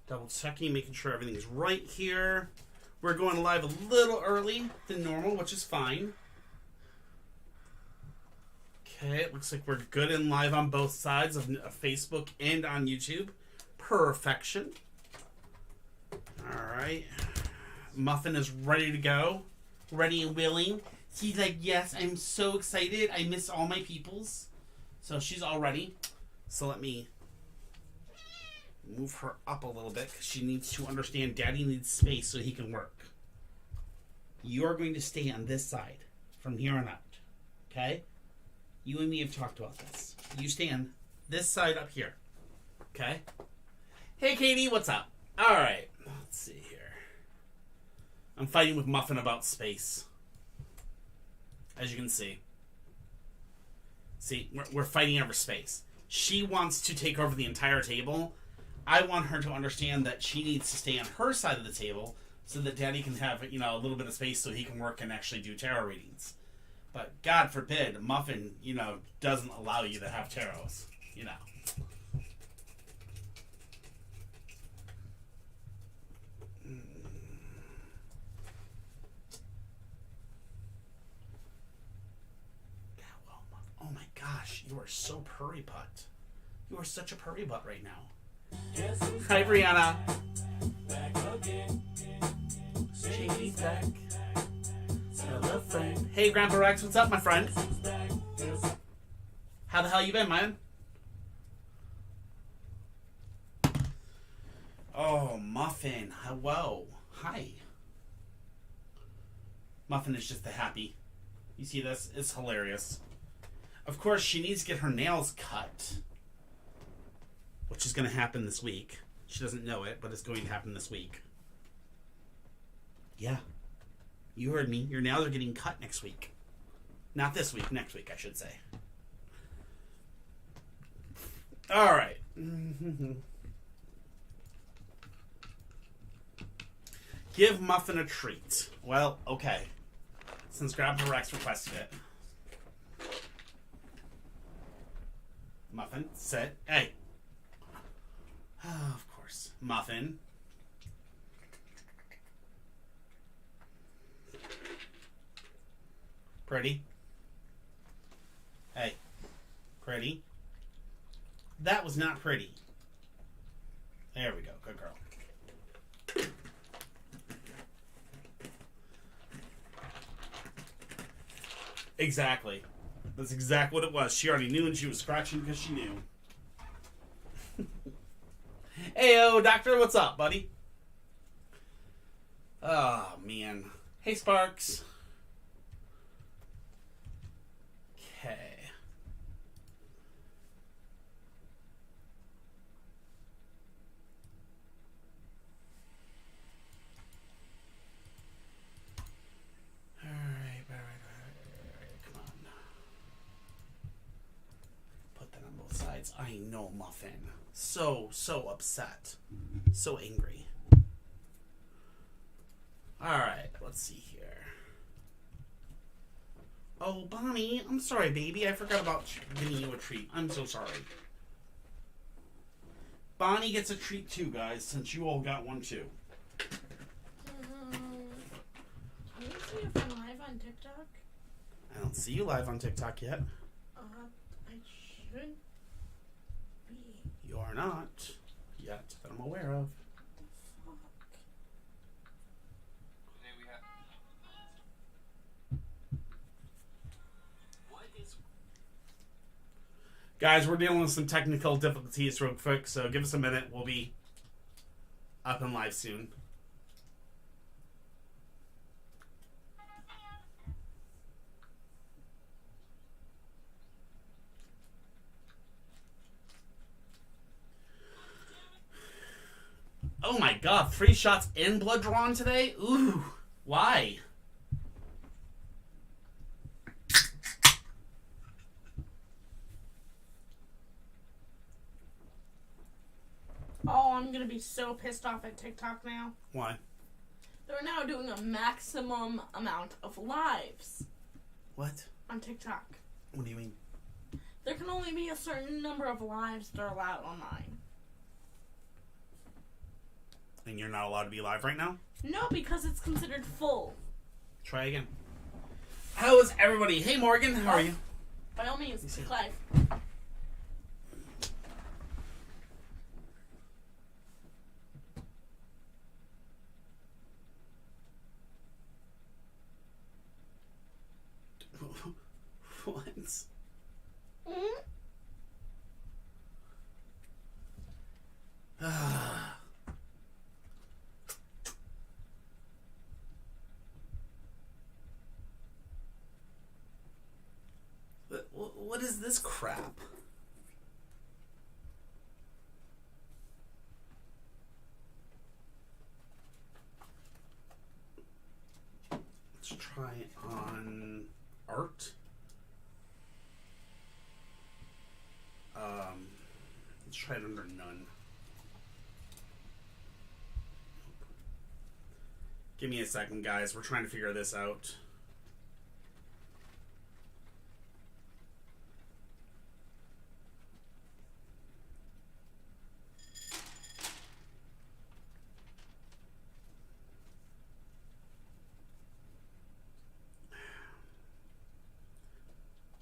Double checking, making sure everything's right here. We're going live a little early than normal, which is fine. Okay, it looks like we're good and live on both sides of Facebook and on YouTube. Perfection. All right. Muffin is ready to go. Ready and willing. She's like, yes, I'm so excited. I miss all my peoples. So she's all ready. So let me move her up a little bit because she needs to understand Daddy needs space so he can work. You're going to stay on this side from here on out. Okay? You and me have talked about this. You stay on this side up here. Okay? Hey, Katie, what's up? All right. Let's see here. I'm fighting with Muffin about space. As you can see. See, we're fighting over space. She wants to take over the entire table. I want her to understand that she needs to stay on her side of the table so that Daddy can have, a little bit of space so he can work and actually do tarot readings. But God forbid, Muffin, doesn't allow you to have tarots, Oh my gosh, you are so purry butt. You are such a purry butt right now. Hi, Brianna. Shady's back. Hello, friend. Hey, Grandpa Rex, what's up, my friend? How the hell you been, man? Oh, Muffin. Hello. Hi. Muffin is just the happy. You see this? It's hilarious. Of course, she needs to get her nails cut, which is going to happen this week. She doesn't know it, but it's going to happen this week. Yeah. You heard me. Your nails are getting cut next week. Not this week. Next week, I should say. All right. Give Muffin a treat. Well, okay. Since Grandpa Rex requested it. Muffin, sit. Hey. Oh, of course. Muffin. Pretty. Hey. Pretty. That was not pretty. There we go. Good girl. Exactly. That's exactly what it was. She already knew and she was scratching because she knew. Heyo, doctor, what's up, buddy? Oh, man. Hey, Sparks. Okay. I know, Muffin. So upset. So angry. Alright, let's see here. Oh, Bonnie, I'm sorry, baby. I forgot about giving you a treat. I'm so sorry. Bonnie gets a treat too, guys, since you all got one too. Can you see if I'm live on TikTok? I don't see you live on TikTok yet. I should. You are not yet, that I'm aware of. Fuck. Guys, we're dealing with some technical difficulties real quick, so give us a minute. We'll be up and live soon. Oh my god, 3 shots and blood drawn today? Ooh, why? Oh, I'm gonna be so pissed off at TikTok now. Why? They're now doing a maximum amount of lives. What? On TikTok. What do you mean? There can only be a certain number of lives that are allowed online. And you're not allowed to be live right now? No, because it's considered full. Try again. How is everybody? Hey, Morgan. How are you? By all means, see. live. What? Mm-hmm. What is this crap? Let's try it on art. Let's try it under none. Give me a second, guys. We're trying to figure this out.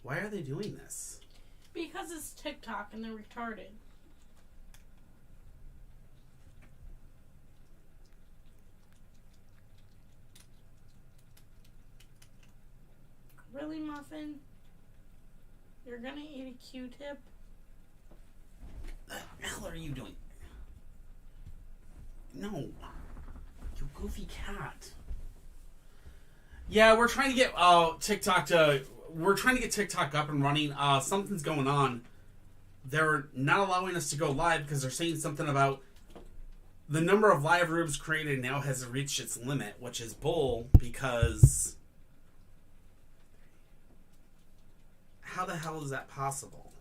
Why are they doing this? Because it's TikTok and they're retarded. Really, Muffin? You're gonna eat a Q-tip? What the hell are you doing? No. You goofy cat. Yeah, we're trying to get TikTok to... We're trying to get TikTok up and running. Something's going on. They're not allowing us to go live because they're saying something about the number of live rooms created now has reached its limit, which is bull because... How the hell is that possible?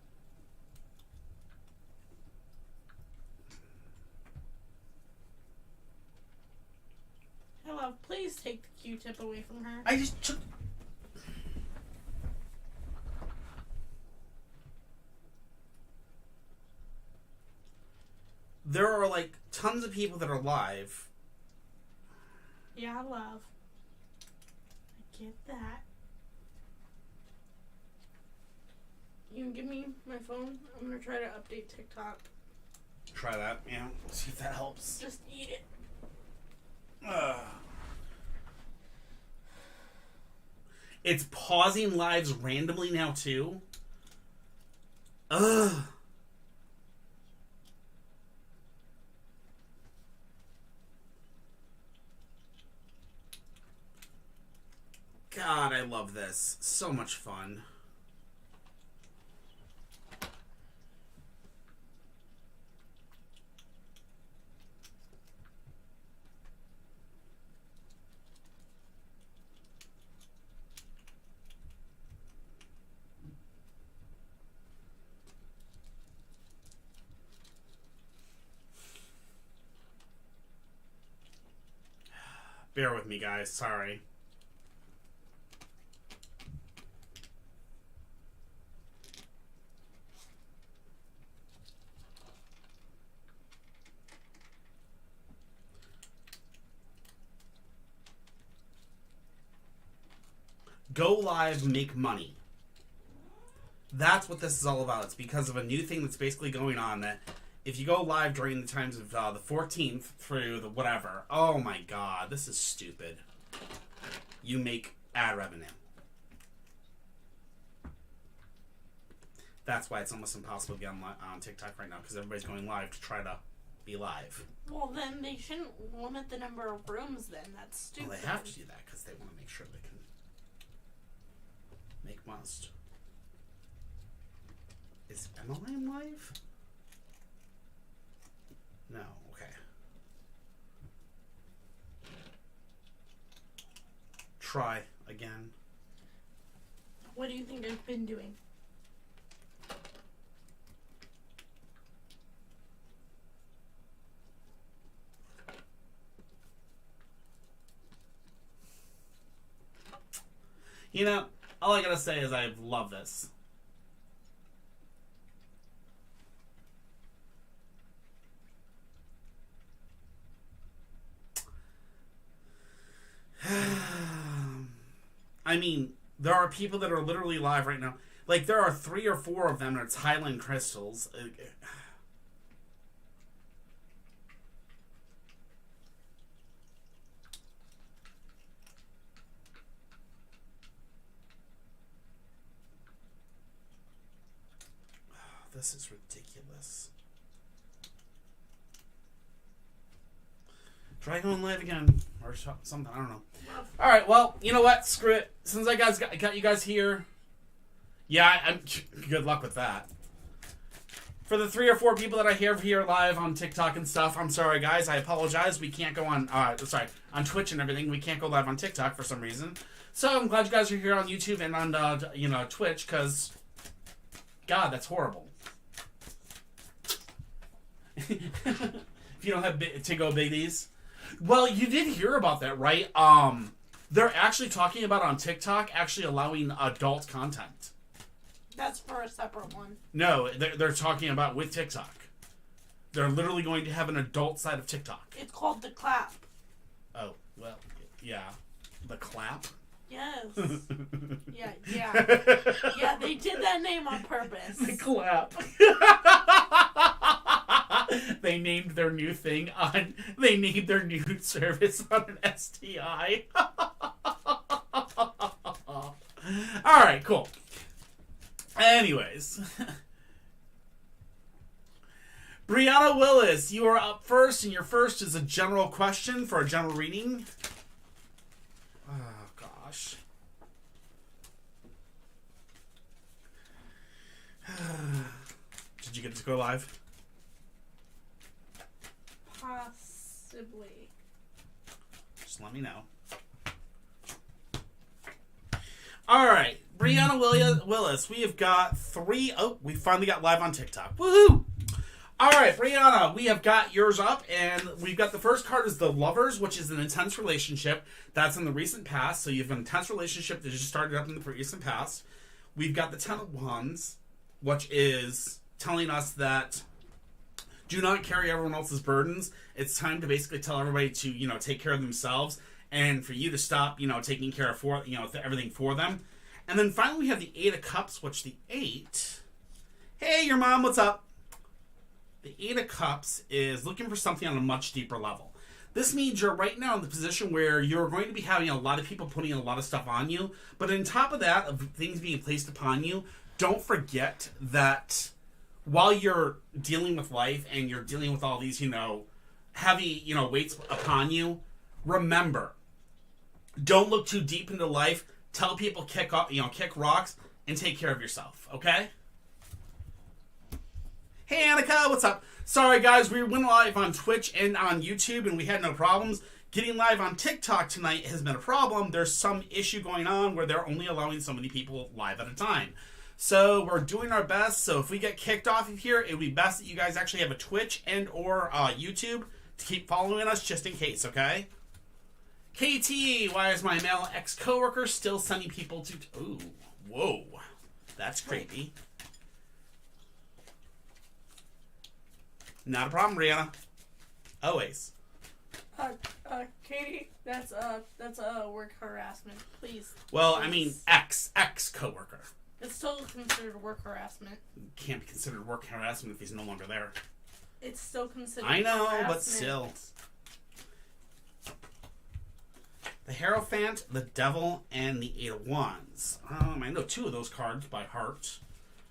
Hello, please take the Q-tip away from her. I just took... There are like tons of people that are live. Yeah, love. I get that. You can give me my phone. I'm gonna try to update TikTok. Try that, yeah. See if that helps. Just eat it. It's pausing lives randomly now too. Ugh. God, I love this. So much fun. Bear with me, guys. Sorry. Go live, make money. That's what this is all about. It's because of a new thing that's basically going on that if you go live during the times of the 14th through the whatever, oh my god, this is stupid. You make ad revenue. That's why it's almost impossible to get on TikTok right now, because everybody's going live to try to be live. Well, then they shouldn't limit the number of rooms then. That's stupid. Well, they have to do that because they want to make sure they can make must. Is MLM live? No, okay. Try again. What do you think I've been doing? You know, all I gotta say is I love this. I mean, there are people that are literally live right now. Like, there are 3 or 4 of them, and it's Highland Crystals. This is ridiculous. Try going live again. Or something, I don't know. Alright, well, you know what? Screw it. Since I got you guys here. Yeah, I'm good luck with that. For the 3 or 4 people that I hear here live on TikTok and stuff, I'm sorry, guys. I apologize. We can't go on, on Twitch and everything. We can't go live on TikTok for some reason. So I'm glad you guys are here on YouTube and on, Twitch, because, God, that's horrible. If you don't have to-go biggies. Well, you did hear about that, right? They're actually talking about on TikTok actually allowing adult content. That's for a separate one. No, they're talking about with TikTok. They're literally going to have an adult side of TikTok. It's called The Clap. Oh, well, yeah. The Clap? Yes. Yeah. Yeah, they did that name on purpose. The Clap. They named their new thing on... They named their new service on an STI. Alright, cool. Anyways. Brianna Willis, you are up first, and your first is a general question for a general reading. Oh, gosh. Did you get to go live? Possibly. Just let me know. Alright, Brianna Willis, we have got 3... Oh, we finally got live on TikTok. Woohoo! Alright, Brianna, we have got yours up, and we've got the first card is the Lovers, which is an intense relationship. That's in the recent past, so you have an intense relationship that just started up in the recent past. We've got the Ten of Wands, which is telling us that do not carry everyone else's burdens. It's time to basically tell everybody to, take care of themselves, and for you to stop, taking care of everything for them. And then finally we have the Eight of Cups, which the 8... Hey, your mom, what's up? The Eight of Cups is looking for something on a much deeper level. This means you're right now in the position where you're going to be having a lot of people putting a lot of stuff on you. But on top of that, of things being placed upon you, don't forget that while you're dealing with life and you're dealing with all these, heavy, weights upon you, remember, don't look too deep into life. Tell people kick rocks and take care of yourself, okay? Hey, Annika, what's up? Sorry, guys, we went live on Twitch and on YouTube, and we had no problems. Getting live on TikTok tonight has been a problem. There's some issue going on where they're only allowing so many people live at a time. So we're doing our best. So if we get kicked off of here, it would be best that you guys actually have a Twitch and or YouTube to keep following us just in case, okay? KT, why is my male ex-coworker still sending people to... Ooh, whoa. That's creepy. Not a problem, Brianna. Always. Katie, that's work harassment. Please. Well, I mean, ex-coworker. It's still considered work harassment. Can't be considered work harassment if he's no longer there. It's still considered I know, harassment. but still. The Hierophant, the Devil, and the Eight of Wands. I know 2 of those cards by heart.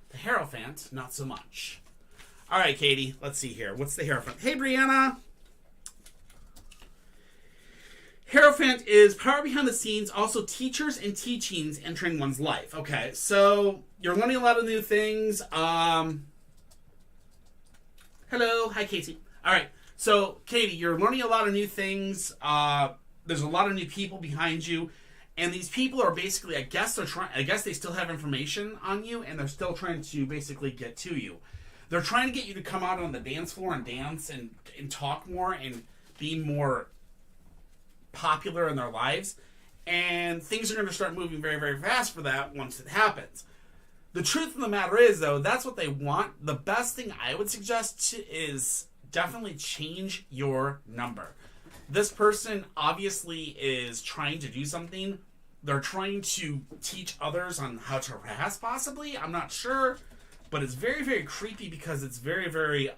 The Hierophant, not so much. Alright, Katie, let's see here. What's the Hierophant? Hey, Brianna! Hierophant is power behind the scenes, also teachers and teachings entering one's life. Okay, so you're learning a lot of new things. Hello, hi, Katie. Alright, so, Katie, you're learning a lot of new things. There's a lot of new people behind you, and these people are basically, I guess they still have information on you, and they're still trying to basically get to you. They're trying to get you to come out on the dance floor and dance and talk more and be more popular in their lives, and things are going to start moving very, very fast for that once it happens. The truth of the matter is, though, that's what they want. The best thing I would suggest is definitely change your number. This person obviously is trying to do something, they're trying to teach others on how to harass, possibly. I'm not sure. But it's very, very creepy because it's very, very,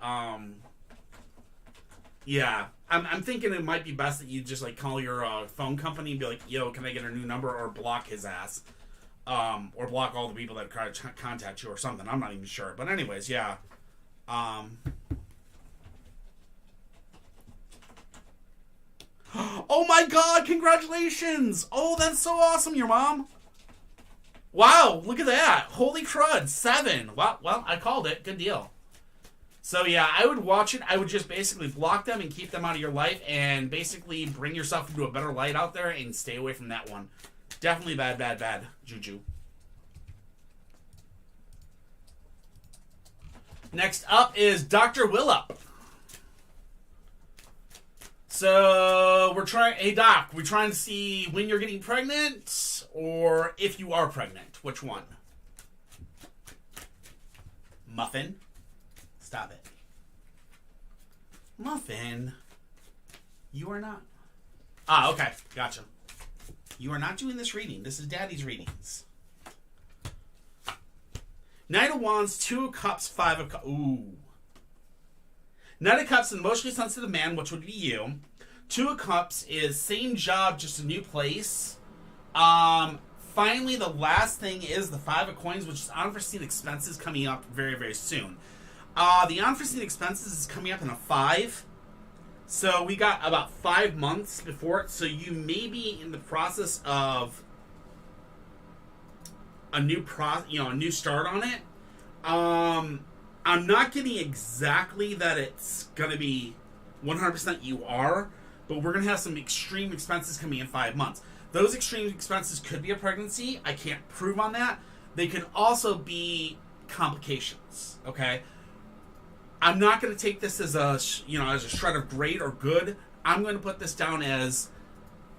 yeah. I'm thinking it might be best that you just, like, call your phone company and be like, yo, can I get a new number, or block his ass. Or block all the people that try to contact you or something. I'm not even sure. But anyways, yeah. Oh my god, congratulations! Oh, that's so awesome, your mom. Wow, look at that. Holy crud, 7. Wow, well, I called it. Good deal. So yeah, I would watch it. I would just basically block them and keep them out of your life, and basically bring yourself into a better light out there and stay away from that one. Definitely bad, bad, bad juju. Next up is Dr. Willup. So we're trying. Hey Doc, we're trying to see when you're getting pregnant, or if you are pregnant. Which one? Muffin, stop it. Muffin, you are not. Ah, okay, gotcha. You are not doing this reading. This is Daddy's readings. Knight of Wands, 2 of Cups, 5 of Cups. Ooh. Knight of Cups, an emotionally sensitive man, which would be you. 2 of Cups is same job, just a new place. Finally, the last thing is the 5 of Coins, which is unforeseen expenses coming up very, very soon. The unforeseen expenses is coming up in a 5. So we got about 5 months before it. So you may be in the process of a new a new start on it. I'm not getting exactly that it's gonna be 100% you are, but we're gonna have some extreme expenses coming in 5 months. Those extreme expenses could be a pregnancy. I can't prove on that. They can also be complications. Okay. I'm not going to take this as a as a shred of great or good. I'm going to put this down as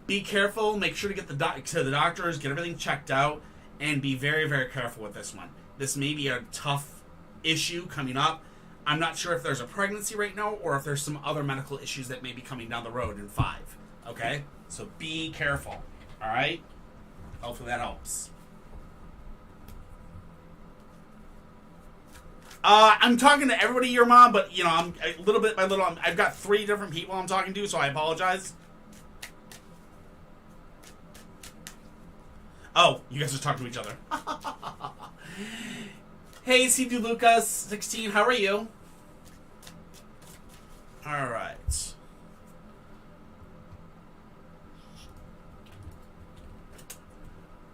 be careful. Make sure to get to the doctors, get everything checked out, and be very, very careful with this one. This may be a tough issue coming up. I'm not sure if there's a pregnancy right now or if there's some other medical issues that may be coming down the road in 5. Okay, so be careful. All right. Hopefully that helps. I'm talking to everybody, your mom, but I'm a little bit by little. I've got 3 different people I'm talking to, so I apologize. Oh, you guys are talking to each other. Hey, C2 Lucas 16, how are you? All right.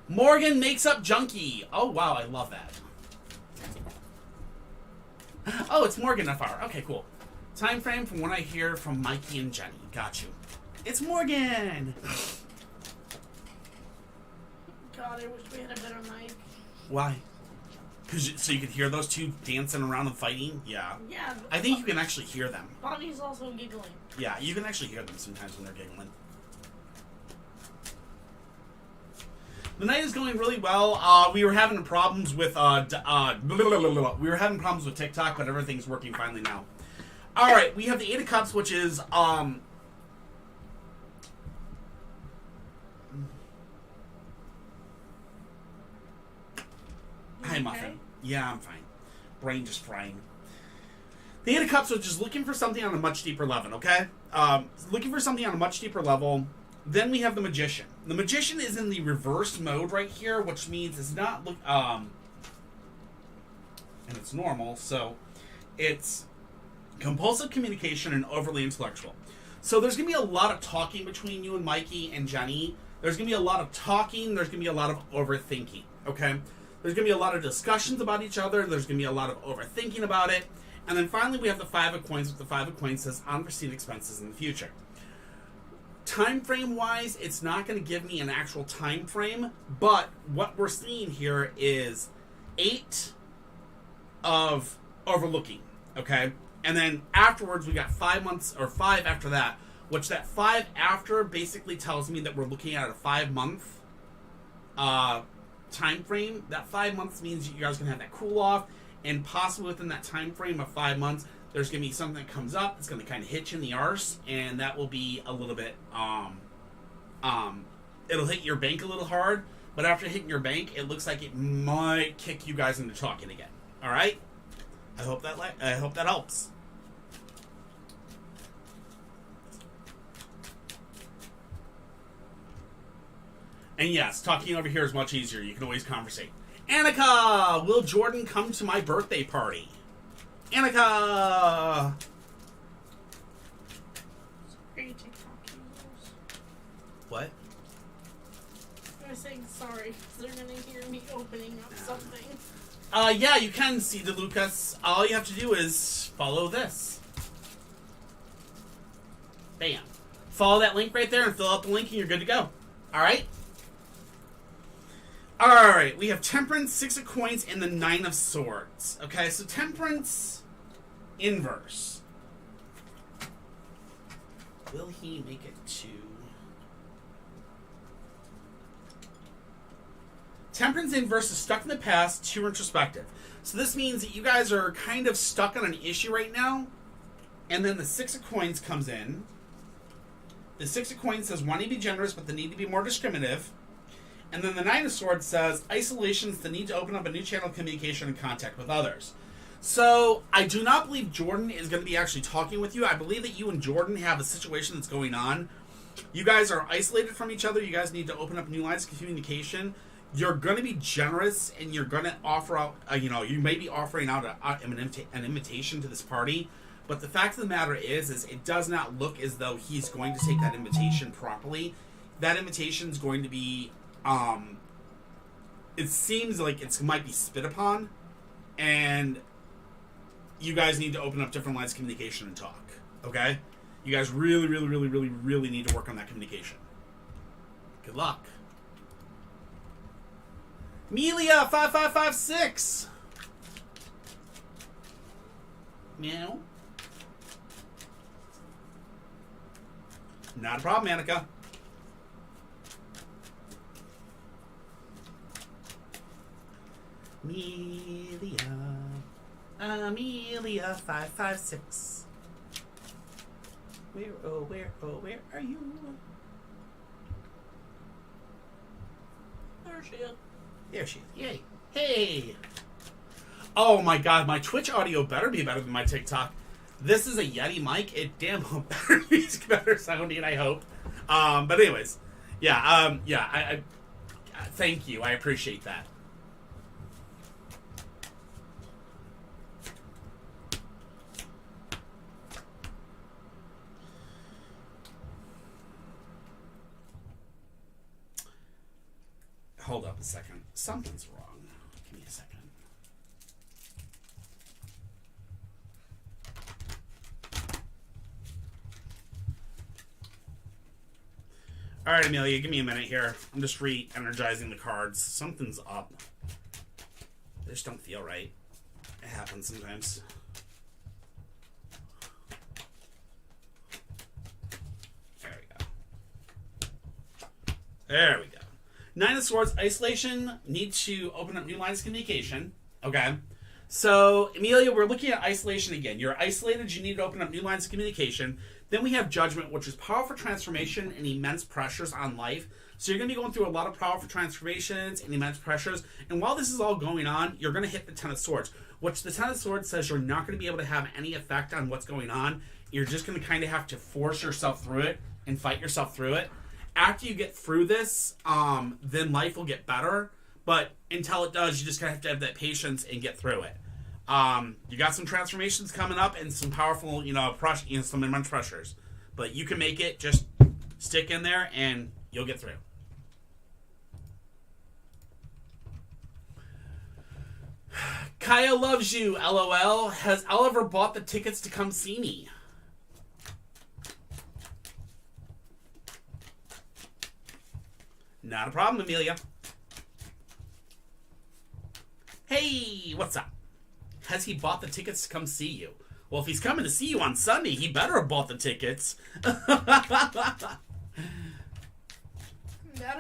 Morgan makes up junkie. Oh wow, I love that. Oh, it's Morgan FR. Okay, cool. Time frame from when I hear from Mikey and Jenny. Got you. It's Morgan. God, I wish we had a better mic. Why? So you could hear those two dancing around and fighting? Yeah. Yeah. I think you can actually hear them. Bonnie's also giggling. Yeah, you can actually hear them sometimes when they're giggling. The night is going really well. We were having problems with we were having problems with TikTok, but everything's working finally now. All right, we have the 8 of Cups, which is Hi, Muffin. Okay? Yeah, I'm fine. Brain just frying. The 8 of Cups, which is looking for something on a much deeper level, okay? Looking for something on a much deeper level. Then we have the Magician. The Magician is in the reverse mode right here, which means it's not and it's normal, so it's compulsive communication and overly intellectual. So there's going to be a lot of talking between you and Mikey and Jenny. There's going to be a lot of talking. There's going to be a lot of overthinking, okay? There's going to be a lot of discussions about each other. There's going to be a lot of overthinking about it. And then finally we have the 5 of Coins, which the 5 of Coins says unforeseen expenses in the future. Time frame wise, it's not going to give me an actual time frame, but what we're seeing here is 8 of overlooking, okay? And then afterwards we got 5 months, or 5 after that, which that 5 after basically tells me that we're looking at a 5-month time frame. That 5 months means you guys are going to have that cool off, and possibly within that time frame of 5 months there's going to be something that comes up that's going to kind of hit you in the arse, and that will be a little bit it'll hit your bank a little hard, but after hitting your bank, it looks like it might kick you guys into talking again. All right? I hope that helps. And yes, talking over here is much easier. You can always conversate. Annika, will Jordan come to my birthday party? Annika! Sorry, TikTok users. What? I was saying sorry because they're gonna hear me opening up something. Yeah, you can see the Lucas. All you have to do is follow this. Bam. Follow that link right there and fill out the link and you're good to go. Alright? Alright, we have Temperance, 6 of Coins, and the 9 of Swords. Okay, so Temperance, inverse. Will he make it to... Temperance inverse is stuck in the past, 2 introspective. So this means that you guys are kind of stuck on an issue right now. And then the 6 of Coins comes in. The 6 of Coins says wanting to be generous, but the need to be more discriminative. And then the 9 of Swords says isolation is the need to open up a new channel of communication and contact with others. So I do not believe Jordan is going to be actually talking with you. I believe that you and Jordan have a situation that's going on. You guys are isolated from each other. You guys need to open up new lines of communication. You're going to be generous, and you're going to offer out, you may be offering out an invitation to this party. But the fact of the matter is it does not look as though he's going to take that invitation properly. That invitation is going to be, it seems like it might be spit upon, and you guys need to open up different lines of communication and talk. Okay? You guys really, really, really, really, really need to work on that communication. Good luck. Amelia 5556. Meow. Not a problem, Annika. Amelia 556. Where are you? There she is. There she is. Yay. Hey. Oh my god, my Twitch audio better be better than my TikTok. This is a Yeti mic. It damn well better be better sounding, I hope. But anyways. Yeah, I thank you. I appreciate that. Hold up a second. Something's wrong. Give me a second. All right, Amelia, give me a minute here. I'm just re-energizing the cards. Something's up. They just don't feel right. It happens sometimes. There we go. There we go. 9 of Swords, isolation, need to open up new lines of communication. Okay. So, Amelia, we're looking at isolation again. You're isolated, you need to open up new lines of communication. Then we have Judgment, which is powerful transformation and immense pressures on life. So you're going to be going through a lot of powerful transformations and immense pressures. And while this is all going on, you're going to hit the 10 of Swords, which the 10 of Swords says you're not going to be able to have any effect on what's going on. You're just going to kind of have to force yourself through it and fight yourself through it. After you get through this, then life will get better. But until it does, you just have to have that patience and get through it. You got some transformations coming up and some powerful, some immense pressures. But you can make it. Just stick in there and you'll get through. Kaya loves you, LOL. Has Oliver bought the tickets to come see me? Not a problem, Amelia. Hey, what's up? Has he bought the tickets to come see you? Well, if he's coming to see you on Sunday, he better have bought the tickets. That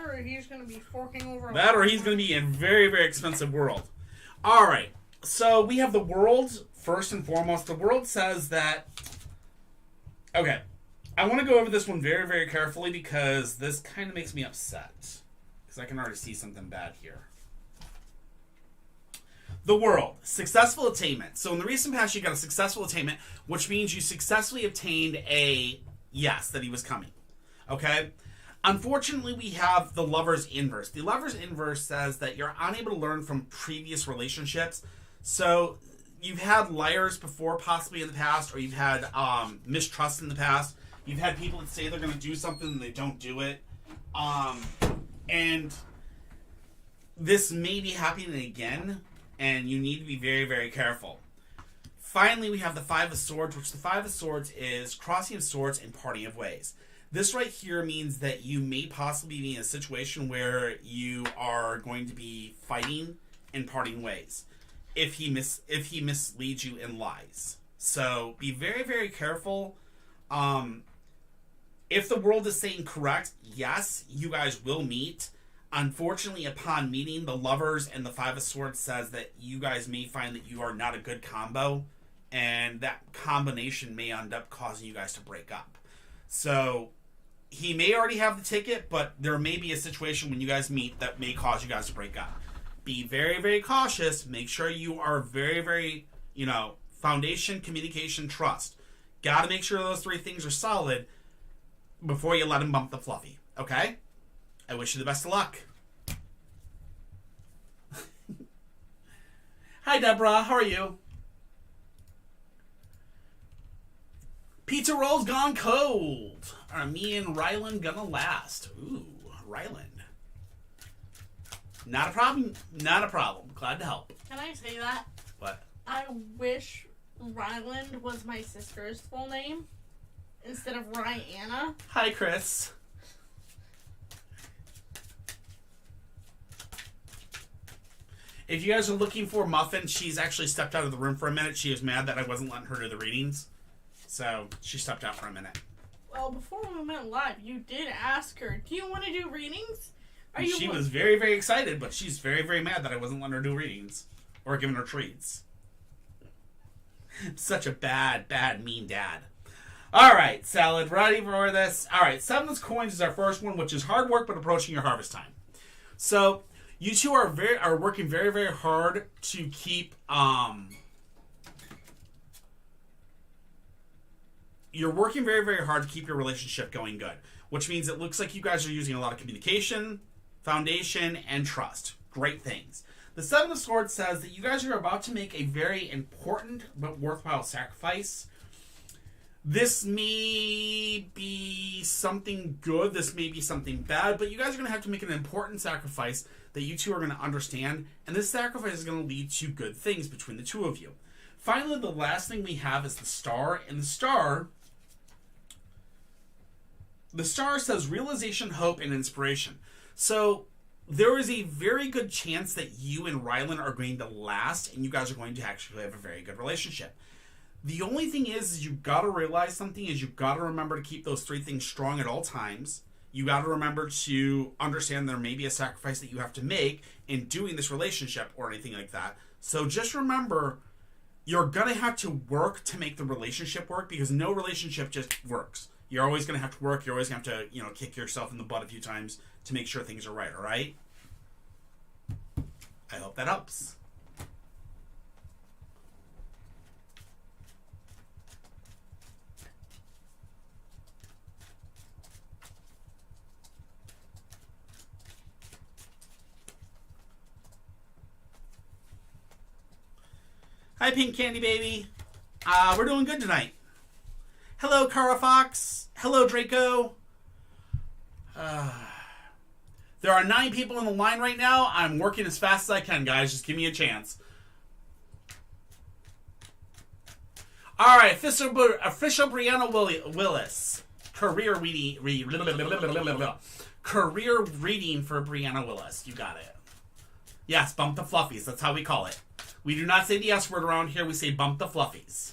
or he's going to be forking over. That or he's going to be in very, very expensive world. All right. So we have the world first and foremost. The world says that... Okay. I want to go over this one very, very carefully because this kind of makes me upset. Because I can already see something bad here. The world. Successful attainment. So in the recent past, you got a successful attainment, which means you successfully obtained a yes, that he was coming. Okay? Unfortunately, we have the Lover's Inverse. The Lover's Inverse says that you're unable to learn from previous relationships. So you've had liars before, possibly in the past, or you've had mistrust in the past. You've had people that say they're going to do something and they don't do it. And this may be happening again, and you need to be very, very careful. Finally, we have the Five of Swords, which the Five of Swords is crossing of swords and parting of ways. This right here means that you may possibly be in a situation where you are going to be fighting and parting ways if he misleads you and lies. So be very, very careful. If the world is saying correct, yes, you guys will meet. Unfortunately, upon meeting, the Lovers and the Five of Swords says that you guys may find that you are not a good combo, and that combination may end up causing you guys to break up. So he may already have the ticket, but there may be a situation when you guys meet that may cause you guys to break up. Be very, very cautious. Make sure you are very, very, foundation, communication, trust. Got to make sure those three things are solid before you let him bump the fluffy. Okay? I wish you the best of luck. Hi, Deborah. How are you? Pizza roll's gone cold. Are me and Ryland gonna last? Ooh, Ryland. Not a problem. Not a problem. Glad to help. Can I say that? What? I wish Ryland was my sister's full name instead of Ryanna. Hi, Chris. If you guys are looking for Muffin, she's actually stepped out of the room for a minute. She was mad that I wasn't letting her do the readings. So she stepped out for a minute. Well, before we went live, you did ask her, do you want to do readings? She was very, very excited, but she's very, very mad that I wasn't letting her do readings. Or giving her treats. Such a bad, mean dad. Alright, Salad, ready for this? Alright, Seven of Coins is our first one, which is hard work, but approaching your harvest time. So, you two are working very, very hard to keep, you're working very, very hard to keep your relationship going good. Which means it looks like you guys are using a lot of communication, foundation, and trust. Great things. The Seven of Swords says that you guys are about to make a very important but worthwhile sacrifice. This may be something good, this may be something bad, but you guys are going to have to make an important sacrifice that you two are going to understand, and this sacrifice is going to lead to good things between the two of you. Finally, the last thing we have is the Star, and the Star says realization, hope, and inspiration. So there is a very good chance that you and Ryland are going to last, and you guys are going to actually have a very good relationship. The only thing is you got to realize something is you got to remember to keep those three things strong at all times. You got to remember to understand there may be a sacrifice that you have to make in doing this relationship or anything like that. So just remember, you're going to have to work to make the relationship work, because no relationship just works. You're always going to have to work. You're always going to have to, kick yourself in the butt a few times to make sure things are right, all right? I hope that helps. Hi, Pink Candy Baby. We're doing good tonight. Hello, Cara Fox. Hello, Draco. There are 9 people on the line right now. I'm working as fast as I can, guys. Just give me a chance. All right, official Brianna Willis. Career reading for Brianna Willis. You got it. Yes, bump the fluffies. That's how we call it. We do not say the S word around here. We say bump the fluffies.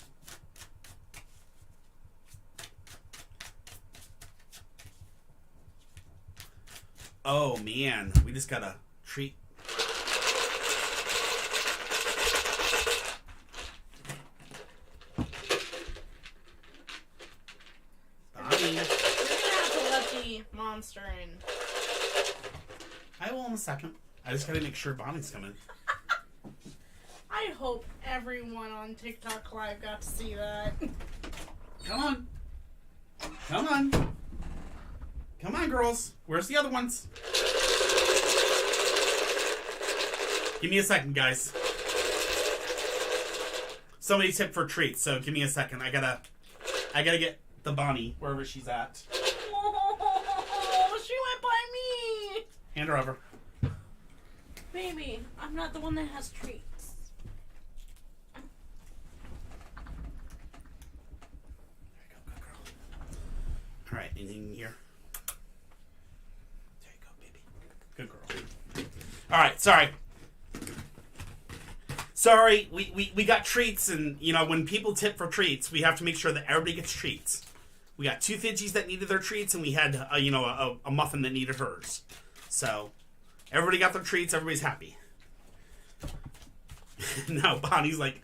Oh, man. We just got a treat. Bobby. monster in. I will in a second. I just gotta make sure Bonnie's coming. I hope everyone on TikTok Live got to see that. Come on. Come on. Come on, girls. Where's the other ones? Give me a second, guys. Somebody tipped for treats, so give me a second. I gotta get the Bonnie wherever she's at. Oh, she went by me. Hand her over. Baby, I'm not the one that has treats. There you go, good girl. All right, anything here? There you go, baby. Good girl. All right, sorry. Sorry, we got treats, and, you know, when people tip for treats, we have to make sure that everybody gets treats. We got 2 Fidgies that needed their treats, and we had, a muffin that needed hers. So, everybody got their treats, everybody's happy. Now Bonnie's like,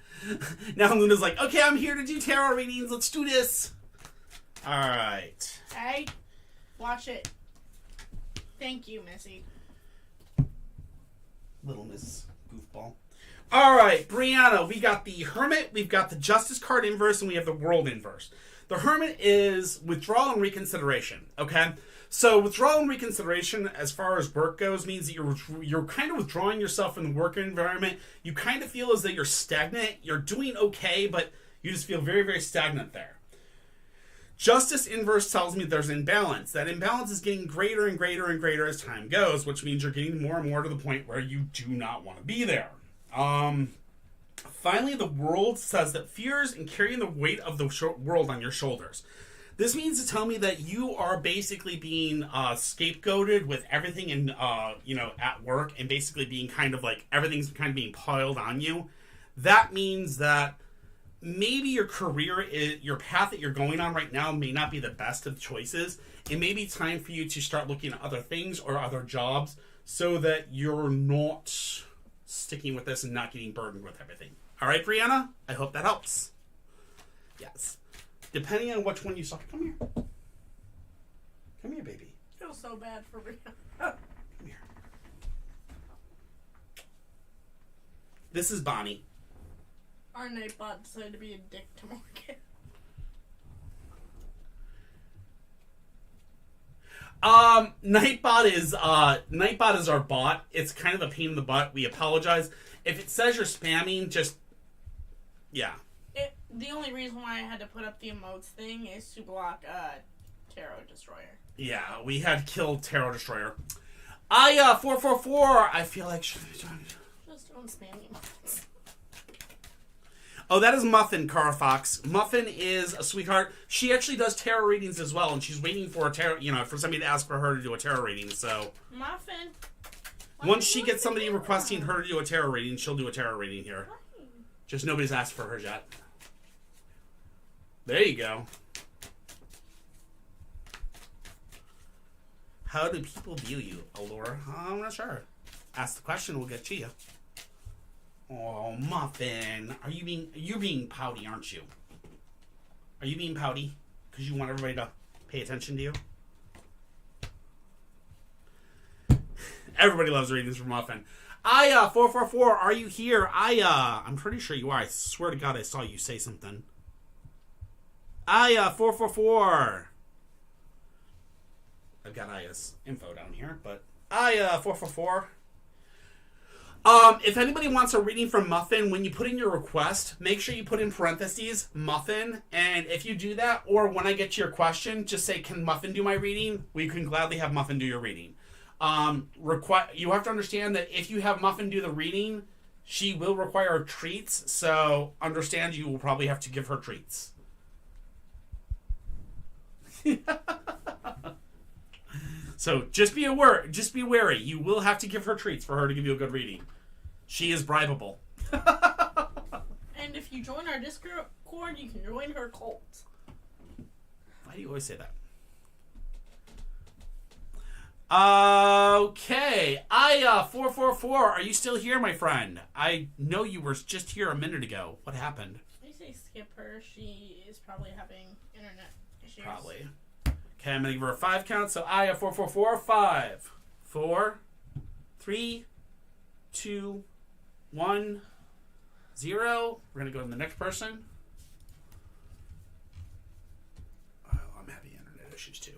now Luna's like, okay, I'm here to do tarot readings, let's do this. Alright. Hey, watch it. Thank you, Missy. Little Miss Goofball. Alright, Brianna, we got the Hermit, we've got the Justice card inverse, and we have the World inverse. The Hermit is withdrawal and reconsideration, okay? So withdrawal and reconsideration, as far as work goes, means that you're kind of withdrawing yourself from the work environment. You kind of feel as though you're stagnant. You're doing okay, but you just feel very, very stagnant there. Justice inverse tells me there's imbalance. That imbalance is getting greater and greater and greater as time goes, which means you're getting more and more to the point where you do not want to be there. Finally, the World says that fears and carrying the weight of the world on your shoulders. This means to tell me that you are basically being scapegoated with everything in, at work, and basically being kind of like everything's kind of being piled on you. That means that maybe your career, your path that you're going on right now may not be the best of choices. It may be time for you to start looking at other things or other jobs so that you're not sticking with this and not getting burdened with everything. All right, Brianna? I hope that helps. Yes. Depending on which one you saw. Come here. Come here, baby. I feel so bad for Brianna. Come here. This is Bonnie. Our Nightbot decided to be a dick to Morgan. Nightbot is our bot. It's kind of a pain in the butt. We apologize. If it says you're spamming, just yeah. The only reason why I had to put up the emotes thing is to block Tarot Destroyer. Yeah, we had killed Tarot Destroyer. 444. I feel like Just don't spam the emotes. Oh, that is Muffin, Cara Fox. Muffin is a sweetheart. She actually does tarot readings as well, and she's waiting for a tarot, for somebody to ask for her to do a tarot reading. So Muffin. Once she gets somebody requesting her to do a tarot reading, she'll do a tarot reading here. Just nobody's asked for her yet. There you go. How do people view you, Allura? I'm not sure. Ask the question, we'll get to you. Oh, Muffin. You're being pouty, aren't you? Are you being pouty? Because you want everybody to pay attention to you? Everybody loves readings from Muffin. 444, are you here? I'm pretty sure you are. I swear to God I saw you say something. 444. I've got Aya's info down here, but 444. If anybody wants a reading from Muffin, when you put in your request, make sure you put in parentheses Muffin, and if you do that, or when I get to your question, just say, can Muffin do my reading? We can gladly have Muffin do your reading. You have to understand that if you have Muffin do the reading, she will require treats, so understand you will probably have to give her treats. So just be aware. Just be wary. You will have to give her treats for her to give you a good reading. She is bribable. And if you join our Discord, you can join her cult. Why do you always say that? Okay. 444. Are you still here, my friend? I know you were just here a minute ago. What happened? I say skip her. She is probably having internet issues. Probably. Okay, I'm going to give her a 5 count. So I have 4, 4, 4, 5. 4, 3, 2, 1, 0. We're going to go to the next person. Oh, I'm having internet issues too.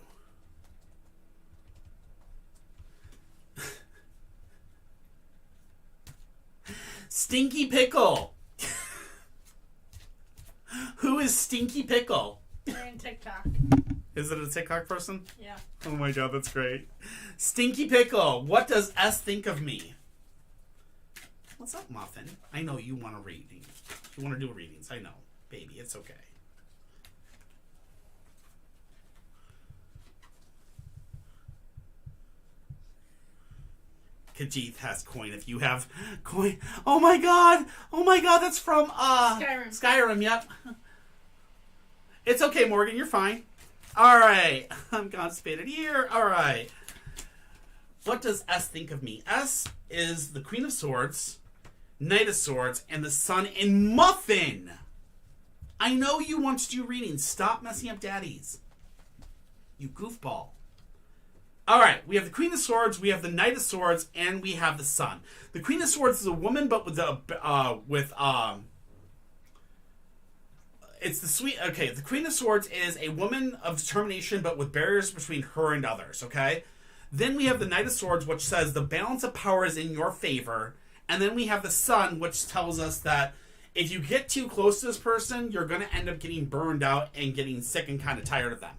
Stinky Pickle. Who is Stinky Pickle? They're in TikTok. Is it a TikTok person? Yeah. Oh my god, that's great. Stinky Pickle, what does S think of me? What's up, Muffin? I know you want a reading. You want to do readings. I know. Baby, it's okay. Khajiit has coin. If you have coin. Oh my god! Oh my god, that's from Skyrim, yep. It's okay, Morgan, you're fine. Alright. I'm constipated here. Alright. What does S think of me? S is the Queen of Swords, Knight of Swords, and the Sun in Muffin! I know you want to do readings. Stop messing up daddies. You goofball. Alright, we have the Queen of Swords, we have the Knight of Swords, and we have the Sun. The Queen of Swords is a woman, but it's the sweet... Okay, the Queen of Swords is a woman of determination, but with barriers between her and others, okay? Then we have the Knight of Swords, which says the balance of power is in your favor. And then we have the Sun, which tells us that if you get too close to this person, you're going to end up getting burned out and getting sick and kind of tired of them.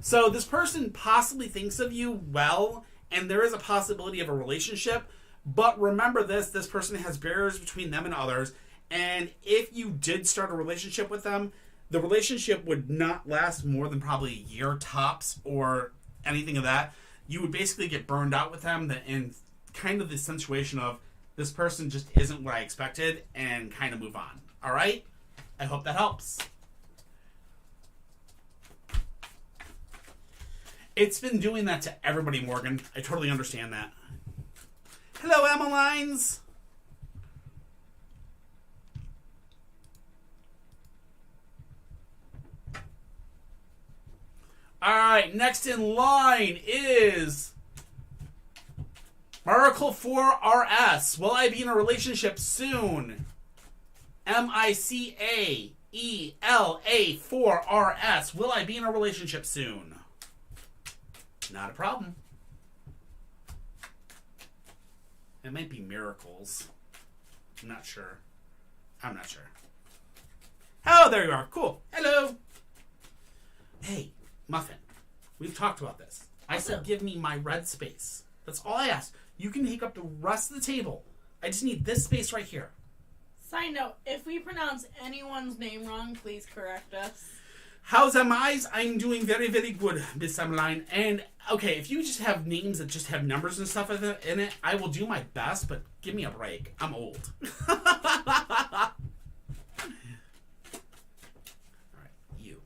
So this person possibly thinks of you well, and there is a possibility of a relationship. But remember this person has barriers between them and others. And if you did start a relationship with them, the relationship would not last more than probably a year tops or anything of that. You would basically get burned out with them in kind of the situation of this person just isn't what I expected and kind of move on. All right? I hope that helps. It's been doing that to everybody, Morgan. I totally understand that. Hello, Emmelines. Alright, next in line is Miracle 4RS. Will I be in a relationship soon? MICAELA 4RS. Will I be in a relationship soon? Not a problem. It might be Miracles. I'm not sure. Oh, there you are. Cool. Hello. Hey, Muffin. We've talked about this. I said give me my red space. That's all I asked. You can take up the rest of the table. I just need this space right here. Side note, if we pronounce anyone's name wrong, please correct us. How's am I? I'm doing very, very good, Miss Emmeline. And, okay, if you just have names that just have numbers and stuff in it, I will do my best, but give me a break. I'm old. Alright, you.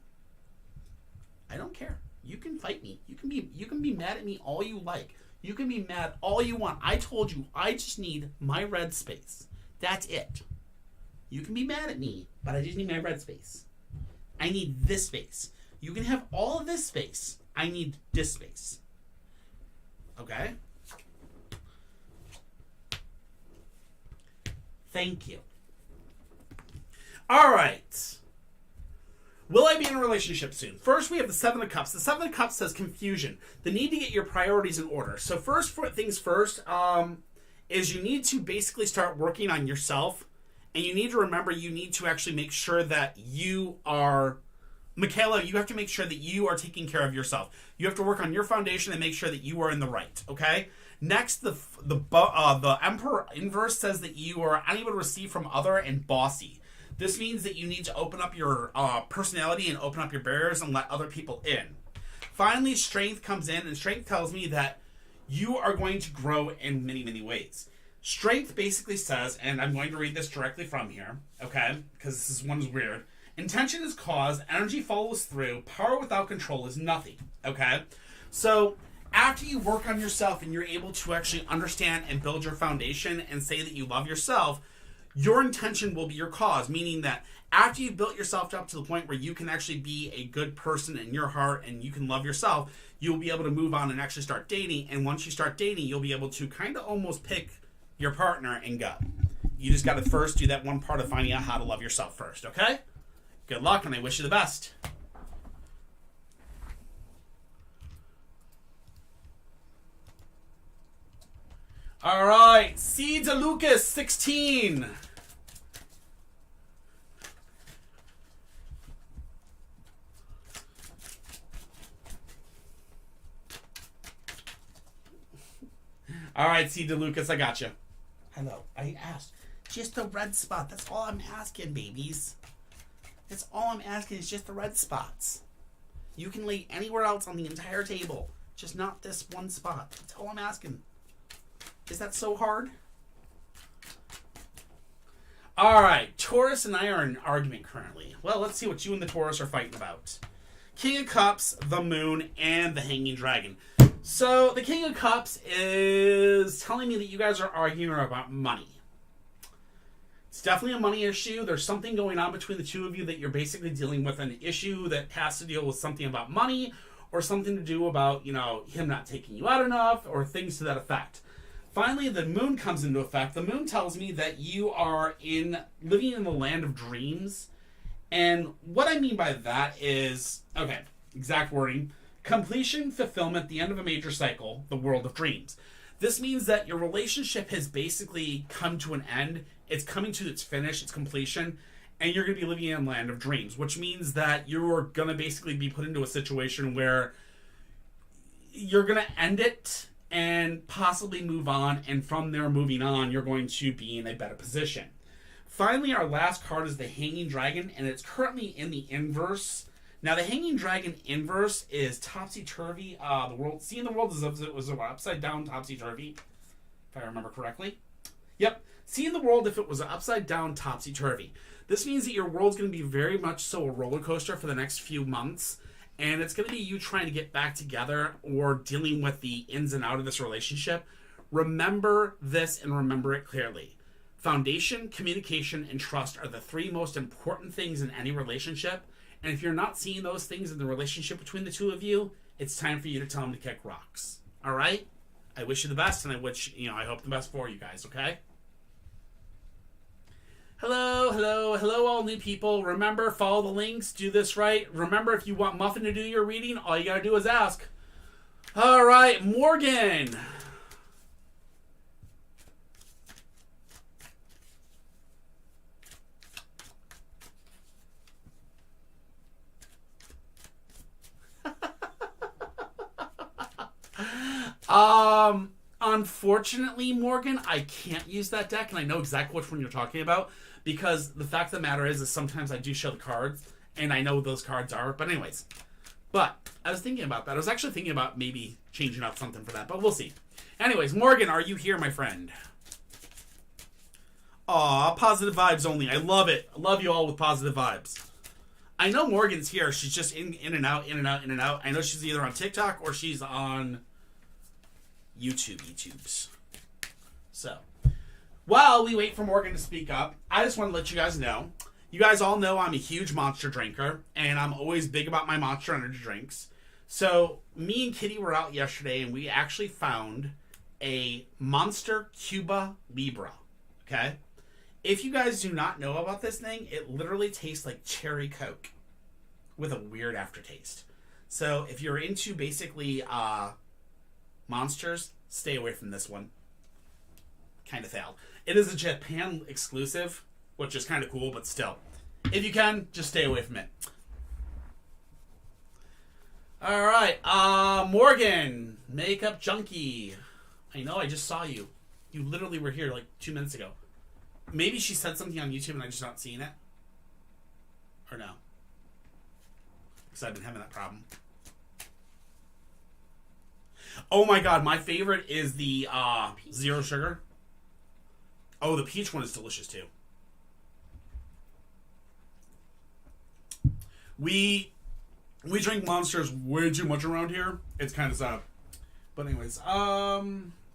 I don't care. You can fight me. You can be mad at me all you like. You can be mad all you want. I told you, I just need my red space. That's it. You can be mad at me, but I just need my red space. I need this space. You can have all of this space. I need this space. Okay? Thank you. All right. Will I be in a relationship soon? First, we have the Seven of Cups. The Seven of Cups says confusion. The need to get your priorities in order. So first things first is you need to basically start working on yourself. And you need to remember you need to actually make sure that you are... Michaela, you have to make sure that you are taking care of yourself. You have to work on your foundation and make sure that you are in the right, okay? Next, the Emperor Inverse says that you are unable to receive from other and bossy. This means that you need to open up your personality and open up your barriers and let other people in. Finally, Strength comes in, and Strength tells me that you are going to grow in many, many ways. Strength basically says, and I'm going to read this directly from here, okay, because this one's weird. Intention is cause, energy follows through, power without control is nothing, okay? So, after you work on yourself and you're able to actually understand and build your foundation and say that you love yourself, your intention will be your cause, meaning that after you've built yourself up to the point where you can actually be a good person in your heart and you can love yourself, you'll be able to move on and actually start dating. And once you start dating, you'll be able to kind of almost pick your partner and go. You just got to first do that one part of finding out how to love yourself first, okay? Good luck, and I wish you the best. All right, C. DeLucas, 16. All right, C. DeLucas, I got you. Hello, I asked. Just the red spot. That's all I'm asking, babies. That's all I'm asking is just the red spots. You can lay anywhere else on the entire table, just not this one spot. That's all I'm asking. Is that so hard? All right, Taurus and I are in an argument currently. Well, let's see what you and the Taurus are fighting about. King of Cups, the Moon, and the Hanging Dragon. So, the King of Cups is telling me that you guys are arguing about money. It's definitely a money issue. There's something going on between the two of you that you're basically dealing with an issue that has to deal with something about money or something to do about, him not taking you out enough or things to that effect. Finally, the Moon comes into effect. The Moon tells me that you are living in the land of dreams. And what I mean by that is, okay, exact wording, completion, fulfillment, the end of a major cycle, the world of dreams. This means that your relationship has basically come to an end. It's coming to its finish, its completion, and you're going to be living in a land of dreams, which means that you're going to basically be put into a situation where you're going to end it and possibly move on, and from there moving on, you're going to be in a better position. Finally, our last card is the Hanging Dragon, and it's currently in the inverse. Now, the Hanging Dragon inverse is topsy-turvy. Seeing the world as if it was upside down topsy-turvy, if I remember correctly. Yep. Seeing the world if it was upside down topsy-turvy. This means that your world's going to be very much so a roller coaster for the next few months. And it's going to be you trying to get back together or dealing with the ins and outs of this relationship. Remember this and remember it clearly. Foundation, communication, and trust are the three most important things in any relationship. And if you're not seeing those things in the relationship between the two of you, it's time for you to tell them to kick rocks. All right? I wish you the best, and I hope the best for you guys, okay? Hello, all new people. Remember, follow the links, do this right. Remember, if you want Muffin to do your reading, all you gotta do is ask. All right, Morgan. Unfortunately, Morgan, I can't use that deck, and I know exactly which one you're talking about, because the fact of the matter is sometimes I do show the cards, and I know what those cards are, but anyways. But, I was thinking about that. I was actually thinking about maybe changing up something for that, but we'll see. Anyways, Morgan, are you here, my friend? Aw, positive vibes only. I love it. I love you all with positive vibes. I know Morgan's here. She's just in and out. I know she's either on TikTok or she's on YouTubes. So, while we wait for Morgan to speak up, I just want to let you guys know. You guys all know I'm a huge Monster drinker, and I'm always big about my Monster energy drinks. So, me and Kitty were out yesterday, and we actually found a Monster Cuba Libre. Okay? If you guys do not know about this thing, it literally tastes like cherry Coke with a weird aftertaste. So, if you're into basically Monsters, stay away from this one. Kind of failed. It is a Japan exclusive, which is kind of cool, but still. If you can, just stay away from it. Alright, Morgan, Makeup Junkie. I know, I just saw you. You literally were here like 2 minutes ago. Maybe she said something on YouTube and I just not seeing it. Or no? Because I've been having that problem. Oh my god, my favorite is the zero sugar. Oh, the peach one is delicious too. We drink Monsters way too much around here. It's kind of sad. But anyways,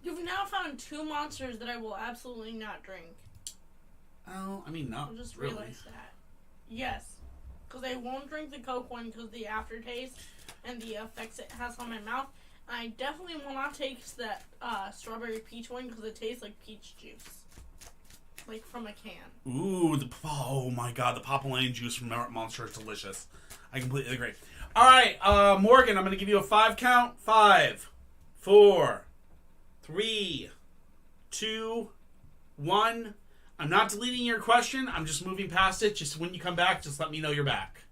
You've now found 2 Monsters that I will absolutely not drink. Oh, I mean, not I just really. realized that. Yes. Because I won't drink the Coke one because the aftertaste and the effects it has on my mouth. I definitely will not take that strawberry peach one because it tastes like peach juice. Like from a can. Ooh, oh my god, the Papa Lane juice from Monster is delicious. I completely agree. Alright, Morgan, I'm going to give you a 5 count. 5, 4, 3, 2, 1. I'm not deleting your question. I'm just moving past it. Just when you come back, just let me know you're back.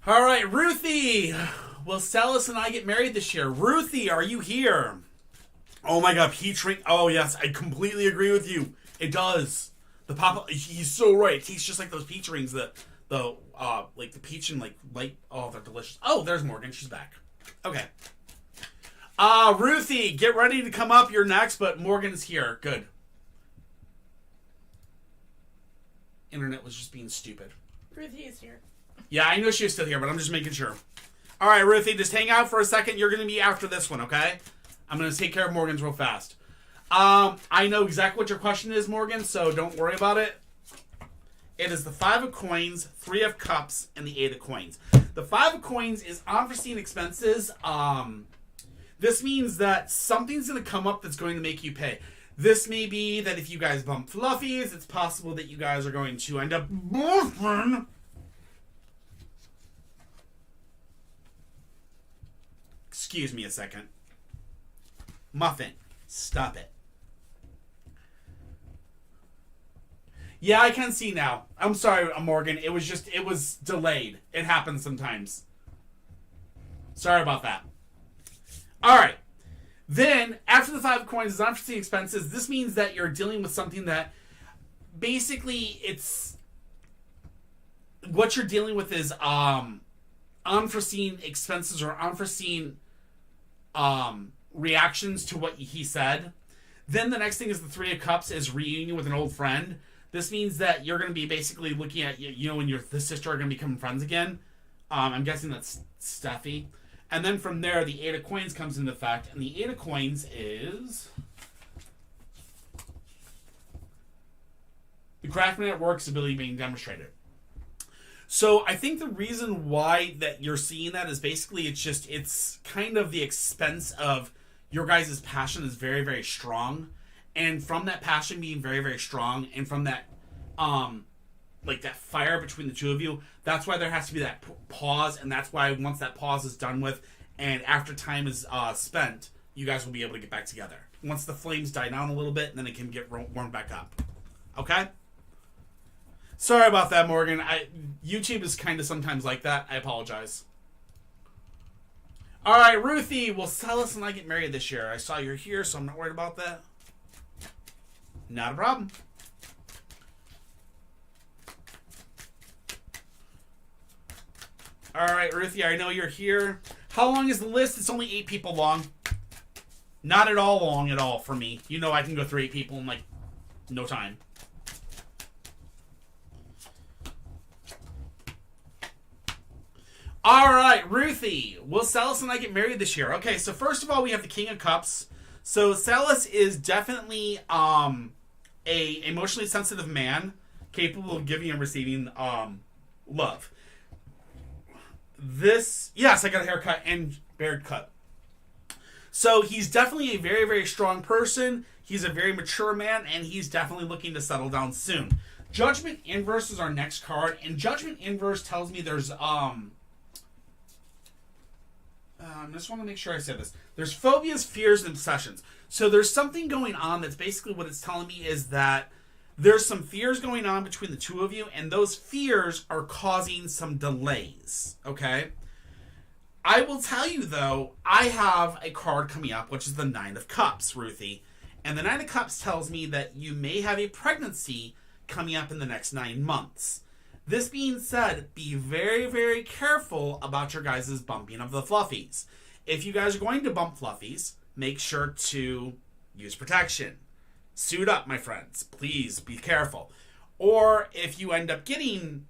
Alright, Ruthie. Will Celis and I get married this year? Ruthie, are you here? Oh my god, peach ring. Oh yes, I completely agree with you. It does. The Papa, he's so right. It tastes just like those peach rings. The peach and like light. Oh, they're delicious. Oh, there's Morgan. She's back. Okay. Ruthie, get ready to come up. You're next, but Morgan's here. Good. Internet was just being stupid. Ruthie is here. Yeah, I know she was still here, but I'm just making sure. All right, Ruthie, just hang out for a second. You're going to be after this one, okay? I'm going to take care of Morgan's real fast. I know exactly what your question is, Morgan, so don't worry about it. It is the 5 of coins, 3 of cups, and the 8 of coins. The 5 of coins is unforeseen expenses. This means that something's going to come up that's going to make you pay. This may be that if you guys bump fluffies, it's possible that you guys are going to end up boyfriend. Excuse me a second. Muffin, stop it. Yeah, I can see now. I'm sorry, Morgan. It was delayed. It happens sometimes. Sorry about that. All right. Then, after the 5 of coins is unforeseen expenses, this means that you're dealing with something that basically it's what you're dealing with is unforeseen expenses or unforeseen reactions to what he said. Then the next thing is the 3 of cups is reunion with an old friend. This means that you're going to be basically looking at, when the sister are going to become friends again. I'm guessing that's Steffi. And then from there, the 8 of coins comes into effect. And the 8 of coins is the craftsman at work's ability being demonstrated. So I think the reason why that you're seeing that is basically it's kind of the expense of your guys' passion is very, very strong. And from that passion being very, very strong, and from that that fire between the two of you, that's why there has to be that pause, and that's why once that pause is done with, and after time is spent, you guys will be able to get back together. Once the flames die down a little bit, and then it can get warmed back up. Okay? Sorry about that, Morgan. YouTube is kind of sometimes like that. I apologize. All right, Ruthie, will Celis and I get married this year? I saw you're here, so I'm not worried about that. Not a problem. All right, Ruthie, I know you're here. How long is the list? It's only 8 people long. Not at all long at all for me. You know I can go through 8 people in, no time. All right, Ruthie, will Celis and I get married this year? Okay, so first of all, we have the King of Cups. So Celis is definitely a emotionally sensitive man, capable of giving and receiving love. Yes, I got a haircut and beard cut. So he's definitely a very, very strong person. He's a very mature man, and he's definitely looking to settle down soon. Judgment Inverse is our next card, and Judgment Inverse tells me there's I just want to make sure I said this. There's phobias, fears, and obsessions. So there's something going on that's basically what it's telling me is that there's some fears going on between the two of you, and those fears are causing some delays, okay? I will tell you, though, I have a card coming up, which is the 9 of Cups, Ruthie. And the 9 of Cups tells me that you may have a pregnancy coming up in the next 9 months. This being said, be very, very careful about your guys' bumping of the fluffies. If you guys are going to bump fluffies, make sure to use protection. Suit up, my friends. Please be careful. Or if you end up getting,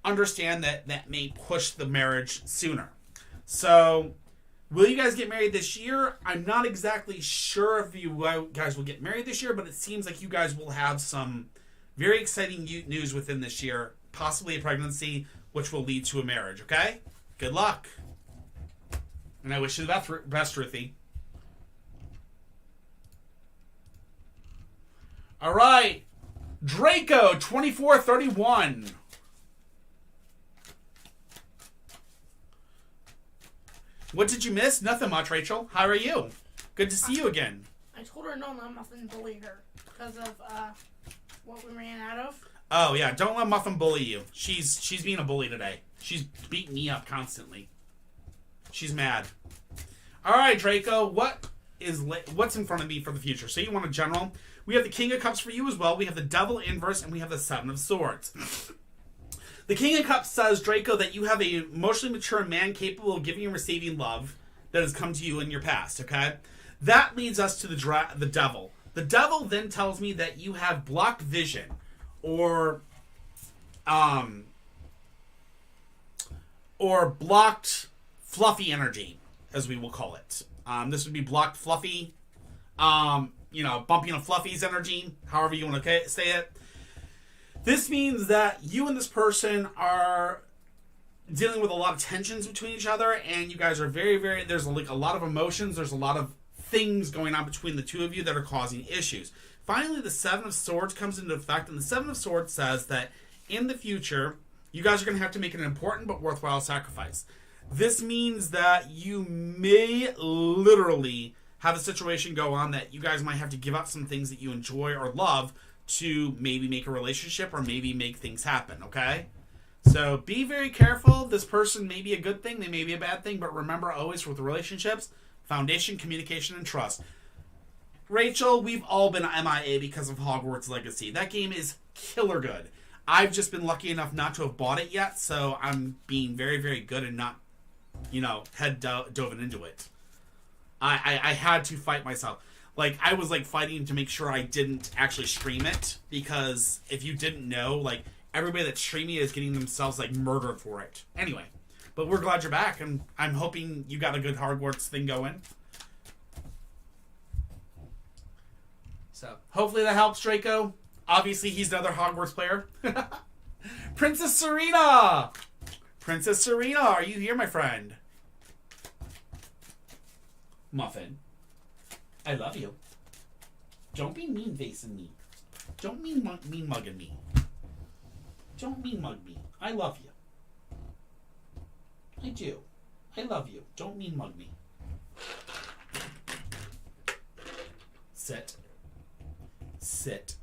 understand that may push the marriage sooner. So Will you guys get married this year? I'm not exactly sure if you guys will get married this year, but it seems like you guys will have some very exciting news within this year, possibly a pregnancy, which will lead to a marriage, okay? Good luck. And I wish you the best, Ruthie. All right. Draco, 2431. What did you miss? Nothing much, Rachel. How are you? Good to see you again. I told her no, Muffin bullied her because of what we ran out of. Oh yeah, don't let Muffin bully you. She's being a bully today. She's beating me up constantly. She's mad. All right, Draco. What's in front of me for the future? So you want a general? We have the King of Cups for you as well. We have the Devil inverse, and we have the Seven of Swords. The King of Cups says, Draco, that you have a emotionally mature man capable of giving and receiving love that has come to you in your past, okay? That leads us to the Devil. The Devil then tells me that you have blocked vision, or blocked fluffy energy, as we will call it. This would be blocked fluffy, bumping of Fluffy's energy, however you want to say it. This means that you and this person are dealing with a lot of tensions between each other, and you guys are very, very, there's like a lot of emotions, there's a lot of things going on between the two of you that are causing issues. Finally, the Seven of Swords comes into effect, and the Seven of Swords says that in the future, you guys are going to have to make an important but worthwhile sacrifice. This means that you may literally have a situation go on that you guys might have to give up some things that you enjoy or love to maybe make a relationship or maybe make things happen, okay? So be very careful. This person may be a good thing, they may be a bad thing, but remember always with relationships, foundation, communication, and trust. Rachel, we've all been MIA because of Hogwarts Legacy. That game is killer good. I've just been lucky enough not to have bought it yet, so I'm being very, very good and not, dove into it. I had to fight myself. Like, I was, fighting to make sure I didn't actually stream it, because if you didn't know, everybody that's streaming is getting themselves, murdered for it. Anyway, but we're glad you're back, and I'm hoping you got a good Hogwarts thing going. So, hopefully that helps, Draco. Obviously, he's another Hogwarts player. Princess Serena! Princess Serena, are you here, my friend? Muffin. I love you. Don't be mean-facing me. Don't mean-mugging me. Don't mean-mug me. I love you. I do. I love you. Don't mean-mug me. Sit. Sit.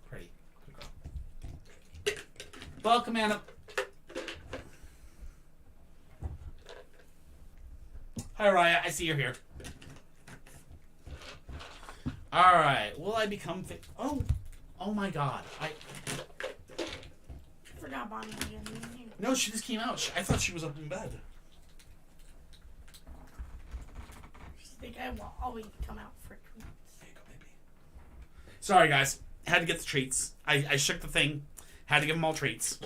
Pretty. Good girl. Welcome, Anna. Hi, Raya. I see you're here. All right. Will I become fit? Oh my God. I forgot Bonnie again. No, she just came out. I thought she was up in bed. I think I will always come out for treats. There you go, baby. Sorry, guys. Had to get the treats. I shook the thing. Had to give them all treats.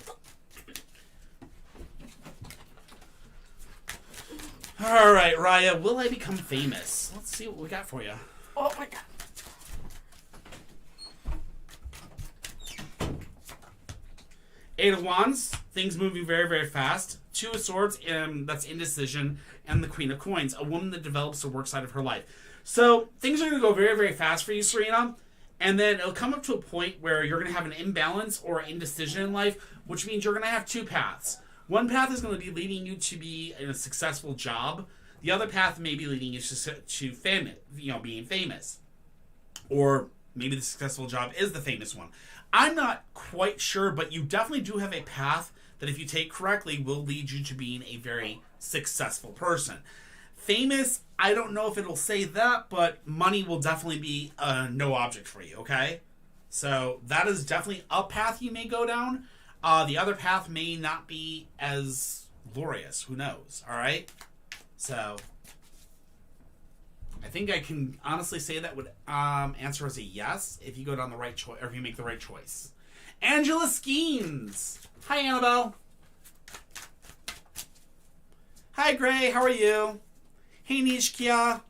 All right, Raya. Will I become famous? Let's see what we got for you. Oh my God. Eight of Wands, things moving very, very fast. Two of Swords, that's indecision. And the Queen of Coins, a woman that develops the work side of her life. So things are going to go very, very fast for you, Serena. And then it'll come up to a point where you're going to have an imbalance or indecision in life, which means you're going to have two paths. One path is going to be leading you to be in a successful job. The other path may be leading you to famous, being famous. Or maybe the successful job is the famous one. I'm not quite sure, but you definitely do have a path that if you take correctly will lead you to being a very successful person. Famous, I don't know if it'll say that, but money will definitely be no object for you, okay? So that is definitely a path you may go down. The other path may not be as glorious. Who knows, all right? So I think I can honestly say that would answer as a yes if you go down the right choice, or if you make the right choice. Angela Skeens. Hi, Annabelle. Hi, Gray. How are you? Hey, Nishkia.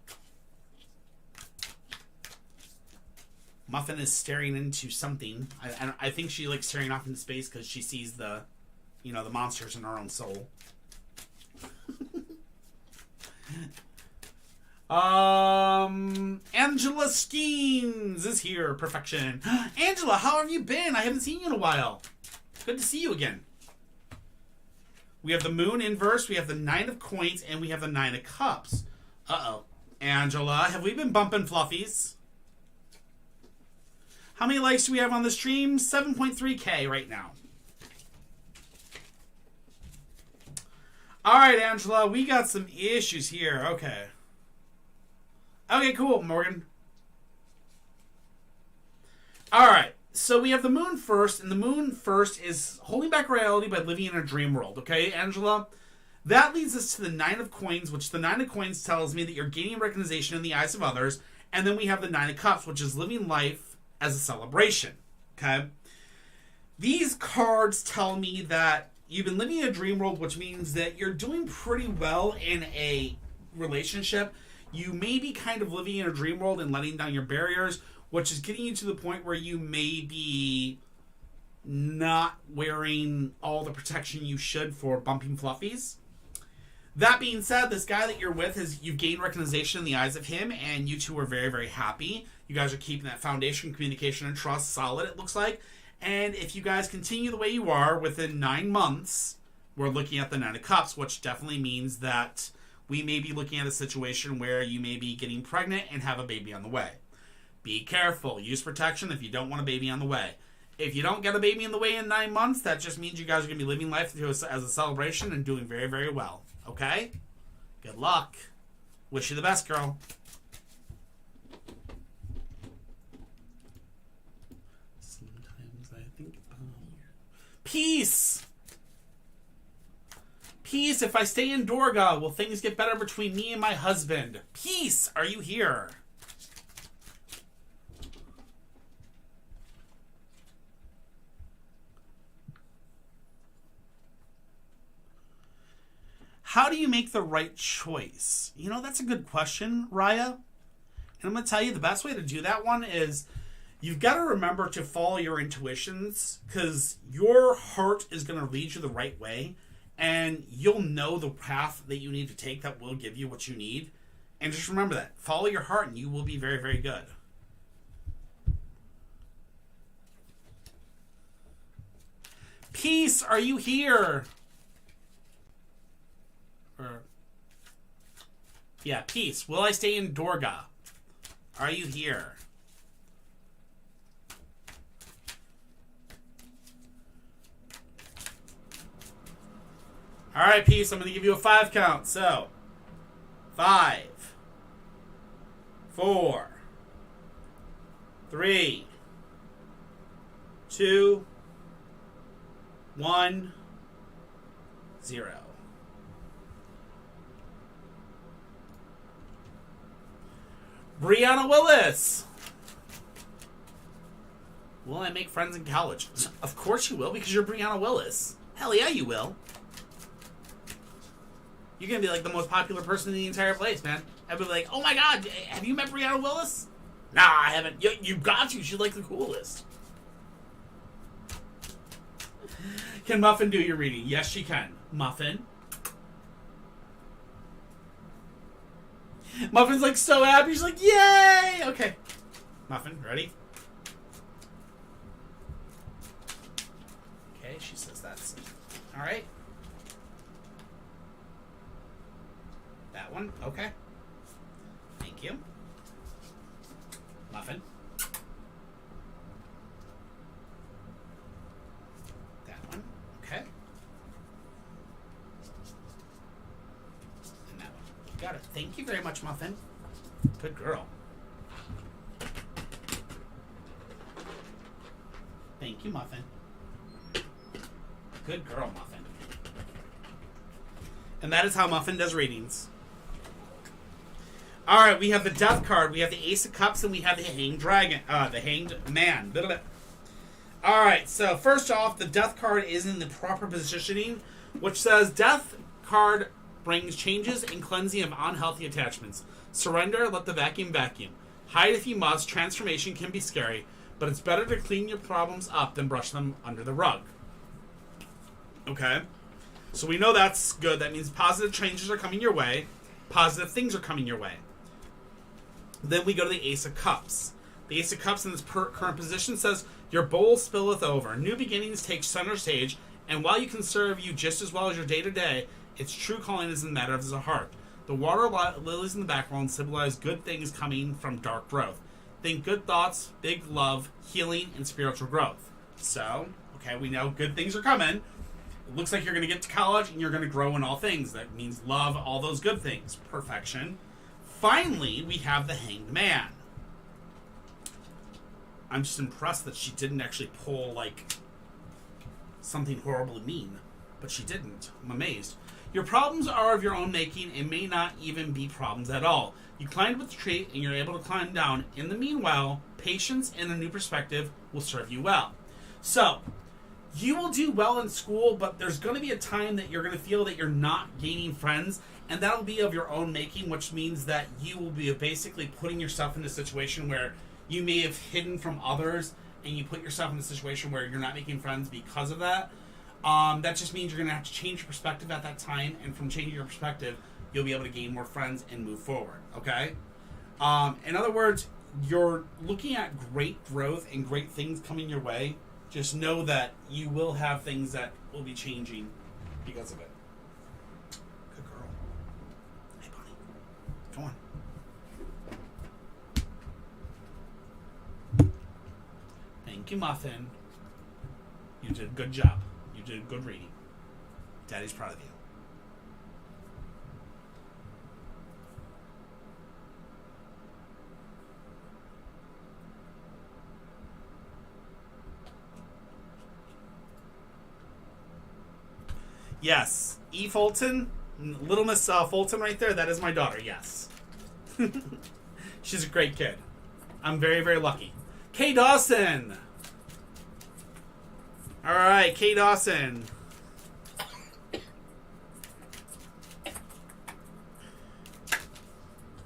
Muffin is staring into something. I think she likes staring off into space because she sees the monsters in her own soul. Angela Skeens is here. Perfection. Angela, how have you been? I haven't seen you in a while. Good to see you again. We have the moon inverse, we have the 9 of coins, and we have the 9 of cups. Uh-oh. Angela, have we been bumping fluffies? How many likes do we have on the stream? 7.3K right now. Alright, Angela, we got some issues here. Okay. Okay, cool, Morgan. Alright. So we have the moon first, and the moon first is holding back reality by living in a dream world, okay, Angela? That leads us to the 9 of coins, which the 9 of coins tells me that you're gaining recognition in the eyes of others, and then we have the 9 of cups, which is living life as a celebration, okay? These cards tell me that you've been living in a dream world, which means that you're doing pretty well in a relationship. You may be kind of living in a dream world and letting down your barriers, which is getting you to the point where you may be not wearing all the protection you should for bumping fluffies. That being said, this guy that you're with, you've gained recognition in the eyes of him, and you two are very, very happy. You guys are keeping that foundation, communication, and trust solid, it looks like. And if you guys continue the way you are, within 9 months, we're looking at the 9 of cups, which definitely means that we may be looking at a situation where you may be getting pregnant and have a baby on the way. Be careful. Use protection if you don't want a baby on the way. If you don't get a baby on the way in 9 months, that just means you guys are going to be living life as a celebration and doing very, very well. Okay? Good luck. Wish you the best, girl. Sometimes I think... Peace! Peace, if I stay in Dorga, will things get better between me and my husband? Peace, are you here? How do you make the right choice? You know, that's a good question, Raya. And I'm going to tell you the best way to do that one is you've got to remember to follow your intuitions, because your heart is going to lead you the right way, and you'll know the path that you need to take that will give you what you need. And just remember that. Follow your heart and you will be very, very good. Peace, are you here? Yeah, peace. Will I stay in Dorga? Are you here? Alright, peace. I'm going to give you a 5 count. So, 5, 4, 3, 2, 1, 0. Brianna Willis. Will I make friends in college? Of course you will, because you're Brianna Willis. Hell yeah, you will. You're going to be like the most popular person in the entire place, man. I'd be like, oh my god, have you met Brianna Willis? Nah, I haven't. You got to. She's like the coolest. Can Muffin do your reading? Yes, she can. Muffin. Muffin's like so happy. She's like, yay! Okay. Muffin, ready? Okay, she says that's... Alright. That one, okay. Thank you. Muffin. That one, okay. And that one. Got it. Thank you very much, Muffin. Good girl. Thank you, Muffin. Good girl, Muffin. And that is how Muffin does readings. Alright, we have the Death card, we have the Ace of Cups, and we have the Hanged Dragon. The Hanged Man. Alright, so first off, the death card is in the proper positioning, which says death card brings changes and cleansing of unhealthy attachments. Surrender, let the vacuum vacuum. Hide if you must. Transformation can be scary, but it's better to clean your problems up than brush them under the rug. Okay? So we know that's good. That means positive changes are coming your way. Positive things are coming your way. Then we go to the Ace of Cups. The Ace of Cups in this current position says, your bowl spilleth over. New beginnings take center stage, and while you can serve you just as well as your day-to-day, its true calling is in the matter of the heart. The water lilies in the background symbolize good things coming from dark growth. Think good thoughts, big love, healing, and spiritual growth. So, okay, we know good things are coming. It looks like you're going to get to college and you're going to grow in all things. That means love, all those good things. Perfection. Finally, we have the Hanged Man. I'm just impressed that she didn't actually pull, like, something horribly mean. But she didn't. I'm amazed. Your problems are of your own making and may not even be problems at all. You climbed with the tree and you're able to climb down. In the meanwhile, patience and a new perspective will serve you well. So, you will do well in school, but there's going to be a time that you're going to feel that you're not gaining friends, and that'll be of your own making, which means that you will be basically putting yourself in a situation where you may have hidden from others, and you put yourself in a situation where you're not making friends because of that. That just means you're going to have to change your perspective at that time, and from changing your perspective, you'll be able to gain more friends and move forward, okay? In other words, you're looking at great growth and great things coming your way. Just know that you will have things that will be changing because of it. Good girl. Hey, buddy. Come on. Thank you, Muffin. You did a good job. You did good reading. Daddy's proud of you. Yes. E. Fulton, Little Miss Fulton right there, that is my daughter, yes. She's a great kid. I'm very, very lucky. Kay Dawson! Alright, Kay Dawson.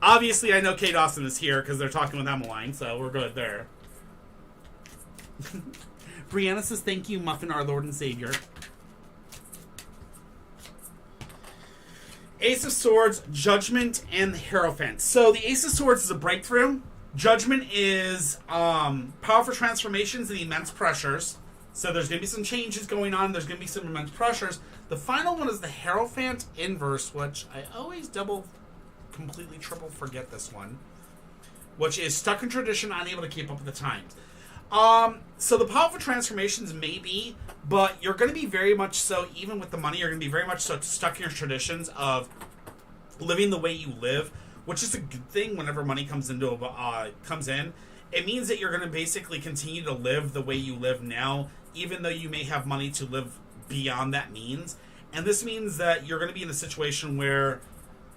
Obviously, I know Kay Dawson is here because they're talking with Emmeline, so we're good there. Brianna says, thank you, Muffin, our Lord and Savior. Ace of Swords, Judgment, and the Hierophant. So the Ace of Swords is a breakthrough. Judgment is powerful transformations and immense pressures. So there's going to be some changes going on. There's going to be some immense pressures. The final one is the Hierophant inverse, which I always completely triple forget this one. Which is stuck in tradition, unable to keep up with the times. So the powerful transformations may be, but you're going to be very much so, even with the money, you're going to be very much so stuck in your traditions of living the way you live, which is a good thing whenever money comes in. It means that you're going to basically continue to live the way you live now, even though you may have money to live beyond that means. And this means that you're going to be in a situation where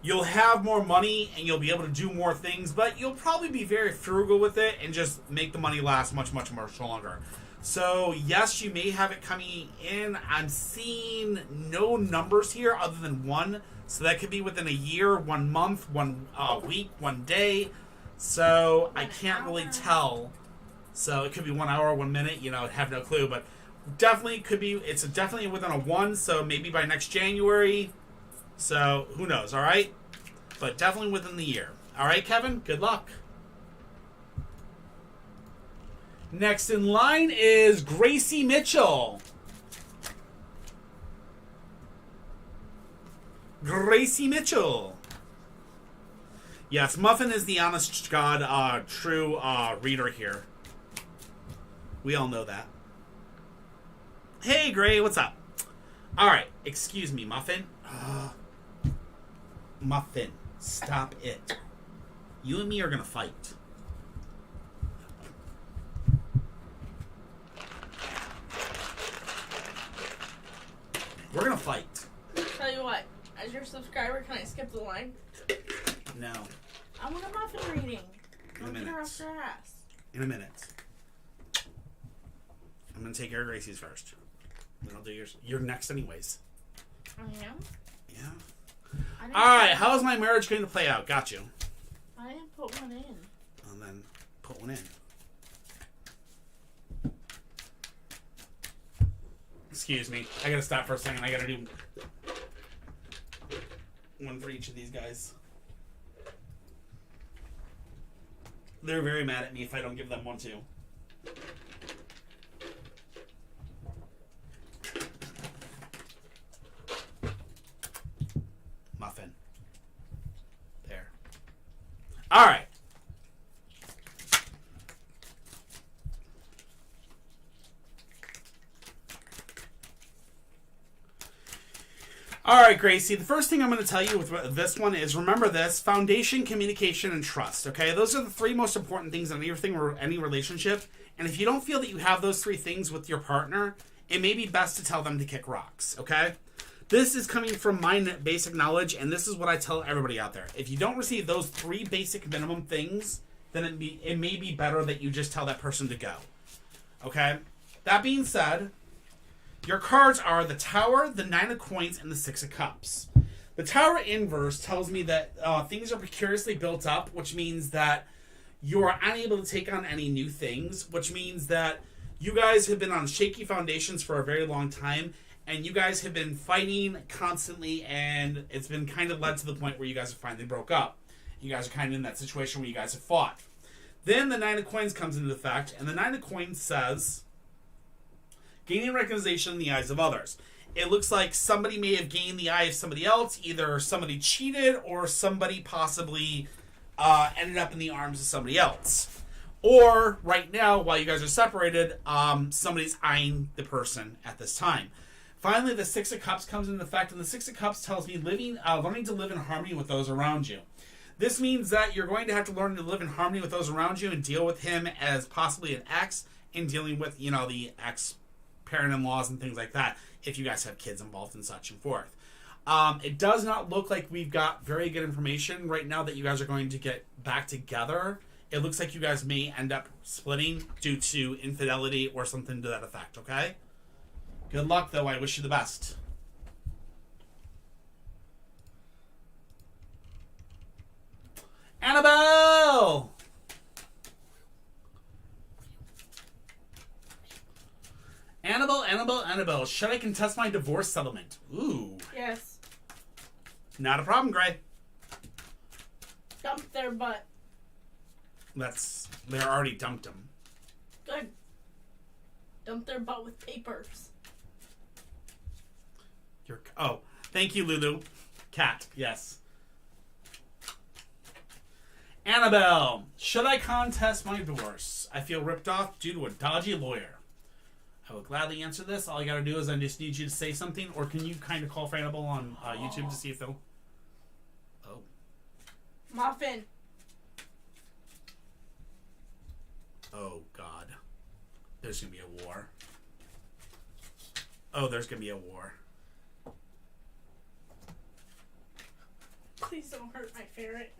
you'll have more money and you'll be able to do more things, but you'll probably be very frugal with it and just make the money last much, much more longer. So, yes, you may have it coming in. I'm seeing no numbers here other than one. So that could be within a year, 1 month, 1 week, 1 day. So I can't really tell. So it could be 1 hour, 1 minute. I have no clue. But definitely could be. It's definitely within a 1. So maybe by next January. So who knows? All right. But definitely within the year. All right, Kevin. Good luck. Next in line is Gracie Mitchell. Gracie Mitchell. Yes, Muffin is the honest God, true reader here. We all know that. Hey, Gray, what's up? All right, excuse me, Muffin. Muffin, stop it. You and me are gonna fight. We're gonna fight. Tell you what, as your subscriber, can I skip the line? No. I want a muffin reading. In a minute. Get her off her ass. In a minute. I'm gonna take care of Gracie's first. Then I'll do yours. You're next anyways. I am? Yeah. Alright, how is my marriage going to play out? Got you. I didn't put one in. And then put one in. Excuse me. I gotta stop for a second. I gotta do one for each of these guys. They're very mad at me if I don't give them one too. Muffin. There. Alright. Alright, Gracie, the first thing I'm going to tell you with this one is remember this: foundation, communication, and trust. Okay? Those are the three most important things in any relationship. And if you don't feel that you have those three things with your partner, it may be best to tell them to kick rocks. Okay? This is coming from my basic knowledge, and this is what I tell everybody out there. If you don't receive those three basic minimum things, then it may be better that you just tell that person to go. Okay? That being said, your cards are the Tower, the Nine of Coins, and the Six of Cups. The Tower inverse tells me that things are precariously built up, which means that you are unable to take on any new things, which means that you guys have been on shaky foundations for a very long time, and you guys have been fighting constantly, and it's been kind of led to the point where you guys have finally broke up. You guys are kind of in that situation where you guys have fought. Then the Nine of Coins comes into effect, and the Nine of Coins says gaining recognition in the eyes of others. It looks like somebody may have gained the eye of somebody else. Either somebody cheated or somebody possibly ended up in the arms of somebody else. Or, right now, while you guys are separated, somebody's eyeing the person at this time. Finally, the Six of Cups comes into effect, and the Six of Cups tells me learning to live in harmony with those around you. This means that you're going to have to learn to live in harmony with those around you and deal with him as possibly an ex in dealing with, the ex parent-in-laws and things like that, if you guys have kids involved and such and forth. It does not look like we've got very good information right now that you guys are going to get back together. It looks like you guys may end up splitting due to infidelity or something to that effect, okay? Good luck, though. I wish you the best. Annabelle! Annabelle, should I contest my divorce settlement? Ooh. Yes. Not a problem, Gray. Dump their butt. They already dumped them. Good. Dump their butt with papers. Thank you, Lulu. Cat, yes. Annabelle, should I contest my divorce? I feel ripped off due to a dodgy lawyer. I will gladly answer this. All I gotta do is I just need you to say something, or can you kind of call for Annabelle on YouTube to see if they'll... Oh. Muffin. Oh, God. There's gonna be a war. Oh, there's gonna be a war. Please don't hurt my ferret.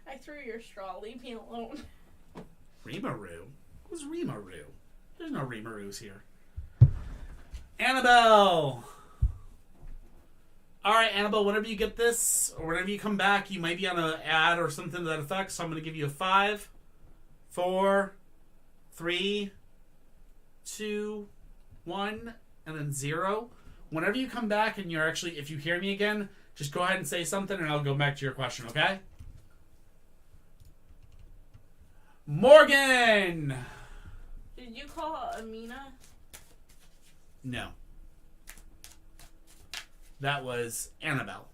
I threw your straw. Leave me alone. Rimuru? Who's Rimuru? There's no Rimarus here. Annabelle! Alright, Annabelle, whenever you get this, or whenever you come back, you might be on an ad or something to that effect, so I'm going to give you a 5, 4, 3, 2, 1, and then 0. Whenever you come back and you're actually, if you hear me again, just go ahead and say something and I'll go back to your question, okay? Morgan! Did you call Amina? No. That was Annabelle.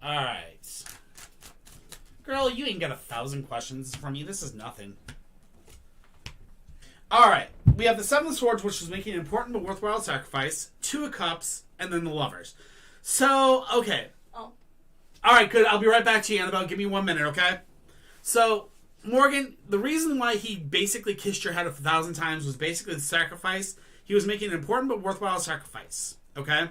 Alright. Girl, you ain't got 1,000 questions from me. This is nothing. Alright. We have the Seven of Swords, which is making an important but worthwhile sacrifice. Two of Cups, and then the Lovers. So, okay. Oh. Alright, good. I'll be right back to you, Annabelle. Give me 1 minute, okay? So, Morgan, the reason why he basically kissed your head 1,000 times was basically the sacrifice. He was making an important but worthwhile sacrifice, okay?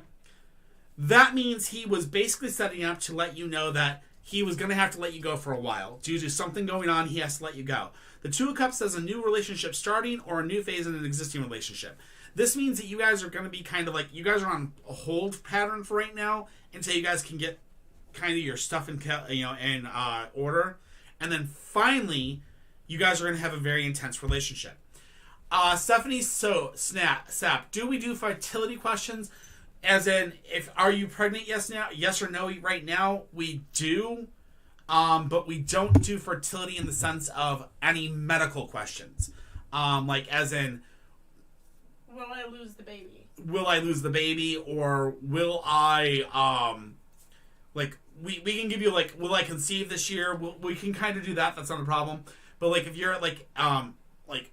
That means he was basically setting up to let you know that he was going to have to let you go for a while. Due to something going on, he has to let you go. The Two of Cups says a new relationship starting or a new phase in an existing relationship. This means that you guys are going to be kind of like, you guys are on a hold pattern for right now until you guys can get kind of your stuff in order. And then finally, you guys are going to have a very intense relationship. Stephanie Sap, do we do fertility questions? As in, are you pregnant? Yes or no right now? We do. But we don't do fertility in the sense of any medical questions. Like as in, will I lose the baby? Will I lose the baby? Or will I, we can give you, like, will I conceive this year? We can kind of do that. That's not a problem. But, like, if you're, like,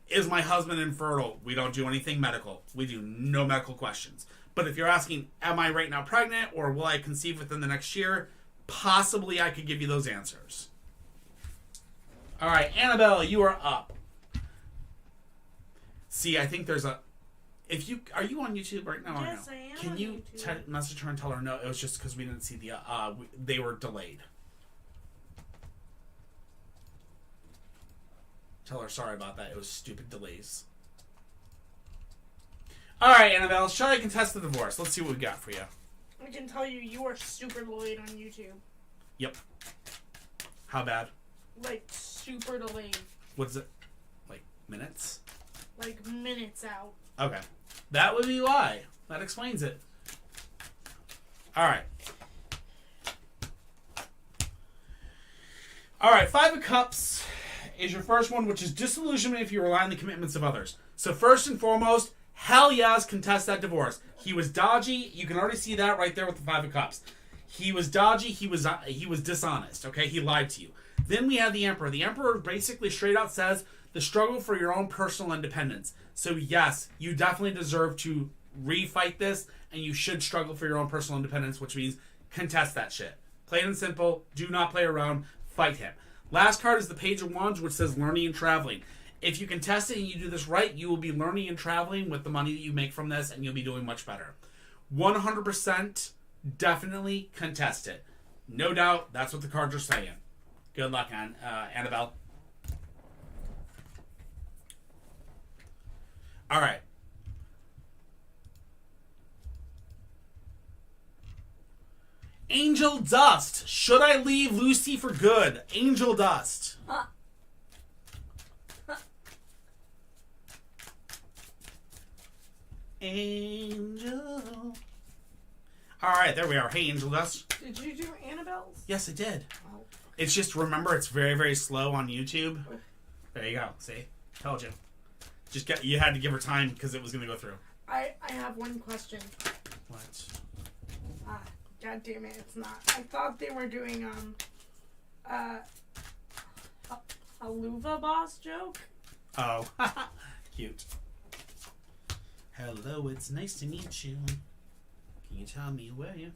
is my husband infertile? We don't do anything medical. We do no medical questions. But if you're asking, am I right now pregnant? Or will I conceive within the next year? Possibly I could give you those answers. All right, Annabelle, you are up. See, I think there's a... Are you on YouTube right now? Yes, or no? I am. Can on you YouTube. message her and tell her no? It was just because we didn't see the. They were delayed. Tell her sorry about that. It was stupid delays. All right, Annabelle, shall I contest the divorce? Let's see what we got for you. I can tell you are super delayed on YouTube. Yep. How bad? Like super delayed. What is it? Like minutes? Like minutes out. Okay. That would be why. That explains it. Alright. Alright, Five of Cups is your first one, which is disillusionment if you rely on the commitments of others. So first and foremost, hell yes, contest that divorce. He was dodgy. You can already see that right there with the Five of Cups. He was dodgy. He was dishonest. Okay, he lied to you. Then we have the Emperor. The Emperor basically straight out says the struggle for your own personal independence. So yes, you definitely deserve to refight this, and you should struggle for your own personal independence, which means contest that shit. Plain and simple. Do not play around. Fight him. Last card is the Page of Wands, which says learning and traveling. If you contest it and you do this right, you will be learning and traveling with the money that you make from this, and you'll be doing much better. 100% definitely contest it. No doubt, that's what the cards are saying. Good luck, Annabelle. All right. Angel Dust. Should I leave Lucy for good? Angel Dust. Angel. All right, there we are. Hey, Angel Dust. Did you do Annabelle's? Yes, I did. Oh. It's just, remember, it's very, very slow on YouTube. There you go. See? Told you. You had to give her time because it was going to go through. I have one question. What? God damn it, it's not. I thought they were doing Haluva boss joke. Oh, cute. Hello, it's nice to meet you. Can you tell me where you...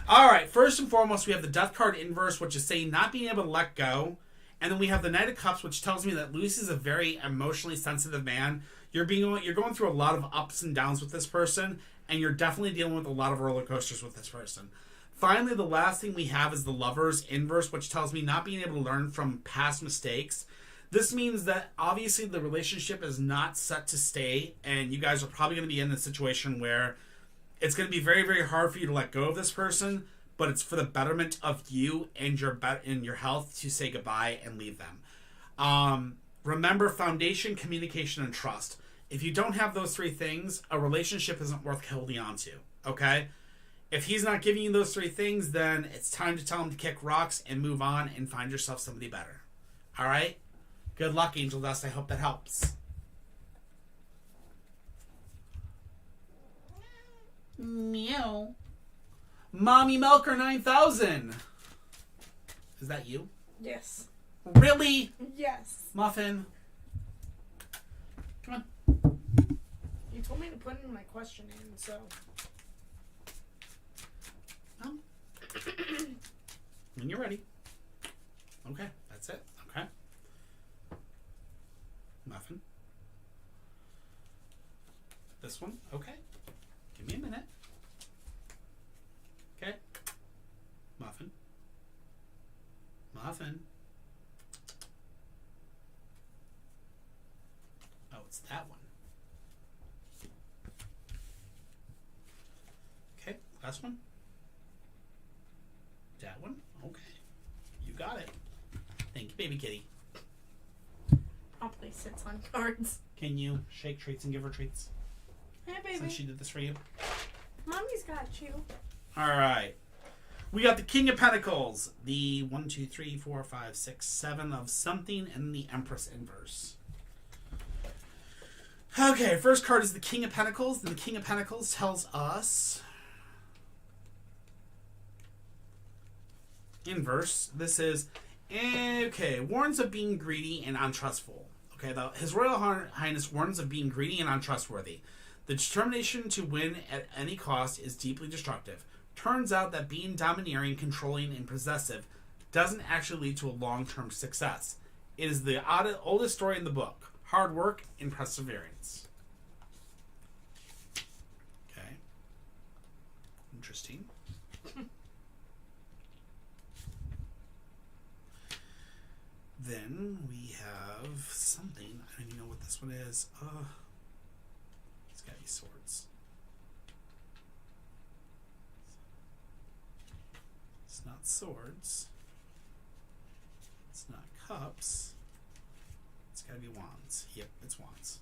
Alright, first and foremost, we have the Death card inverse, which is saying not being able to let go. And then we have the Knight of Cups, which tells me that Lucy's a very emotionally sensitive man. You're going through a lot of ups and downs with this person, and you're definitely dealing with a lot of roller coasters with this person. Finally, the last thing we have is the Lovers inverse, which tells me not being able to learn from past mistakes. This means that obviously the relationship is not set to stay, and you guys are probably going to be in a situation where it's going to be very, very hard for you to let go of this person, but it's for the betterment of you and your health to say goodbye and leave them. Remember, foundation, communication, and trust. If you don't have those three things, a relationship isn't worth holding on to, okay? If he's not giving you those three things, then it's time to tell him to kick rocks and move on and find yourself somebody better. All right? Good luck, Angel Dust. I hope that helps. Meow. Mommy Milker 9000. Is that you? Yes. Really? Yes. Muffin. Come on. You told me to put in my question in, so. Oh. When you're ready. Okay, that's it. Okay. Muffin. This one. Okay. Give me a minute. Muffin. Oh, it's that one. Okay, last one. That one? Okay. You got it. Thank you, baby kitty. Probably sits on cards. Can you shake treats and give her treats? Hey, baby. Since she did this for you. Mommy's got you. Alright. We got the King of Pentacles. The 1, 2, 3, 4, 5, 6, 7 of something, and the Empress inverse. Okay, first card is the King of Pentacles. And the King of Pentacles tells us... Inverse. This is... Okay, warns of being greedy and untrustful. Okay, His Royal Highness warns of being greedy and untrustworthy. The determination to win at any cost is deeply destructive. Turns out that being domineering, controlling, and possessive doesn't actually lead to a long-term success. It is the oldest story in the book. Hard work and perseverance. Okay. Interesting. Then we have something. I don't even know what this one is. It's got to be swords. It's not swords. It's not cups. It's got to be wands. Yep, it's wands.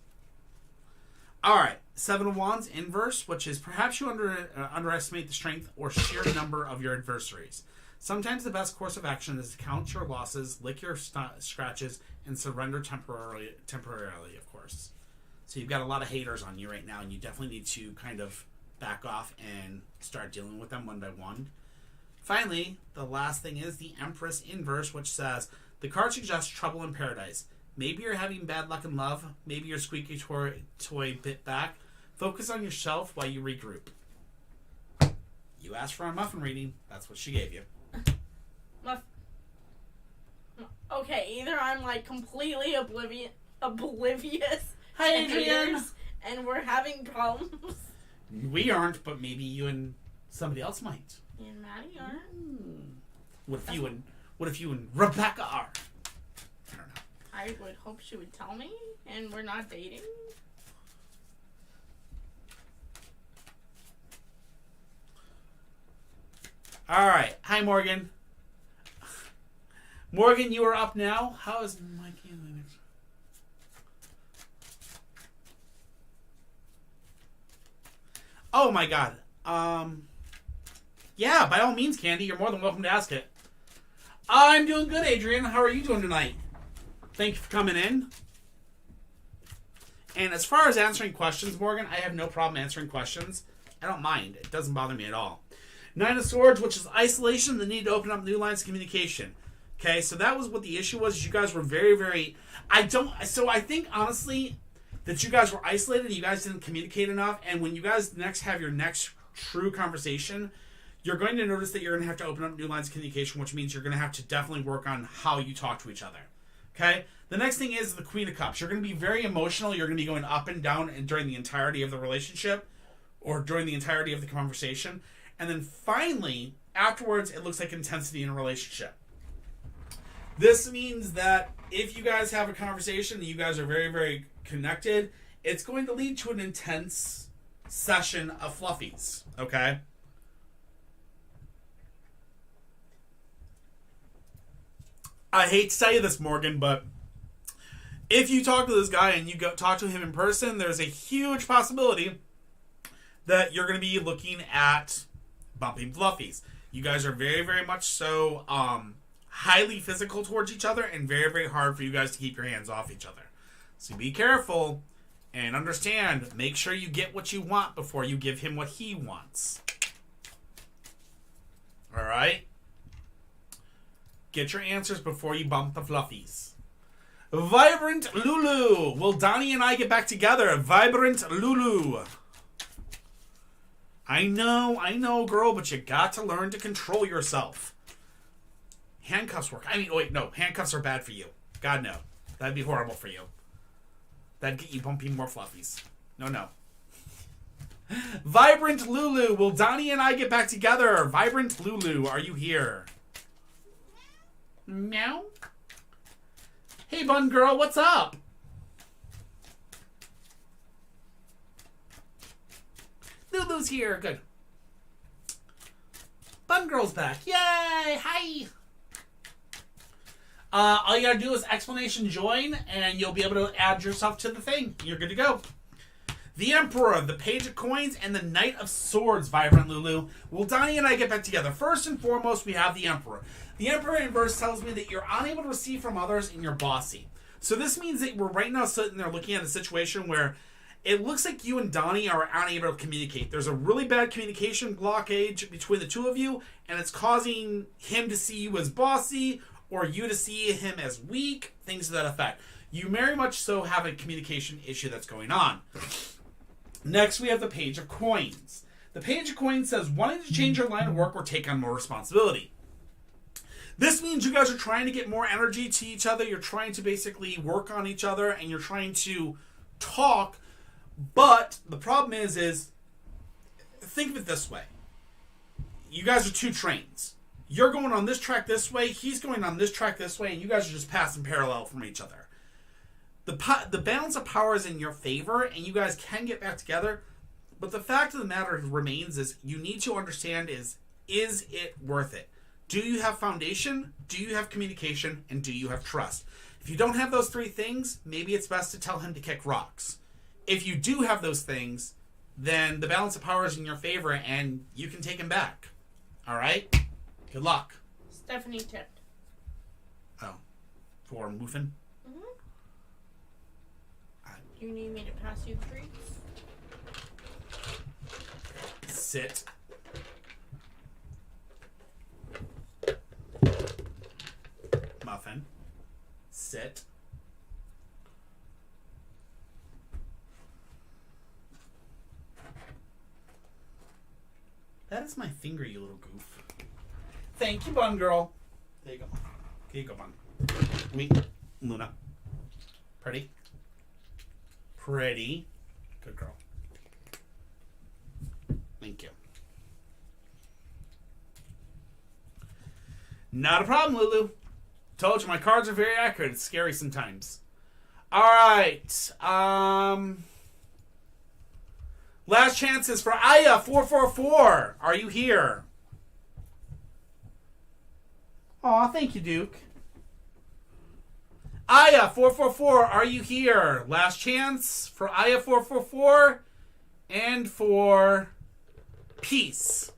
All right, 7 of Wands inverse, which is perhaps you underestimate the strength or sheer number of your adversaries. Sometimes the best course of action is to count your losses, lick your scratches, and surrender temporarily, of course. So you've got a lot of haters on you right now, and you definitely need to kind of back off and start dealing with them one by one. Finally, the last thing is the Empress inverse, which says, the card suggests trouble in paradise. Maybe you're having bad luck in love. Maybe your squeaky toy bit back. Focus on yourself while you regroup. You asked for a muffin reading. That's what she gave you. Okay, either I'm like completely oblivious Hi, to Adrian. haters, and we're having problems. We aren't, but maybe you and somebody else might. Me and Maddie aren't. What if you and Rebecca are? I don't know. I would hope she would tell me, and we're not dating. All right. Hi, Morgan. Morgan, you are up now. How is Mikey? Oh my God. Yeah, by all means, Candy, you're more than welcome to ask it. I'm doing good, Adrian. How are you doing tonight? Thank you for coming in. And as far as answering questions, Morgan, I have no problem answering questions. I don't mind. It doesn't bother me at all. 9 of Swords, which is isolation, the need to open up new lines of communication. Okay, so that was what the issue was. You guys were very, very... I think, honestly, that you guys were isolated. You guys didn't communicate enough. And when you guys have your next true conversation, you're going to notice that you're going to have to open up new lines of communication, which means you're going to have to definitely work on how you talk to each other. Okay? The next thing is the Queen of Cups. You're going to be very emotional. You're going to be going up and down during the entirety of the relationship or during the entirety of the conversation. And then finally, afterwards, it looks like intensity in a relationship. This means that if you guys have a conversation and you guys are very, very connected, it's going to lead to an intense session of fluffies. Okay? I hate to tell you this, Morgan, but if you talk to this guy and you go talk to him in person, there's a huge possibility that you're going to be looking at bumping fluffies. You guys are very, very much so highly physical towards each other and very, very hard for you guys to keep your hands off each other. So be careful and understand. Make sure you get what you want before you give him what he wants. All right? Get your answers before you bump the fluffies. Vibrant Lulu. Will Donnie and I get back together? Vibrant Lulu. I know, girl, but you got to learn to control yourself. Handcuffs work. No. Handcuffs are bad for you. God, no. That'd be horrible for you. That'd get you bumping more fluffies. No. Vibrant Lulu. Will Donnie and I get back together? Vibrant Lulu, are you here? Meow. Hey, Bun Girl, what's up? Lulu's here. Good. Bun Girl's back. Yay! Hi! All you gotta do is explanation join, and you'll be able to add yourself to the thing. You're good to go. The Emperor, the Page of Coins, and the Knight of Swords, Vibrant Lulu. Will Donnie and I get back together? First and foremost, we have the Emperor. The Emperor in verse tells me that you're unable to receive from others and you're bossy. So this means that we're right now sitting there looking at a situation where it looks like you and Donnie are unable to communicate. There's a really bad communication blockage between the two of you, and it's causing him to see you as bossy or you to see him as weak, things to that effect. You very much so have a communication issue that's going on. Next, we have the Page of Coins. The Page of Coins says, wanting to change your line of work or take on more responsibility. This means you guys are trying to get more energy to each other. You're trying to basically work on each other, and you're trying to talk. But the problem is think of it this way. You guys are two trains. You're going on this track this way, he's going on this track this way, and you guys are just passing parallel from each other. The balance of power is in your favor, and you guys can get back together. But the fact of the matter remains is you need to understand is it worth it? Do you have foundation? Do you have communication? And do you have trust? If you don't have those three things, maybe it's best to tell him to kick rocks. If you do have those things, then the balance of power is in your favor, and you can take him back. All right? Good luck. Stephanie tipped. Oh. For Muffin? Mm-hmm. You need me to pass you the treats? Sit. Muffin. Sit. That is my finger, you little goof. Thank you, Bun Girl. There you go. Here you go, Bun. Me, Luna. Pretty. Pretty. Good girl. Thank you. Not a problem, Lulu. Told you, my cards are very accurate. It's scary sometimes. Alright. Last chances for Aya 444. Are you here? Aw, thank you, Duke. Aya 444, are you here? Last chance for Aya 444 and for Peace.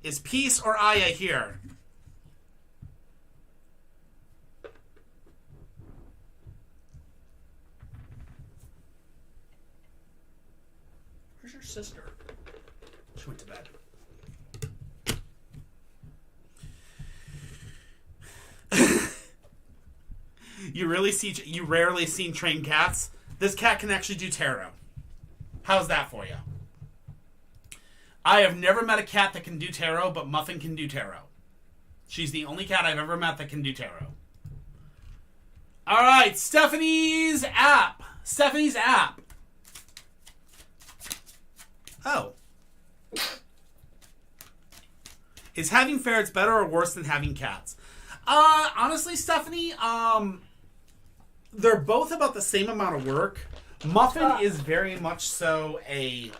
Is Peace or Aya here? Where's your sister? She went to bed. You rarely seen trained cats. This cat can actually do tarot. How's that for you? I have never met a cat that can do tarot, but Muffin can do tarot. She's the only cat I've ever met that can do tarot. All right, Stephanie's app. Stephanie's app. Oh. Is having ferrets better or worse than having cats? Honestly, Stephanie, they're both about the same amount of work. Muffin is very much so a,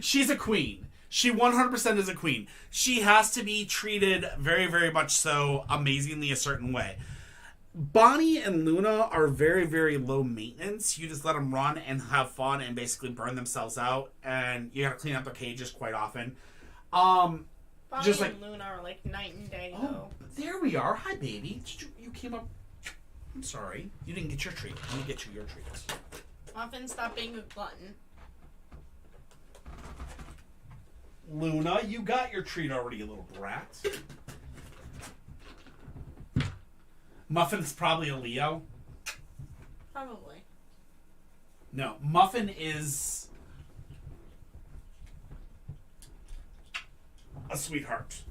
she's a queen. She 100% is a queen. She has to be treated very, very much so amazingly a certain way. Bonnie and Luna are very, very low maintenance. You just let them run and have fun and basically burn themselves out, and you gotta clean up their cages quite often. Bonnie just and Luna are like night and day, though. There we are. Hi, baby. You came up. I'm sorry. You didn't get your treat. Let me get you your treats. Muffin, stop being a glutton. Luna, you got your treat already, you little brat. Muffin's probably a Leo. Probably. No, Muffin is a sweetheart.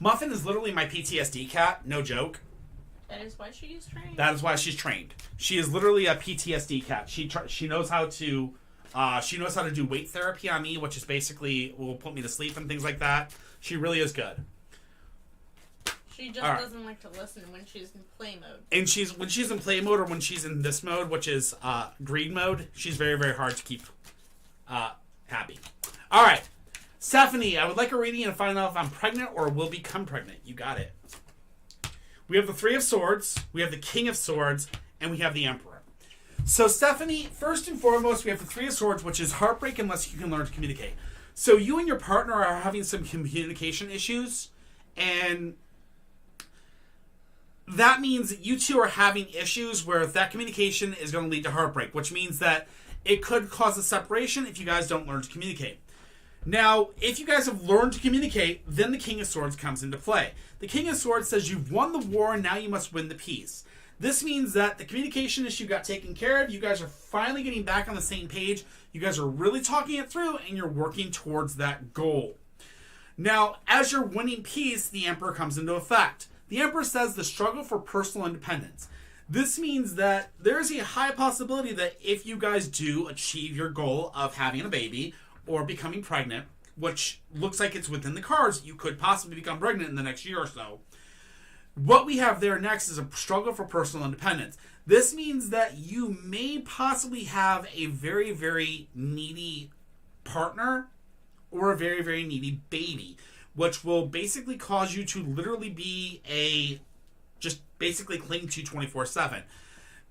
Muffin is literally my PTSD cat, no joke. That is why she's trained. That is why she's trained. She is literally a PTSD cat. She knows how to do weight therapy on me, which is basically will put me to sleep and things like that. She really is good. She just doesn't like to listen when she's in play mode. And when she's in play mode or when she's in this mode, which is greed mode, she's very, very hard to keep happy. All right. Stephanie, I would like a reading and find out if I'm pregnant or will become pregnant. You got it. We have the Three of Swords, we have the King of Swords, and we have the Emperor. So, Stephanie, first and foremost, we have the Three of Swords, which is heartbreak unless you can learn to communicate. So, you and your partner are having some communication issues, and that means that you two are having issues where that communication is going to lead to heartbreak, which means that it could cause a separation if you guys don't learn to communicate. Now, if you guys have learned to communicate, then the King of Swords comes into play. The King of Swords says you've won the war and now you must win the peace. This means that the communication issue got taken care of. You guys are finally getting back on the same page. You guys are really talking it through and you're working towards that goal. Now, as you're winning peace, the Emperor comes into effect. The Emperor says the struggle for personal independence. This means that there's a high possibility that if you guys do achieve your goal of having a baby or becoming pregnant, which looks like it's within the cards, you could possibly become pregnant in the next year or so. What we have there next is a struggle for personal independence. This means that you may possibly have a very, very needy partner or a very, very needy baby, which will basically cause you to literally be just basically cling to 24/7.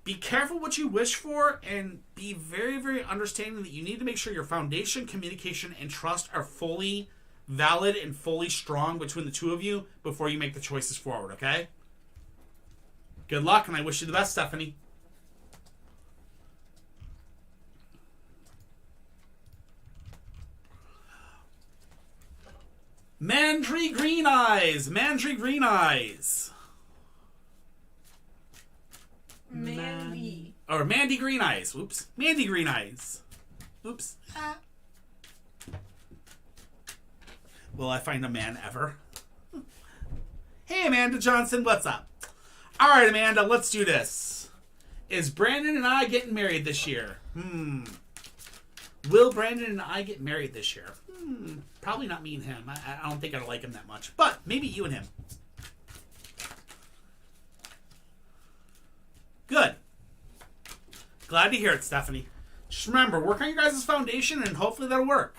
Be careful what you wish for and be very, very understanding that you need to make sure your foundation, communication, and trust are fully valid and fully strong between the two of you before you make the choices forward, okay? Good luck, and I wish you the best, Stephanie. Mandry Green Eyes. Mandry Green Eyes. Mandy. Or Mandy Green Eyes. Oops. Mandy Green Eyes. Oops. Will I find a man ever? Hey, Amanda Johnson, what's up? All right, Amanda, let's do this. Is Brandon and I getting married this year? Will Brandon and I get married this year? Probably not me and him. I don't think I like him that much. But maybe you and him. Good. Glad to hear it, Stephanie. Just remember, work on your guys' foundation and hopefully that'll work.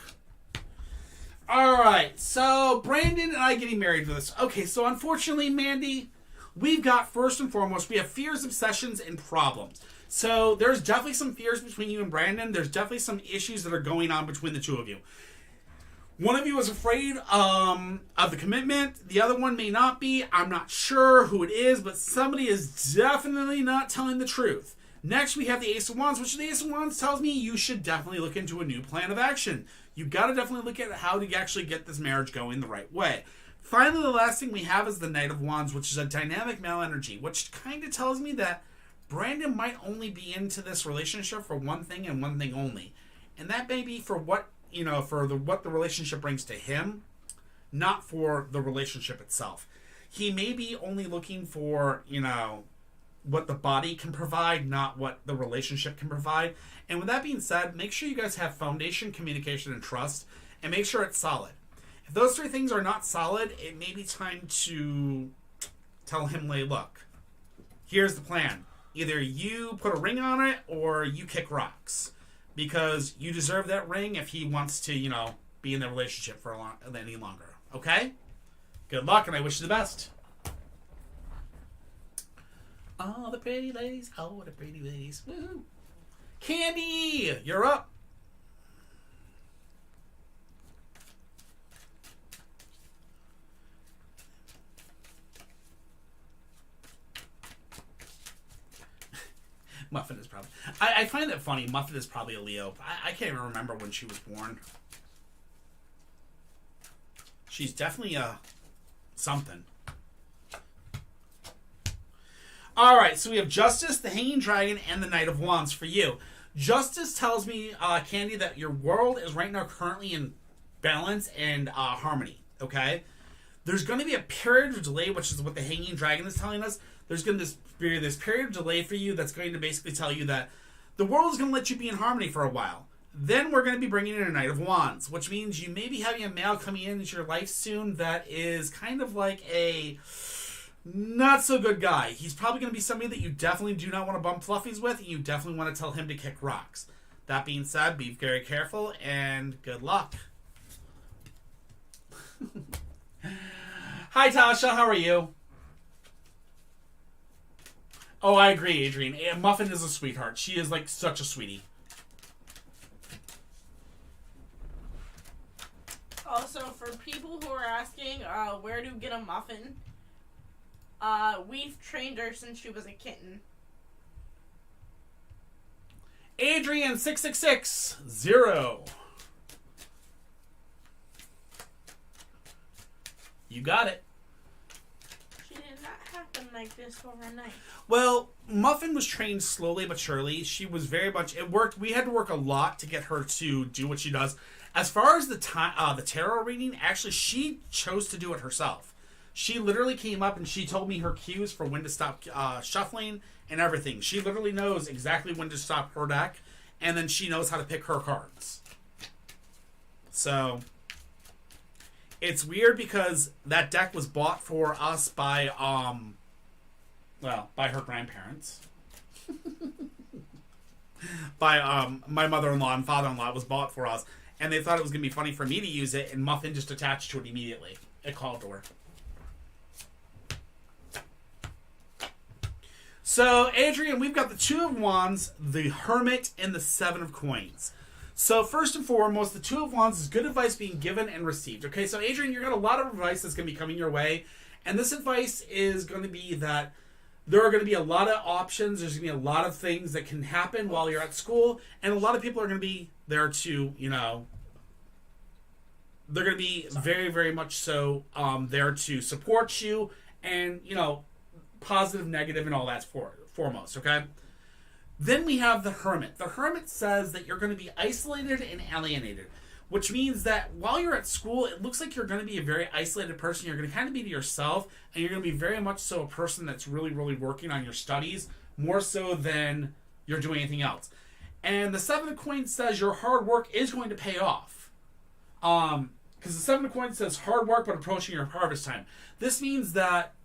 Alright, so Brandon and I getting married for this. Okay, so unfortunately, Mandy, we've got, first and foremost, we have fears, obsessions, and problems. So there's definitely some fears between you and Brandon. There's definitely some issues that are going on between the two of you. One of you is afraid of the commitment. The other one may not be. I'm not sure who it is, but somebody is definitely not telling the truth. Next, we have the Ace of Wands, which the Ace of Wands tells me you should definitely look into a new plan of action. You got to definitely look at how to actually get this marriage going the right way. Finally, the last thing we have is the Knight of Wands, which is a dynamic male energy, which kind of tells me that Brandon might only be into this relationship for one thing and one thing only. And that may be for what the relationship brings to him, not for the relationship itself. He may be only looking for, what the body can provide, not what the relationship can provide. And with that being said, make sure you guys have foundation, communication, and trust, and make sure it's solid. If those three things are not solid, it may be time to tell him, look, here's the plan. Either you put a ring on it or you kick rocks. Because you deserve that ring if he wants to, be in the relationship for any longer. Okay? Good luck, and I wish you the best. Oh, the pretty ladies. Oh, the pretty ladies. Woohoo. Candy, you're up. Muffin is probably... I find that funny. Muffin is probably a Leo. I can't even remember when she was born. She's definitely something. Alright, so we have Justice, the Hanging Dragon, and the Knight of Wands for you. Justice tells me, Candy, that your world is right now currently in balance and harmony. Okay? There's going to be a period of delay, which is what the Hanging Dragon is telling us. There's going to be this period of delay for you that's going to basically tell you that the world is going to let you be in harmony for a while. Then we're going to be bringing in a Knight of Wands, which means you may be having a male coming into your life soon that is kind of like a not so good guy. He's probably going to be somebody that you definitely do not want to bump fluffies with, and you definitely want to tell him to kick rocks. That being said, be very careful, and good luck. Hi, Tasha. How are you? Oh, I agree, Adrian. Muffin is a sweetheart. She is, like, such a sweetie. Also, for people who are asking where to get a muffin, we've trained her since she was a kitten. Adrian6660. You got it. She did not happen like this overnight. Well, Muffin was trained slowly but surely. She was very much... It worked. We had to work a lot to get her to do what she does. As far as the tarot reading, actually, she chose to do it herself. She literally came up and she told me her cues for when to stop shuffling and everything. She literally knows exactly when to stop her deck, and then she knows how to pick her cards. So, it's weird because that deck was bought for us by, by her grandparents. By my mother-in-law and father-in-law. It was bought for us. And they thought it was going to be funny for me to use it, and Muffin just attached to it immediately. It called to her. So, Adrian, we've got the Two of Wands, the Hermit, and the Seven of Coins. So, first and foremost, the Two of Wands is good advice being given and received. Okay, so Adrian, you've got a lot of advice that's going to be coming your way. And this advice is going to be that there are going to be a lot of options. There's going to be a lot of things that can happen while you're at school. And a lot of people are going to be there to, they're going to be very, very much so there to support you and, positive, negative, and all that's foremost, okay? Then we have the Hermit. The Hermit says that you're going to be isolated and alienated, which means that while you're at school, it looks like you're going to be a very isolated person. You're going to kind of be to yourself, and you're going to be very much so a person that's really, really working on your studies, more so than you're doing anything else. And the Seven of Coins says your hard work is going to pay off. Because the Seven of Coins says hard work, but approaching your harvest time. This means that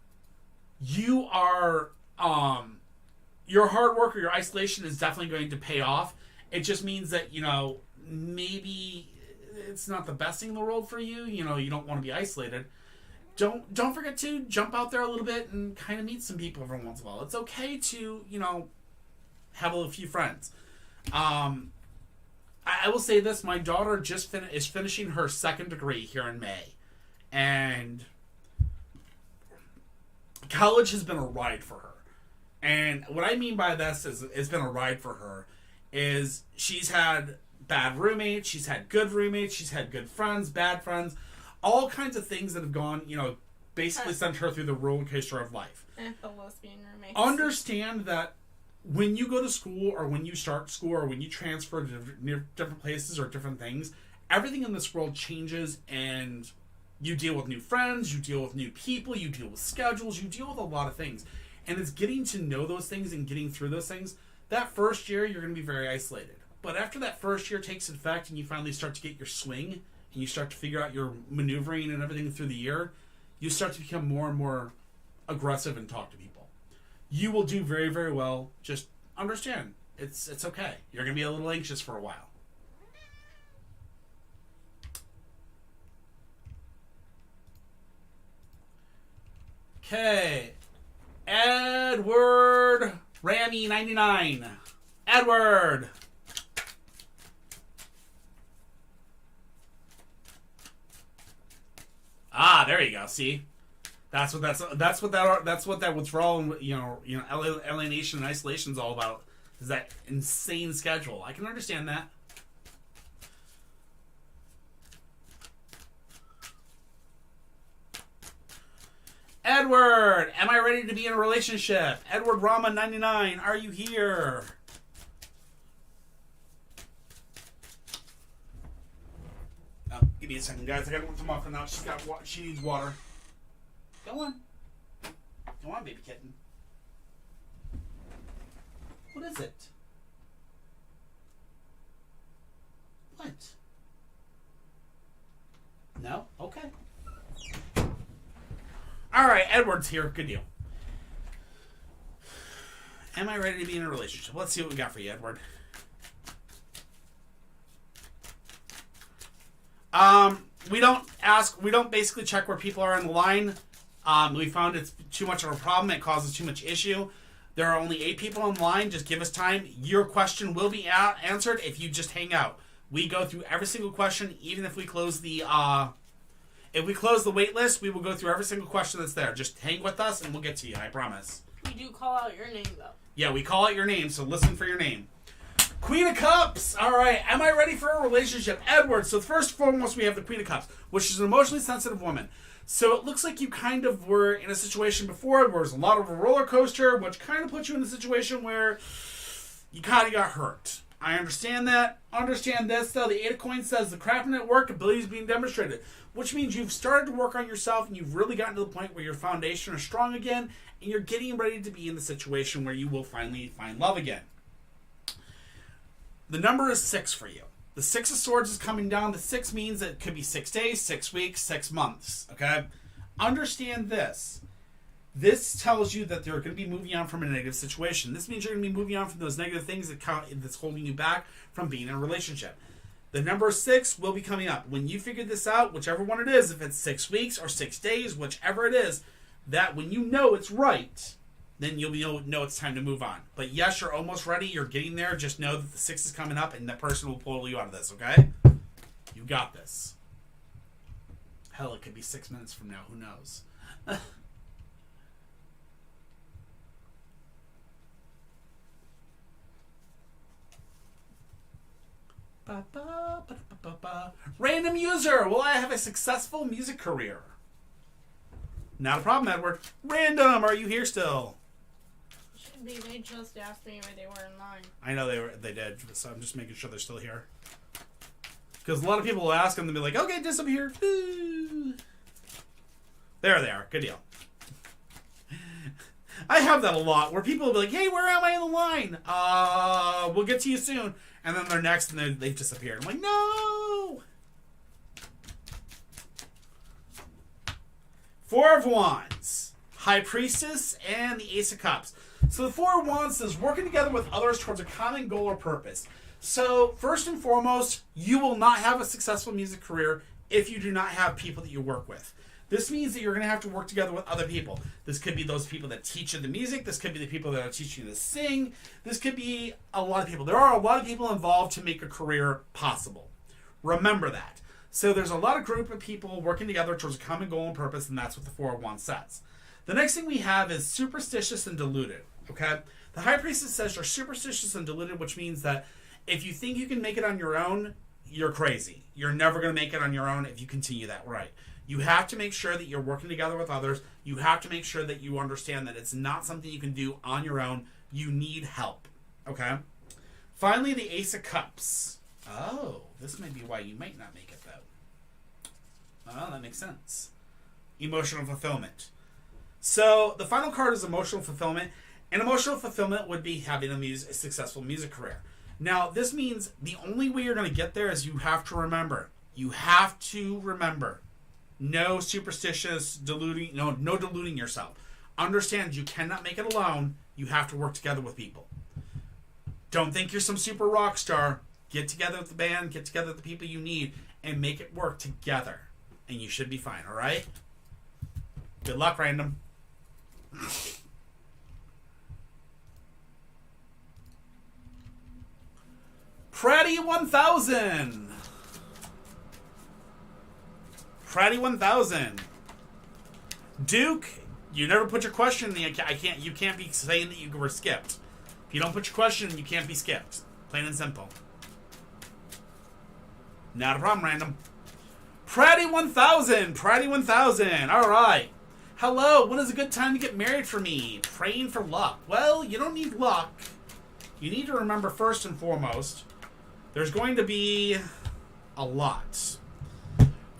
you are, your hard work or your isolation is definitely going to pay off. It just means that, maybe it's not the best thing in the world for you. You don't want to be isolated. Don't forget to jump out there a little bit and kind of meet some people every once in a while. It's okay to, have a few friends. I will say this. My daughter is finishing her second degree here in May. And college has been a ride for her. And what I mean by this is it's been a ride for her is she's had bad roommates, she's had good roommates, she's had good friends, bad friends, all kinds of things that have gone, basically sent her through the roller coaster of life. And the lesbian roommates. Understand that when you go to school or when you start school or when you transfer to different places or different things, everything in this world changes and you deal with new friends, you deal with new people, you deal with schedules, you deal with a lot of things. And it's getting to know those things and getting through those things. That first year, you're going to be very isolated. But after that first year takes effect and you finally start to get your swing and you start to figure out your maneuvering and everything through the year, you start to become more and more aggressive and talk to people. You will do very, very well. Just understand, it's okay. You're going to be a little anxious for a while. Okay. Edward Rammy 99. Edward. Ah, there you go. See, that's what that withdrawal, alienation and isolation is all about. Is that insane schedule? I can understand that. Edward, am I ready to be in a relationship? Edward Rama 99, are you here? Oh, give me a second, guys. I gotta look the muffin out. She needs water. Go on, baby kitten. What is it? What? No? Okay. All right, Edward's here. Good deal. Am I ready to be in a relationship? Let's see what we got for you, Edward. We don't basically check where people are in the line. We found it's too much of a problem. It causes too much issue. There are only 8 people in line. Just give us time. Your question will be answered if you just hang out. We go through every single question, even if we close the wait list, we will go through every single question that's there. Just hang with us and we'll get to you, I promise. We do call out your name, though. Yeah, we call out your name, so listen for your name. Queen of Cups! Alright, am I ready for a relationship? Edward, so first and foremost, we have the Queen of Cups, which is an emotionally sensitive woman. So it looks like you kind of were in a situation before where there's a lot of a roller coaster, which kind of puts you in a situation where you kind of got hurt. I understand that. Understand this, though. The 8 of Coins says the crafting at work, ability is being demonstrated, which means you've started to work on yourself and you've really gotten to the point where your foundation is strong again and you're getting ready to be in the situation where you will finally find love again. The number is 6 for you. The 6 of Swords is coming down. The 6 means that it could be 6 days, 6 weeks, 6 months. Okay? Understand this. This tells you that they're going to be moving on from a negative situation. This means you're going to be moving on from those negative things that's holding you back from being in a relationship. The number 6 will be coming up. When you figure this out, whichever one it is, if it's 6 weeks or 6 days, whichever it is, that when you know it's right, then you'll know it's time to move on. But yes, you're almost ready. You're getting there. Just know that the 6 is coming up and that person will pull you out of this, okay? You got this. Hell, it could be 6 minutes from now. Who knows? Random user. Will I have a successful music career? Not a problem, Edward. Random. Are you here still? Should be. They just asked me where they were in line. I know they did, so I'm just making sure they're still here. Because a lot of people will ask them to be like, okay, disappear. There they are. Good deal. I have that a lot where people will be like, hey, where am I in the line? We'll get to you soon. And then they're next and they've disappeared. I'm like, no! 4 of Wands, High Priestess, and the Ace of Cups. So the 4 of Wands is working together with others towards a common goal or purpose. So first and foremost, you will not have a successful music career if you do not have people that you work with. This means that you're going to have to work together with other people. This could be those people that teach you the music. This could be the people that are teaching you to sing. This could be a lot of people. There are a lot of people involved to make a career possible. Remember that. So there's a lot of group of people working together towards a common goal and purpose, and that's what the 4 of Wands says. The next thing we have is superstitious and deluded. Okay? The High Priestess says you're superstitious and deluded, which means that if you think you can make it on your own, you're crazy. You're never going to make it on your own if you continue that right. You have to make sure that you're working together with others. You have to make sure that you understand that it's not something you can do on your own. You need help. Okay? Finally, the Ace of Cups. Oh, this may be why you might not make it, though. Oh, that makes sense. Emotional fulfillment. So, the final card is emotional fulfillment. And emotional fulfillment would be having a successful music career. Now, this means the only way you're going to get there is you have to remember. You have to remember. No superstitious deluding, no deluding yourself. Understand you cannot make it alone. You have to work together with people. Don't think you're some super rock star. Get together with the band, get together with the people you need, and make it work together. And you should be fine, alright? Good luck, Random. Pratty 1000. Pratty 1000. Duke, you never put your question in. You can't be saying that you were skipped. If you don't put your question, you can't be skipped. Plain and simple. Not a problem, Random. Pratty 1000. Pratty 1000. All right. Hello. When is a good time to get married for me? Praying for luck. Well, you don't need luck. You need to remember first and foremost, there's going to be a lot.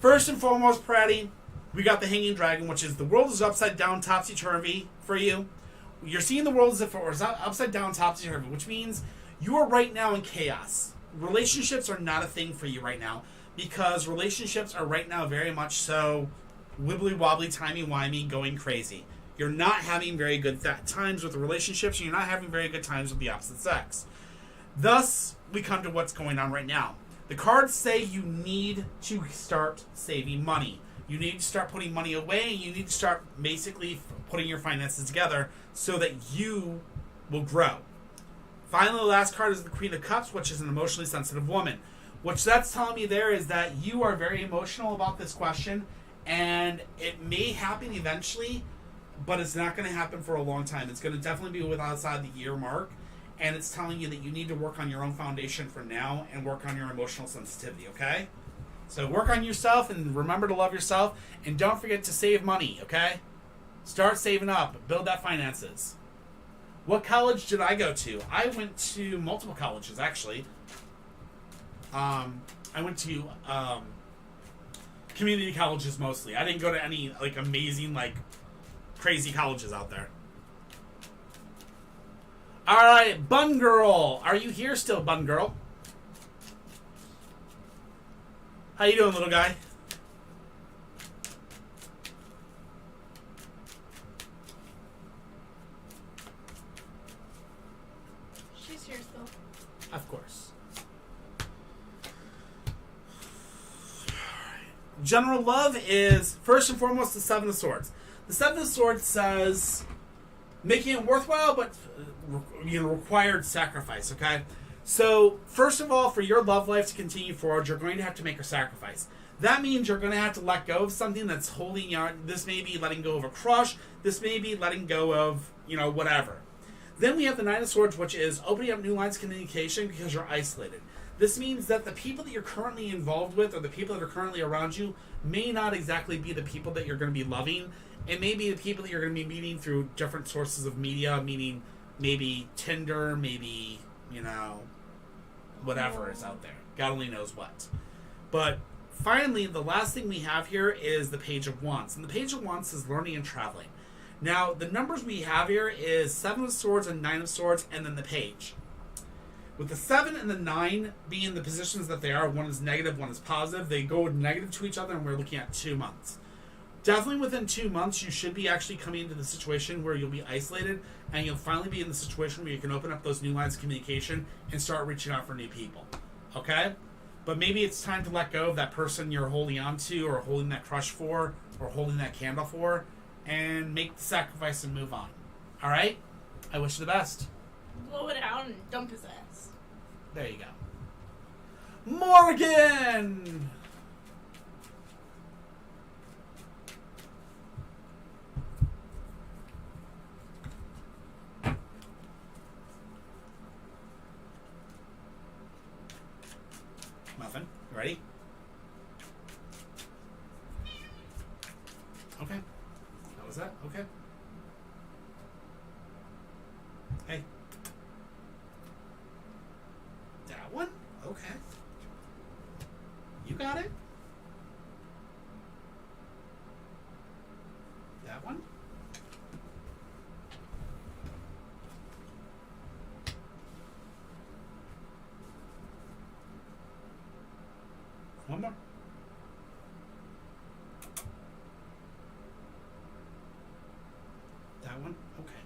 First and foremost, Pratty, we got the Hanging Dragon, which is the world is upside down, topsy-turvy for you. You're seeing the world as if it was upside down, topsy-turvy, which means you are right now in chaos. Relationships are not a thing for you right now because relationships are right now very much so wibbly-wobbly, timey-wimey, going crazy. You're not having very good times with relationships, and you're not having very good times with the opposite sex. Thus, we come to what's going on right now. The cards say you need to start saving money. You need to start putting money away. You need to start basically putting your finances together so that you will grow. Finally, the last card is the Queen of Cups, which is an emotionally sensitive woman. What that's telling me there is that you are very emotional about this question, and it may happen eventually, but it's not going to happen for a long time. It's going to definitely be outside the year mark, and it's telling you that you need to work on your own foundation for now and work on your emotional sensitivity, okay? So work on yourself and remember to love yourself, and don't forget to save money, okay? Start saving up. Build that finances. What college did I go to? I went to multiple colleges, actually. I went to community colleges mostly. I didn't go to any like amazing, like crazy colleges out there. All right, Bun Girl, are you here still, Bun Girl? How you doing, little guy? She's here still. Of course. General love is, first and foremost, the Seven of Swords. The Seven of Swords says making it worthwhile, but required sacrifice, okay? So, first of all, for your love life to continue forward, you're going to have to make a sacrifice. That means you're going to have to let go of something that's holding you on. This may be letting go of a crush. This may be letting go of, whatever. Then we have the Nine of Swords, which is opening up new lines of communication because you're isolated. This means that the people that you're currently involved with or the people that are currently around you may not exactly be the people that you're going to be loving. It may be the people that you're going to be meeting through different sources of media, meaning maybe Tinder, maybe, whatever is out there. God only knows what. But finally, the last thing we have here is the Page of Wands. And the Page of Wands is learning and traveling. Now, the numbers we have here is 7 of Swords and 9 of Swords, and then the Page. With the 7 and the 9 being the positions that they are, one is negative, one is positive, they go negative to each other, and we're looking at 2 months. Definitely within 2 months, you should be actually coming into the situation where you'll be isolated, and you'll finally be in the situation where you can open up those new lines of communication and start reaching out for new people. Okay? But maybe it's time to let go of that person you're holding on to, or holding that crush for, or holding that candle for, and make the sacrifice and move on. Alright? I wish you the best. Blow it out and dump his ass. There you go. Morgan! Muffin, you ready? Okay. How was that? Okay. Hey. That one? Okay. You got it? That one? One more. That one? Okay.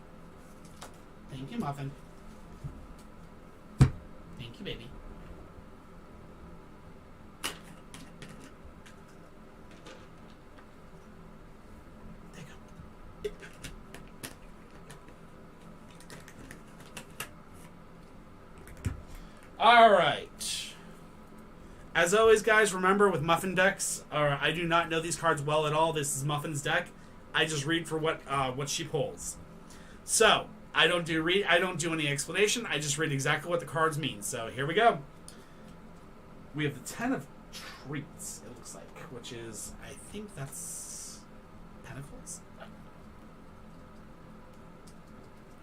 Thank you, Muffin. Thank you, baby. There you go. All right. As always, guys, remember with Muffin decks, I do not know these cards well at all. This is Muffin's deck. I just read for what she pulls. So I don't do any explanation. I just read exactly what the cards mean. So here we go. We have the 10 of Treats. It looks like, which is, I think that's Pentacles.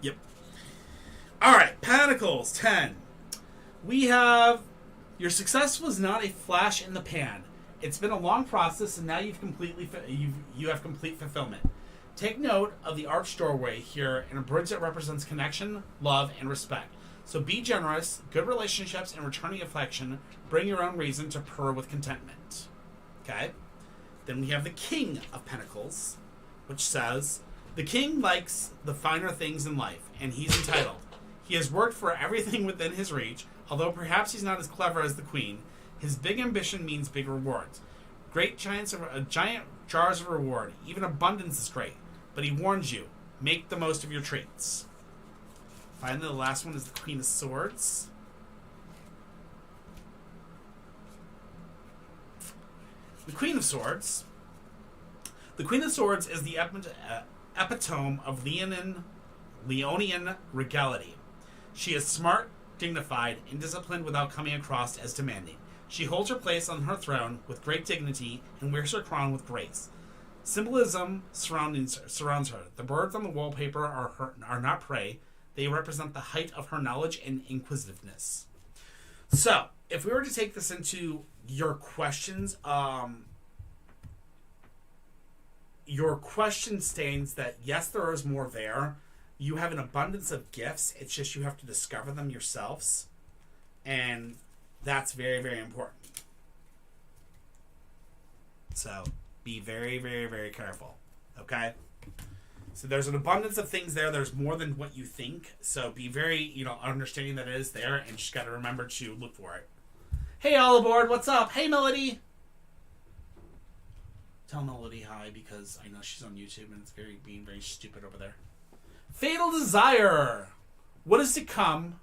Yep. All right, Pentacles 10. We have. Your success was not a flash in the pan. It's been a long process, and now you have complete fulfillment. Take note of the arched doorway here and a bridge that represents connection, love, and respect. So be generous, good relationships, and returning affection. Bring your own reason to purr with contentment. Okay? Then we have the King of Pentacles, which says, The king likes the finer things in life, and he's entitled. He has worked for everything within his reach, although perhaps he's not as clever as the queen. His big ambition means big rewards. Giant jars of reward. Even abundance is great. But he warns you, make the most of your traits. Finally, the last one is the Queen of Swords. The Queen of Swords. The Queen of Swords is the epitome of Leonian regality. She is smart, dignified, and disciplined without coming across as demanding. She holds her place on her throne with great dignity and wears her crown with grace. Symbolism surrounds her. The birds on the wallpaper are not prey. They represent the height of her knowledge and inquisitiveness. So, if we were to take this into your questions, your question states that yes, there is more there. You have an abundance of gifts. It's just you have to discover them yourselves. And that's very, very important. So, be very, very, very careful. Okay? So there's an abundance of things there. There's more than what you think. So be very, understanding that it is there, and just got to remember to look for it. Hey, all aboard. What's up? Hey, Melody. Tell Melody hi, because I know she's on YouTube, and it's being very stupid over there. Fatal Desire. What is to come,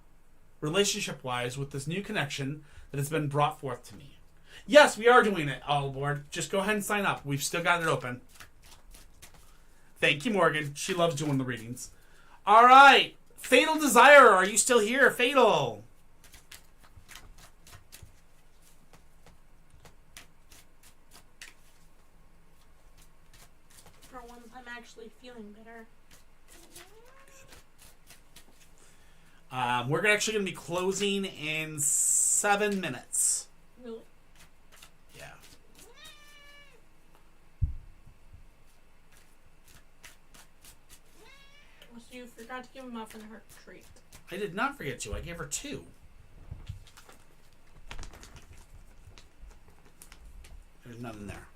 relationship-wise, with this new connection that has been brought forth to me? Yes, we are doing it, all aboard. Just go ahead and sign up. We've still got it open. Thank you, Morgan. She loves doing the readings. All right. Fatal Desire. Are you still here? Fatal. For once, I'm actually feeling better. We're actually going to be closing in 7 minutes. Really? Yeah. So you forgot to give Muffin her treat. I did not forget to. I gave her 2. There's nothing there.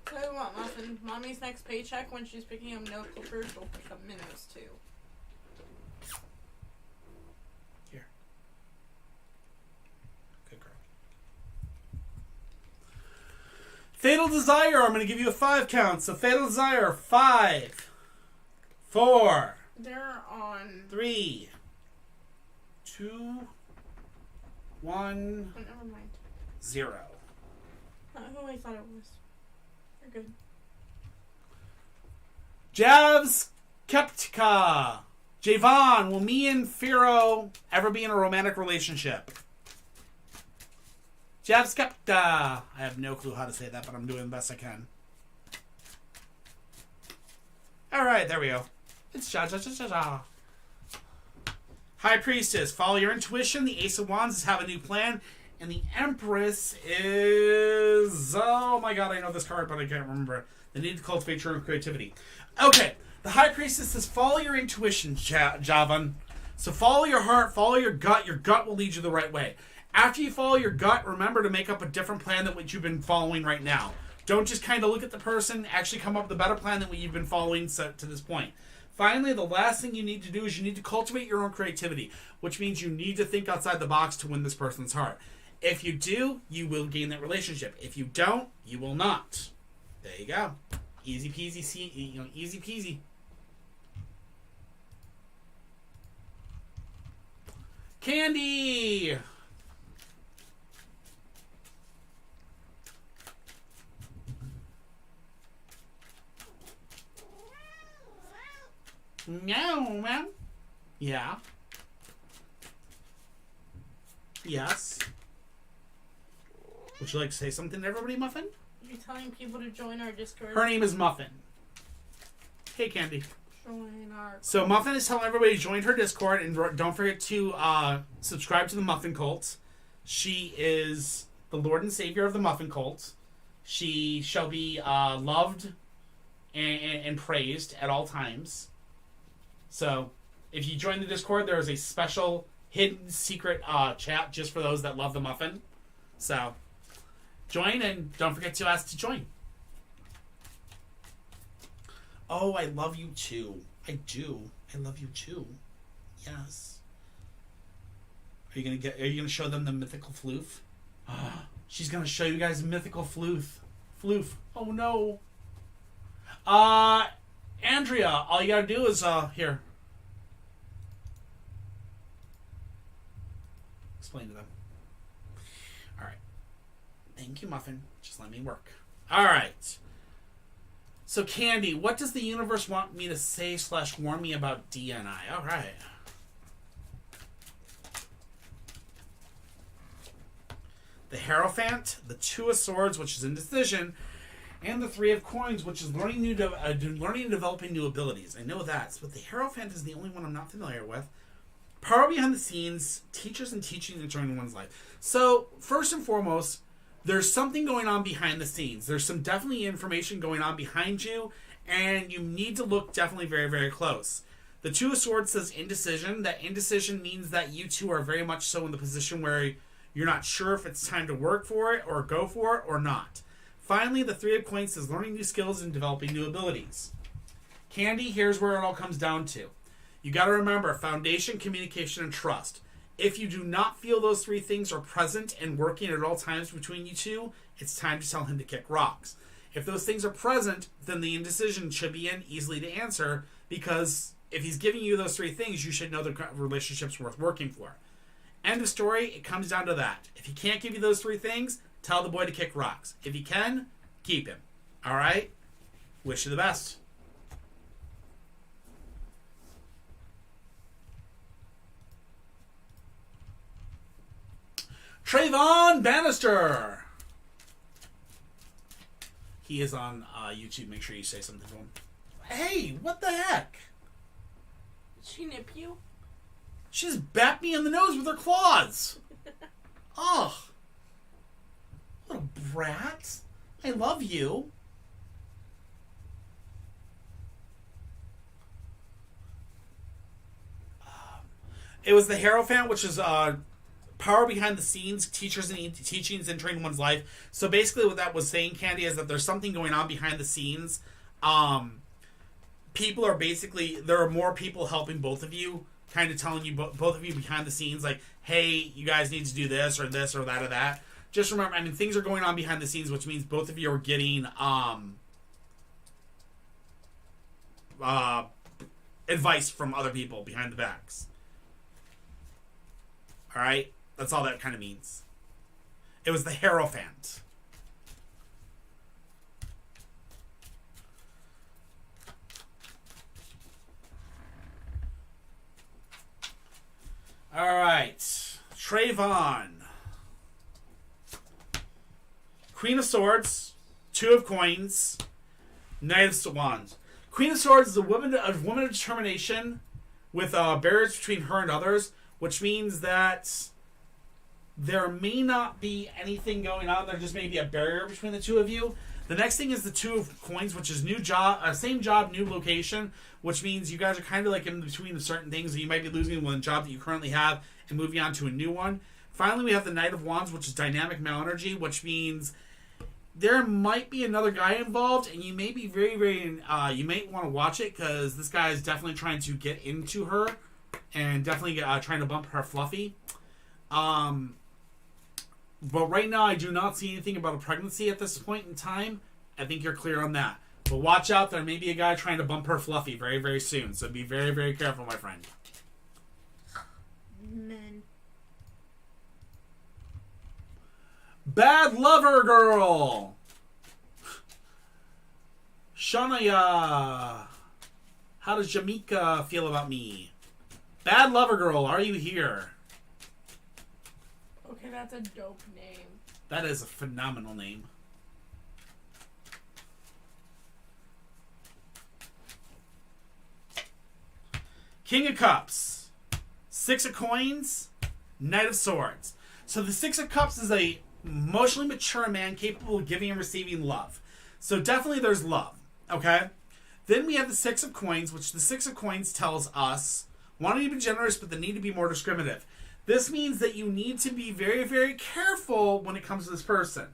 Tell you what, Muffin, Mommy's next paycheck, when she's picking up nail clippers, she'll pick up minnows too. Here. Good girl. Fatal Desire. I'm going to give you a 5 count. So Fatal Desire. 5, 4. They're on 3, 2, 1. Oh, never mind. 0. Who I thought it was. You're good. Javs Keptika. Javon, will me and Firo ever be in a romantic relationship? Javs Kepta. I have no clue how to say that, but I'm doing the best I can. Alright, there we go. It's ja. High Priestess, follow your intuition. The Ace of Wands have a new plan. And the Empress is... Oh my god, I know this card, but I can't remember. The need to cultivate your own creativity. Okay, the High Priestess says follow your intuition, Javan. So follow your heart, follow your gut. Your gut will lead you the right way. After you follow your gut, remember to make up a different plan than what you've been following right now. Don't just kind of look at the person. Actually come up with a better plan than what you've been following to this point. Finally, the last thing you need to do is you need to cultivate your own creativity, which means you need to think outside the box to win this person's heart. If you do, you will gain that relationship. If you don't, you will not. There you go. Easy peasy, easy peasy. Candy! Meow, meow. Yeah. Yes. Would you like to say something to everybody, Muffin? You're telling people to join our Discord. Her name is Muffin. Hey, Candy. Join our... So Muffin is telling everybody to join her Discord, and don't forget to subscribe to the Muffin Cult. She is the Lord and Savior of the Muffin Cult. She shall be loved and praised at all times. So if you join the Discord, there is a special hidden secret chat just for those that love the Muffin. So join, and don't forget to ask to join. Oh, I love you too. I do. I love you too. Yes. Are you gonna show them the mythical floof? She's gonna show you guys mythical floof. Floof. Oh no. Andrea, all you gotta do is here. Explain to them. Alright. Thank you, Muffin. Just let me work. Alright. So, Candy, what does the universe want me to say / warn me about DNI? Alright. The Hierophant, the Two of Swords, which is indecision, and the Three of Coins, which is learning and developing new abilities. I know that, but the Hierophant is the only one I'm not familiar with. Power behind the scenes, teachers and teaching and during one's life. So, first and foremost, there's something going on behind the scenes. There's some definitely information going on behind you, and you need to look definitely very, very close. The Two of Swords says indecision. That indecision means that you two are very much so in the position where you're not sure if it's time to work for it or go for it or not. Finally, the Three of Coins says learning new skills and developing new abilities. Candy, here's where it all comes down to. You got to remember foundation, communication, and trust. If you do not feel those three things are present and working at all times between you two, it's time to tell him to kick rocks. If those things are present, then the indecision should be in easily to answer, because if he's giving you those three things, you should know the relationship's worth working for. End of story. It comes down to that. If he can't give you those three things, tell the boy to kick rocks. If he can, keep him. All right? Wish you the best. Trayvon Bannister. He is on YouTube. Make sure you say something to him. Hey, what the heck? Did she nip you? She just backed me in the nose with her claws. Ugh. Little brat. I love you. It was the Hierophant, which is power behind the scenes, teachers and teachings and training one's life. So basically what that was saying, Candy, is that there's something going on behind the scenes. People are basically, there are more people helping both of you, kind of telling you, both of you behind the scenes, like, hey, you guys need to do this or that or that. Just remember, I mean, things are going on behind the scenes, which means both of you are getting advice from other people behind the backs. All right? That's all that kind of means. It was the Hierophant. All right. Trayvon. Queen of Swords. Two of Coins. Knight of Wands. Queen of Swords is a woman of determination with barriers between her and others, which means that there may not be anything going on. There just may be a barrier between the two of you. The next thing is the Two of Coins, which is new job, same job, new location, which means you guys are kind of like in between certain things. You might be losing one job that you currently have and moving on to a new one. Finally, we have the Knight of Wands, which is dynamic male energy, which means there might be another guy involved, and you may be very, very, you may want to watch it, because this guy is definitely trying to get into her and definitely trying to bump her fluffy. But right now, I do not see anything about a pregnancy at this point in time. I think you're clear on that. But watch out, there may be a guy trying to bump her fluffy very, very soon. So be very, very careful, my friend. Men. Bad Lover Girl. Shania. How does Jamaica feel about me? Bad Lover Girl, are you here? Okay, that's a dope name. That is a phenomenal name. King of Cups. Six of Coins. Knight of Swords. So the Six of Cups is a emotionally mature man capable of giving and receiving love. So definitely there's love. Okay? Then we have the Six of Coins, which the Six of Coins tells us wanting to be generous, but the need to be more discriminative. This means that you need to be very, very careful when it comes to this person.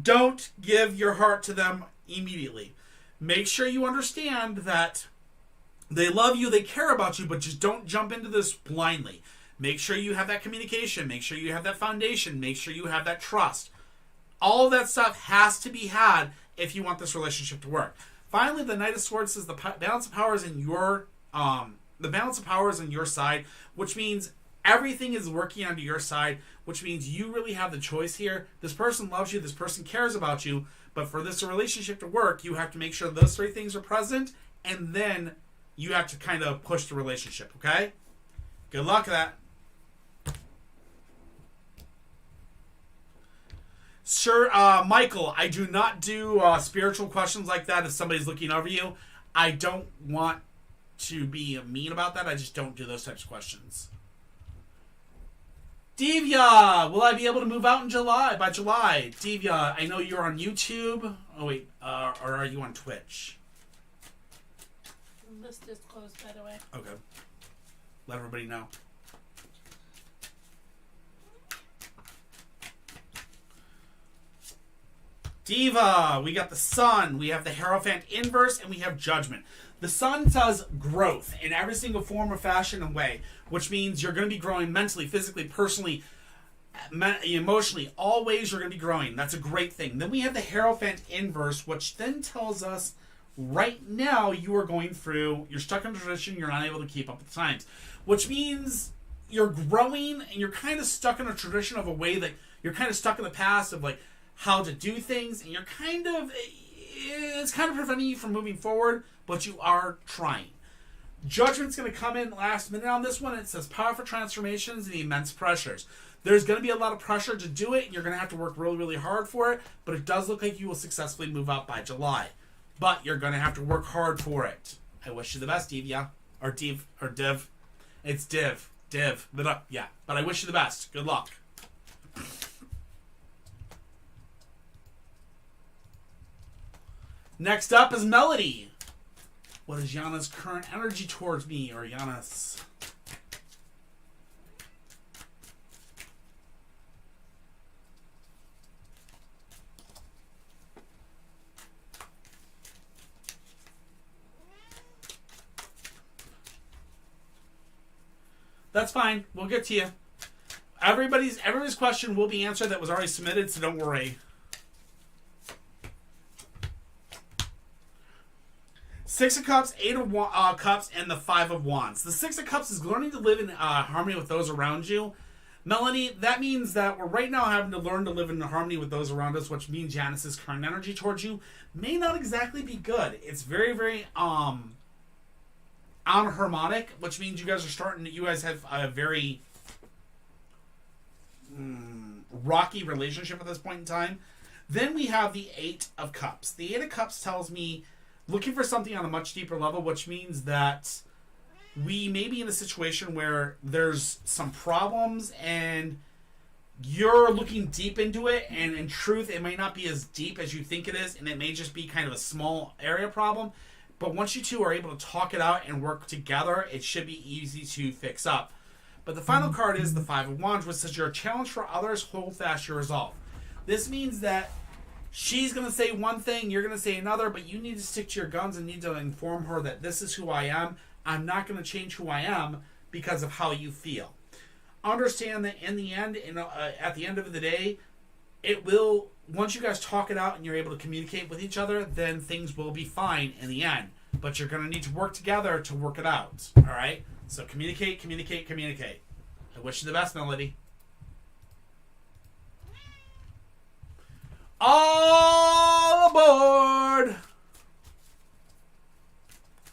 Don't give your heart to them immediately. Make sure you understand that they love you, they care about you, but just don't jump into this blindly. Make sure you have that communication. Make sure you have that foundation. Make sure you have that trust. All of that stuff has to be had if you want this relationship to work. Finally, the Knight of Swords says the balance of power is in your side, which means everything is working onto your side, which means you really have the choice here. This person loves you. This person cares about you. But for this relationship to work, you have to make sure those three things are present, and then you have to kind of push the relationship, okay? Good luck with that. Sure, Michael, I do not do spiritual questions like that if somebody's looking over you. I don't want to be mean about that. I just don't do those types of questions. Divya, will I be able to move out in July? By July, Divya, I know you're on YouTube. Oh wait, or are you on Twitch? The list is closed, by the way. Okay. Let everybody know. Diva, we got the Sun, we have the Hierophant inverse, and we have Judgment. The Sun says growth in every single form or fashion and way, which means you're going to be growing mentally, physically, personally, emotionally. All ways you're going to be growing. That's a great thing. Then we have the Hierophant inverse, which then tells us right now you are going through, you're stuck in a tradition, you're not able to keep up with the times, which means you're growing and you're kind of stuck in a tradition of a way that you're kind of stuck in the past of like how to do things, and you're kind of, it's kind of preventing you from moving forward, but you are trying. Judgment's going to come in last minute on this one. It says powerful transformations and immense pressures. There's going to be a lot of pressure to do it, and you're going to have to work really, really hard for it, but it does look like you will successfully move out by July. But you're going to have to work hard for it. I wish you the best, Divya. Or Div. It's Div. Yeah. But I wish you the best. Good luck. Next up is Melody. What is Yana's current energy towards me, or Yana's? That's fine. We'll get to you. Everybody's question will be answered that was already submitted, so don't worry. Six of Cups, Eight of Cups, and the Five of Wands. The Six of Cups is learning to live in harmony with those around you. Melanie, that means that we're right now having to learn to live in harmony with those around us, which means Janice's current energy towards you may not exactly be good. It's very, very unharmonic, which means you guys have a very rocky relationship at this point in time. Then we have the Eight of Cups. The Eight of Cups tells me looking for something on a much deeper level, which means that we may be in a situation where there's some problems and you're looking deep into it, and in truth it may not be as deep as you think it is, and it may just be kind of a small area problem. But once you two are able to talk it out and work together, it should be easy to fix up. But the final card is the Five of Wands, which says you're a challenge for others, hold fast your resolve. This means that she's going to say one thing, you're going to say another, but you need to stick to your guns and need to inform her that this is who I am. I'm not going to change who I am because of how you feel. Understand that in the end, at the end of the day, it will, once you guys talk it out and you're able to communicate with each other, then things will be fine in the end. But you're going to need to work together to work it out. All right? So communicate. I wish you the best, Melody. All aboard!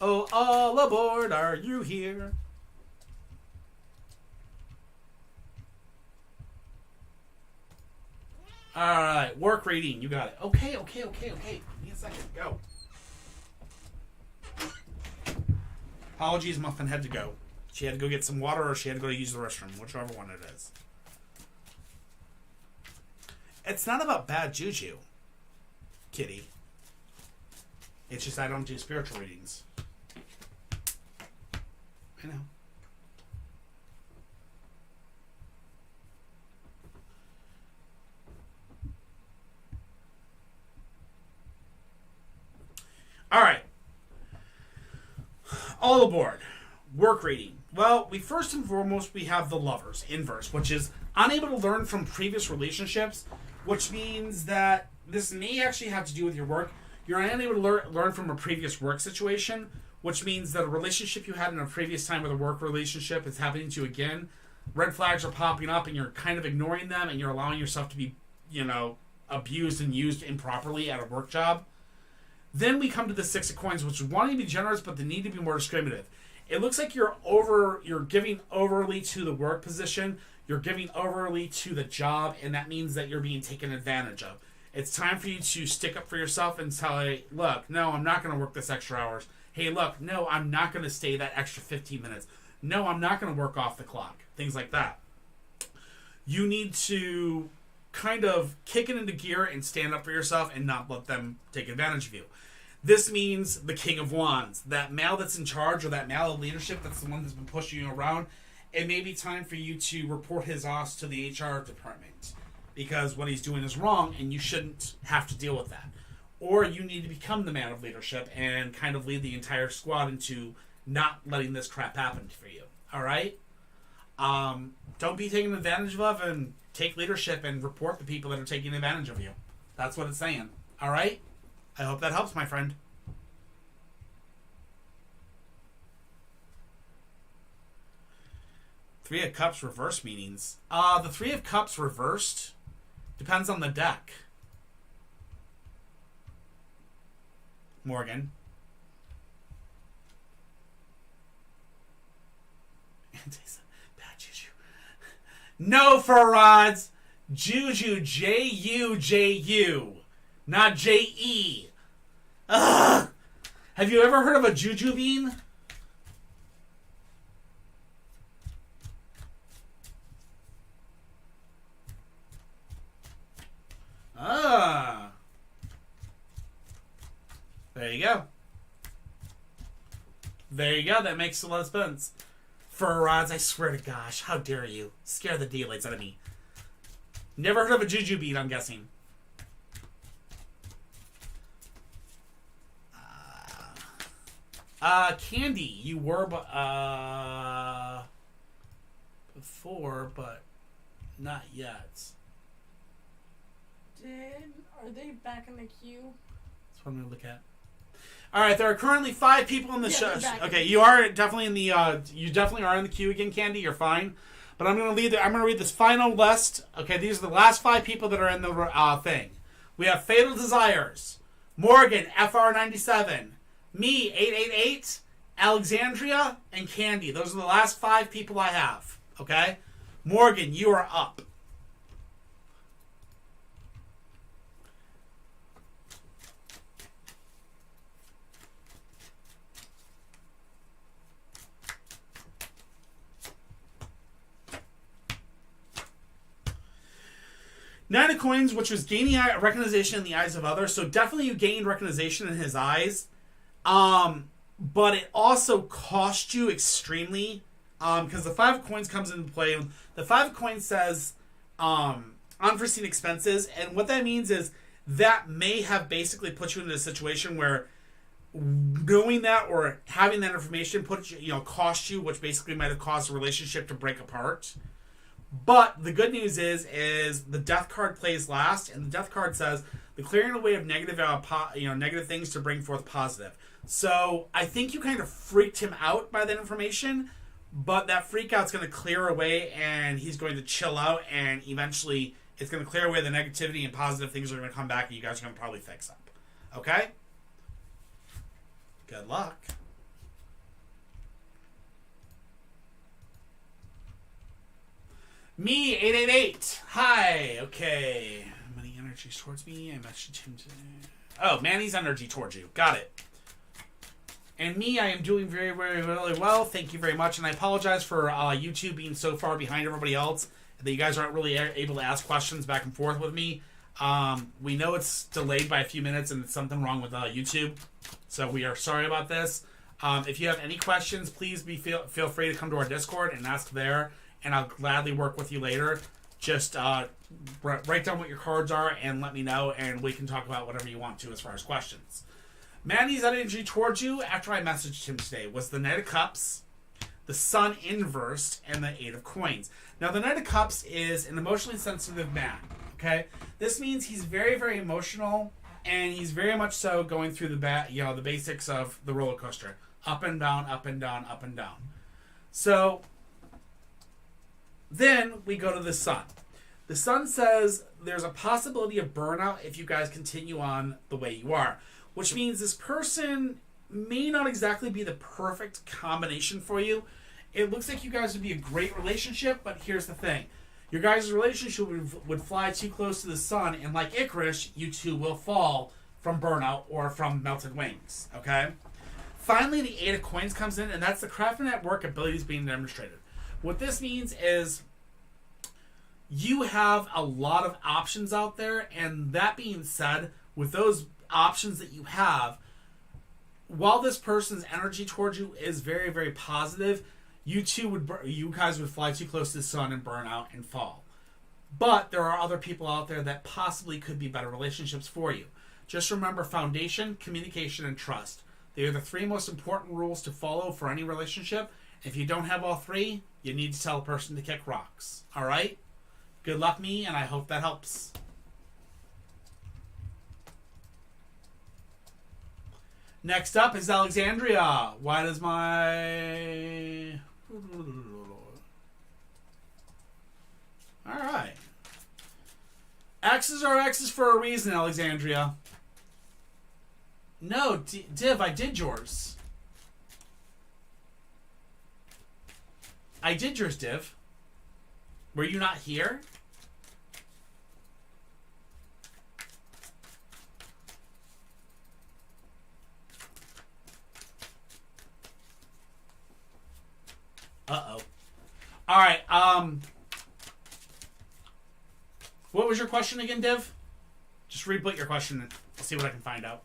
Oh, all aboard, are you here? Alright, work reading, you got it. Okay. Give me a second, go. Apologies, Muffin had to go. She had to go get some water or she had to go to use the restroom, whichever one it is. It's not about bad juju, Kitty. It's just I don't do spiritual readings. I know. All right. All aboard. Work rating. Well, we first and foremost, we have the lovers, inverse, which is unable to learn from previous relationships, which means that this may actually have to do with your work. You're unable to learn from a previous work situation, which means that a relationship you had in a previous time with a work relationship is happening to you again. Red flags are popping up and you're kind of ignoring them and you're allowing yourself to be, abused and used improperly at a work job. Then we come to the Six of Coins, which is wanting to be generous, but the need to be more discriminative. It looks like you're giving overly to the work position, you're giving overly to the job, and that means that you're being taken advantage of. It's time for you to stick up for yourself and say, look, no, I'm not going to work this extra hours. Hey, look, no, I'm not going to stay that extra 15 minutes. No, I'm not going to work off the clock. Things like that. You need to kind of kick it into gear and stand up for yourself and not let them take advantage of you. This means the King of Wands, that male that's in charge or that male of leadership that's the one that's been pushing you around. It may be time for you to report his ass to the HR department because what he's doing is wrong and you shouldn't have to deal with that. Or you need to become the man of leadership and kind of lead the entire squad into not letting this crap happen for you. All right? Don't be taken advantage of and take leadership and report the people that are taking advantage of you. That's what it's saying. All right? I hope that helps, my friend. Three of Cups reverse meanings. The Three of Cups reversed depends on the deck. Morgan. Bad juju. No, Faraz. Juju. Juju. Not J-E. Ugh. Have you ever heard of a juju bean? Ah. There you go. There you go. That makes a lot of sense. Faraz, I swear to gosh, how dare you scare the daylights out of me. Never heard of a juju bean, I'm guessing. Candy, you were before, but not yet. Are they back in the queue? That's what I'm gonna look at. All right, there are currently 5 people in the show. Okay, you are definitely in the. You definitely are in the queue again, Candy. You're fine. But I'm gonna read this final list. Okay, these are the last 5 people that are in the thing. We have Fatal Desires, Morgan FR97, me 888, Alexandria, and Candy. Those are the last 5 people I have. Okay, Morgan, you are up. Nine of Coins, which was gaining recognition in the eyes of others. So definitely you gained recognition in his eyes. But it also cost you extremely. Because the 5 of Coins comes into play. The 5 of Coins says unforeseen expenses. And what that means is that may have basically put you into a situation where knowing that or having that information cost you, which basically might have caused a relationship to break apart. But the good news is the Death card plays last, and the Death card says the clearing away of negative, negative things to bring forth positive. So I think you kind of freaked him out by that information, but that freak out's going to clear away, and he's going to chill out, and eventually it's going to clear away the negativity, and positive things are going to come back, and you guys are going to probably fix up. Okay? Good luck. Me, 888. Hi. Okay. Money energies towards me. I messaged him today. Oh, Manny's energy towards you. Got it. And me, I am doing very, very, really well. Thank you very much. And I apologize for YouTube being so far behind everybody else that you guys aren't really able to ask questions back and forth with me. We know it's delayed by a few minutes and it's something wrong with YouTube. So we are sorry about this. If you have any questions, please feel free to come to our Discord and ask there. And I'll gladly work with you later. Just write down what your cards are and let me know, and we can talk about whatever you want to as far as questions. Manny's energy towards you after I messaged him today was the Knight of Cups, the Sun inversed, and the Eight of Coins. Now, the Knight of Cups is an emotionally sensitive man, okay? This means he's very, very emotional, and he's very much so going through the basics of the roller coaster. Up and down, up and down, up and down. So, then we go to the Sun. The Sun says there's a possibility of burnout if you guys continue on the way you are, which means this person may not exactly be the perfect combination for you. It looks like you guys would be a great relationship, but here's the thing. Your guys' relationship would fly too close to the Sun, and like Icarus, you two will fall from burnout or from melted wings, okay? Finally, the Eight of Coins comes in, and that's the craftsman at work abilities being demonstrated. What this means is you have a lot of options out there, and that being said, with those options that you have, while this person's energy towards you is very, very positive, you guys would fly too close to the Sun and burn out and fall. But there are other people out there that possibly could be better relationships for you. Just remember foundation, communication, and trust. They are the three most important rules to follow for any relationship. If you don't have all three, you need to tell a person to kick rocks. All right? Good luck, me, and I hope that helps. Next up is Alexandria. Why does my... Alright. X's are X's for a reason, Alexandria. No, Div, I did yours. I did yours, Div. Were you not here? Uh-oh. Alright, what was your question again, Div? Just reboot your question and I'll see what I can find out.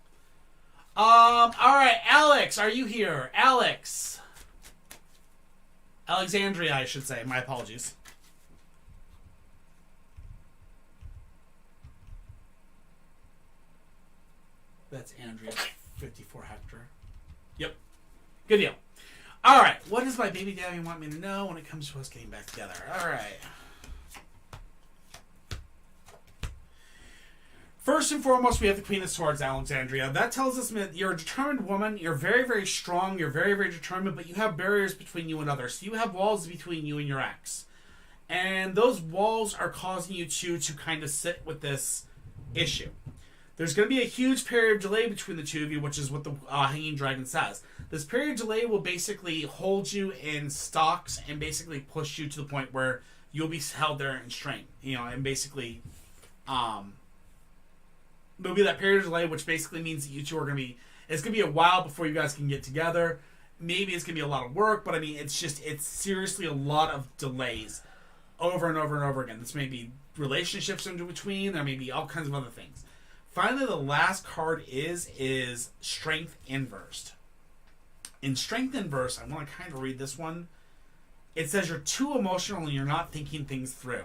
Alright, Alex, are you here? Alex. Alexandria, I should say. My apologies. That's Andrea, 54 Hector. Yep. Good deal. Alright, what does my baby daddy want me to know when it comes to us getting back together? Alright. First and foremost, we have the Queen of Swords, Alexandria. That tells us that you're a determined woman. You're very, very strong. You're very, very determined, but you have barriers between you and others. So you have walls between you and your ex. And those walls are causing you to kind of sit with this issue. There's going to be a huge period of delay between the two of you, which is what the Hanging Dragon says. This period of delay will basically hold you in stocks and basically push you to the point where you'll be held there in strain. You know, and basically... there'll be that period of delay, which basically means that you two are going to be... It's going to be a while before you guys can get together. Maybe it's going to be a lot of work, but I mean, it's seriously a lot of delays over and over and over again. This may be relationships in between. There may be all kinds of other things. Finally, the last card is Strength Inversed. In Strength Inversed, I want to kind of read this one. It says you're too emotional and you're not thinking things through.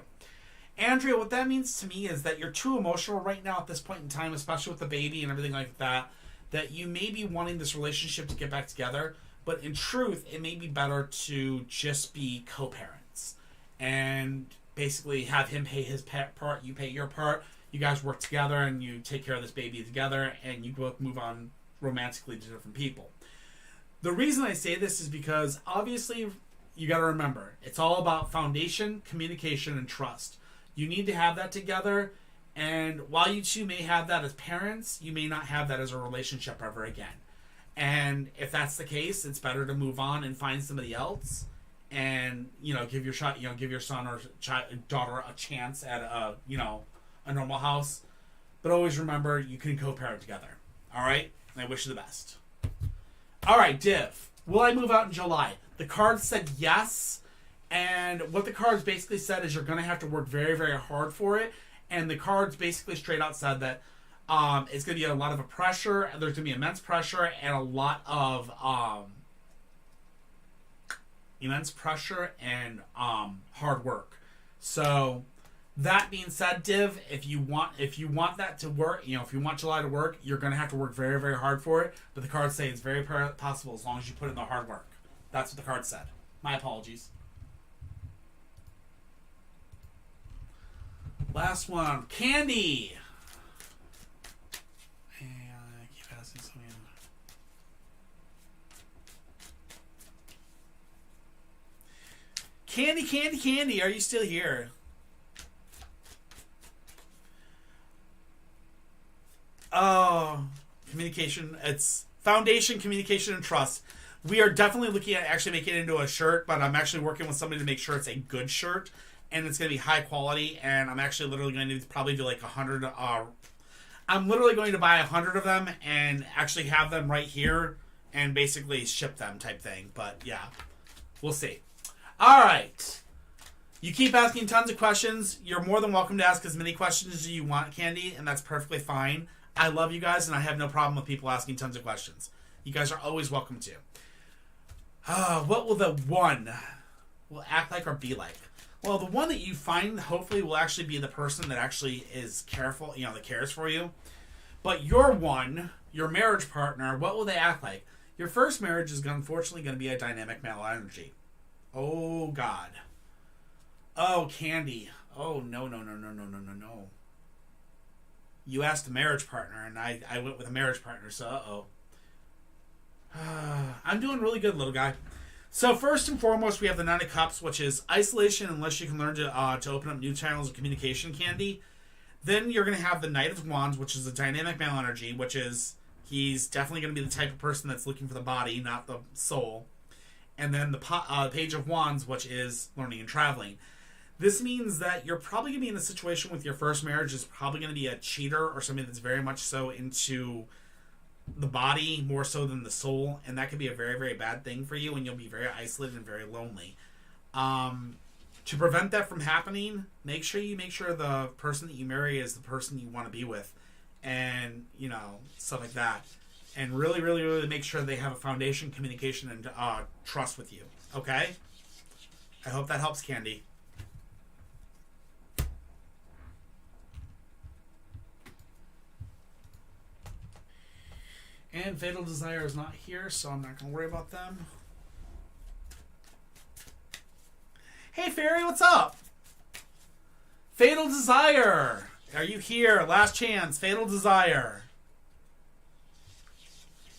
Andrea, what that means to me is that you're too emotional right now at this point in time, especially with the baby and everything like that, that you may be wanting this relationship to get back together, but in truth, it may be better to just be co-parents and basically have him pay his part, you pay your part, you guys work together and you take care of this baby together and you both move on romantically to different people. The reason I say this is because obviously you got to remember, it's all about foundation, communication, and trust. You need to have that together, and while you two may have that as parents, you may not have that as a relationship ever again. And if that's the case, it's better to move on and find somebody else, and give your son or daughter a chance at a normal house. But always remember, you can co-parent together. All right, and I wish you the best. All right, Div, will I move out in July? The card said yes. And what the cards basically said is you're going to have to work very, very hard for it. And the cards basically straight out said that it's going to be a lot of pressure. There's going to be immense pressure and a lot of hard work. So That being said, Div, if you want that to work, if you want July to work, you're gonna have to work very, very hard for it. But the cards say it's very possible as long as you put in the hard work. That's what the card said. My apologies. Last one, Candy. And I keep asking something. Candy, are you still here? Oh, communication. It's foundation, communication, and trust. We are definitely looking at actually making it into a shirt, but I'm actually working with somebody to make sure it's a good shirt and it's going to be high quality. And I'm actually literally going to probably do like 100. I'm literally going to buy 100 of them and actually have them right here and basically ship them type thing. But yeah, we'll see. All right. You keep asking tons of questions. You're more than welcome to ask as many questions as you want, Candy, and that's perfectly fine. I love you guys, and I have no problem with people asking tons of questions. You guys are always welcome to. What will the one will act like or be like? Well, the one that you find hopefully will actually be the person that actually is careful, that cares for you. But your one, your marriage partner, what will they act like? Your first marriage is unfortunately going to be a dynamic male energy. Oh, God. Oh, Candy. Oh, no. You asked a marriage partner, and I went with a marriage partner, so uh-oh. I'm doing really good, little guy. So first and foremost, we have the Nine of Cups, which is isolation unless you can learn to open up new channels of communication, Candy. Then you're going to have the Knight of Wands, which is a dynamic male energy, which is he's definitely going to be the type of person that's looking for the body, not the soul. And then the Page of Wands, which is learning and traveling. This means that you're probably going to be in a situation with your first marriage is probably going to be a cheater or somebody that's very much so into the body more so than the soul, and that could be a very, very bad thing for you, and you'll be very isolated and very lonely. To prevent that from happening, make sure the person that you marry is the person you want to be with, and stuff like that, and really, really, really make sure they have a foundation, communication, and trust with you. Okay, I hope that helps, Candy. And Fatal Desire is not here, so I'm not going to worry about them. Hey, Fairy, what's up? Fatal Desire. Are you here? Last chance. Fatal Desire.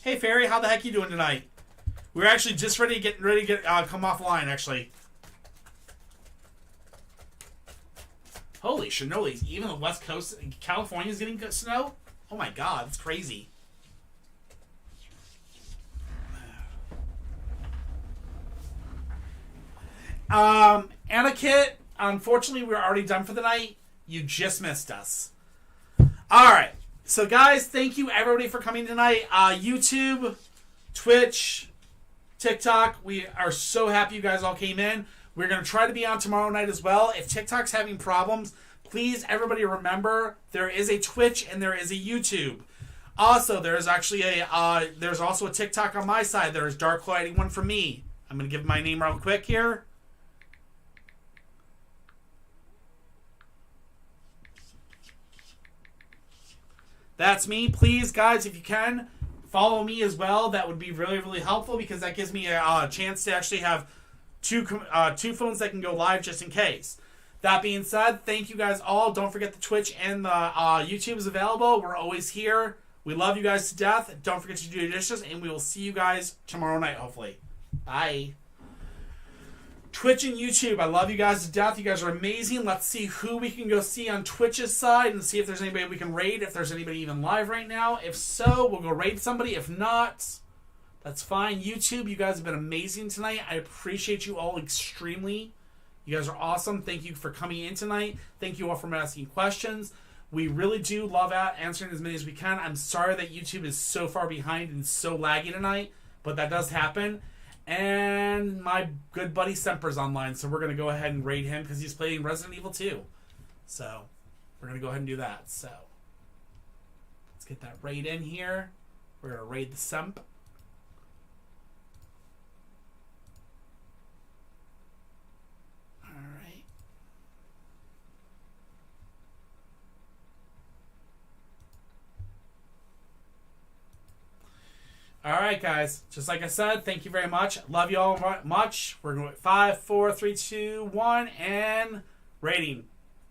Hey, Fairy, how the heck you doing tonight? We're actually just ready to get come offline, actually. Holy shinolies. Even the West Coast, California's getting snow? Oh my god, it's crazy. Anakit, unfortunately, we're already done for the night. You just missed us. Alright. So, guys, thank you, everybody, for coming tonight. YouTube, Twitch, TikTok, we are so happy you guys all came in. We're going to try to be on tomorrow night as well. If TikTok's having problems, please, everybody, remember, there is a Twitch and there is a YouTube. Also, there's actually there's also a TikTok on my side. There's Darklo81 for me. I'm going to give my name real quick here. That's me. Please, guys, if you can, follow me as well. That would be really, really helpful because that gives me a chance to actually have two phones that can go live just in case. That being said, thank you guys all. Don't forget the Twitch and the YouTube is available. We're always here. We love you guys to death. Don't forget to do your dishes, and we will see you guys tomorrow night, hopefully. Bye. Twitch and YouTube, I love you guys to death. You guys are amazing. Let's see who we can go see on Twitch's side and see if there's anybody we can raid, if there's anybody even live right now. If so, we'll go raid somebody. If not, that's fine. YouTube, you guys have been amazing tonight. I appreciate you all extremely. You guys are awesome. Thank you for coming in tonight. Thank you all for asking questions. We really do love answering as many as we can. I'm sorry that YouTube is so far behind and so laggy tonight, but that does happen. And my good buddy Semper's online, so we're going to go ahead and raid him because he's playing Resident Evil 2. So, we're going to go ahead and do that. So, let's get that raid in here. We're going to raid the Semp. Alright. All right, guys. Just like I said, thank you very much. Love you all much. We're going 5, 4, 3, 2, 1, and rating.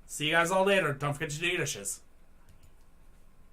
See you guys all later. Don't forget to do your dishes.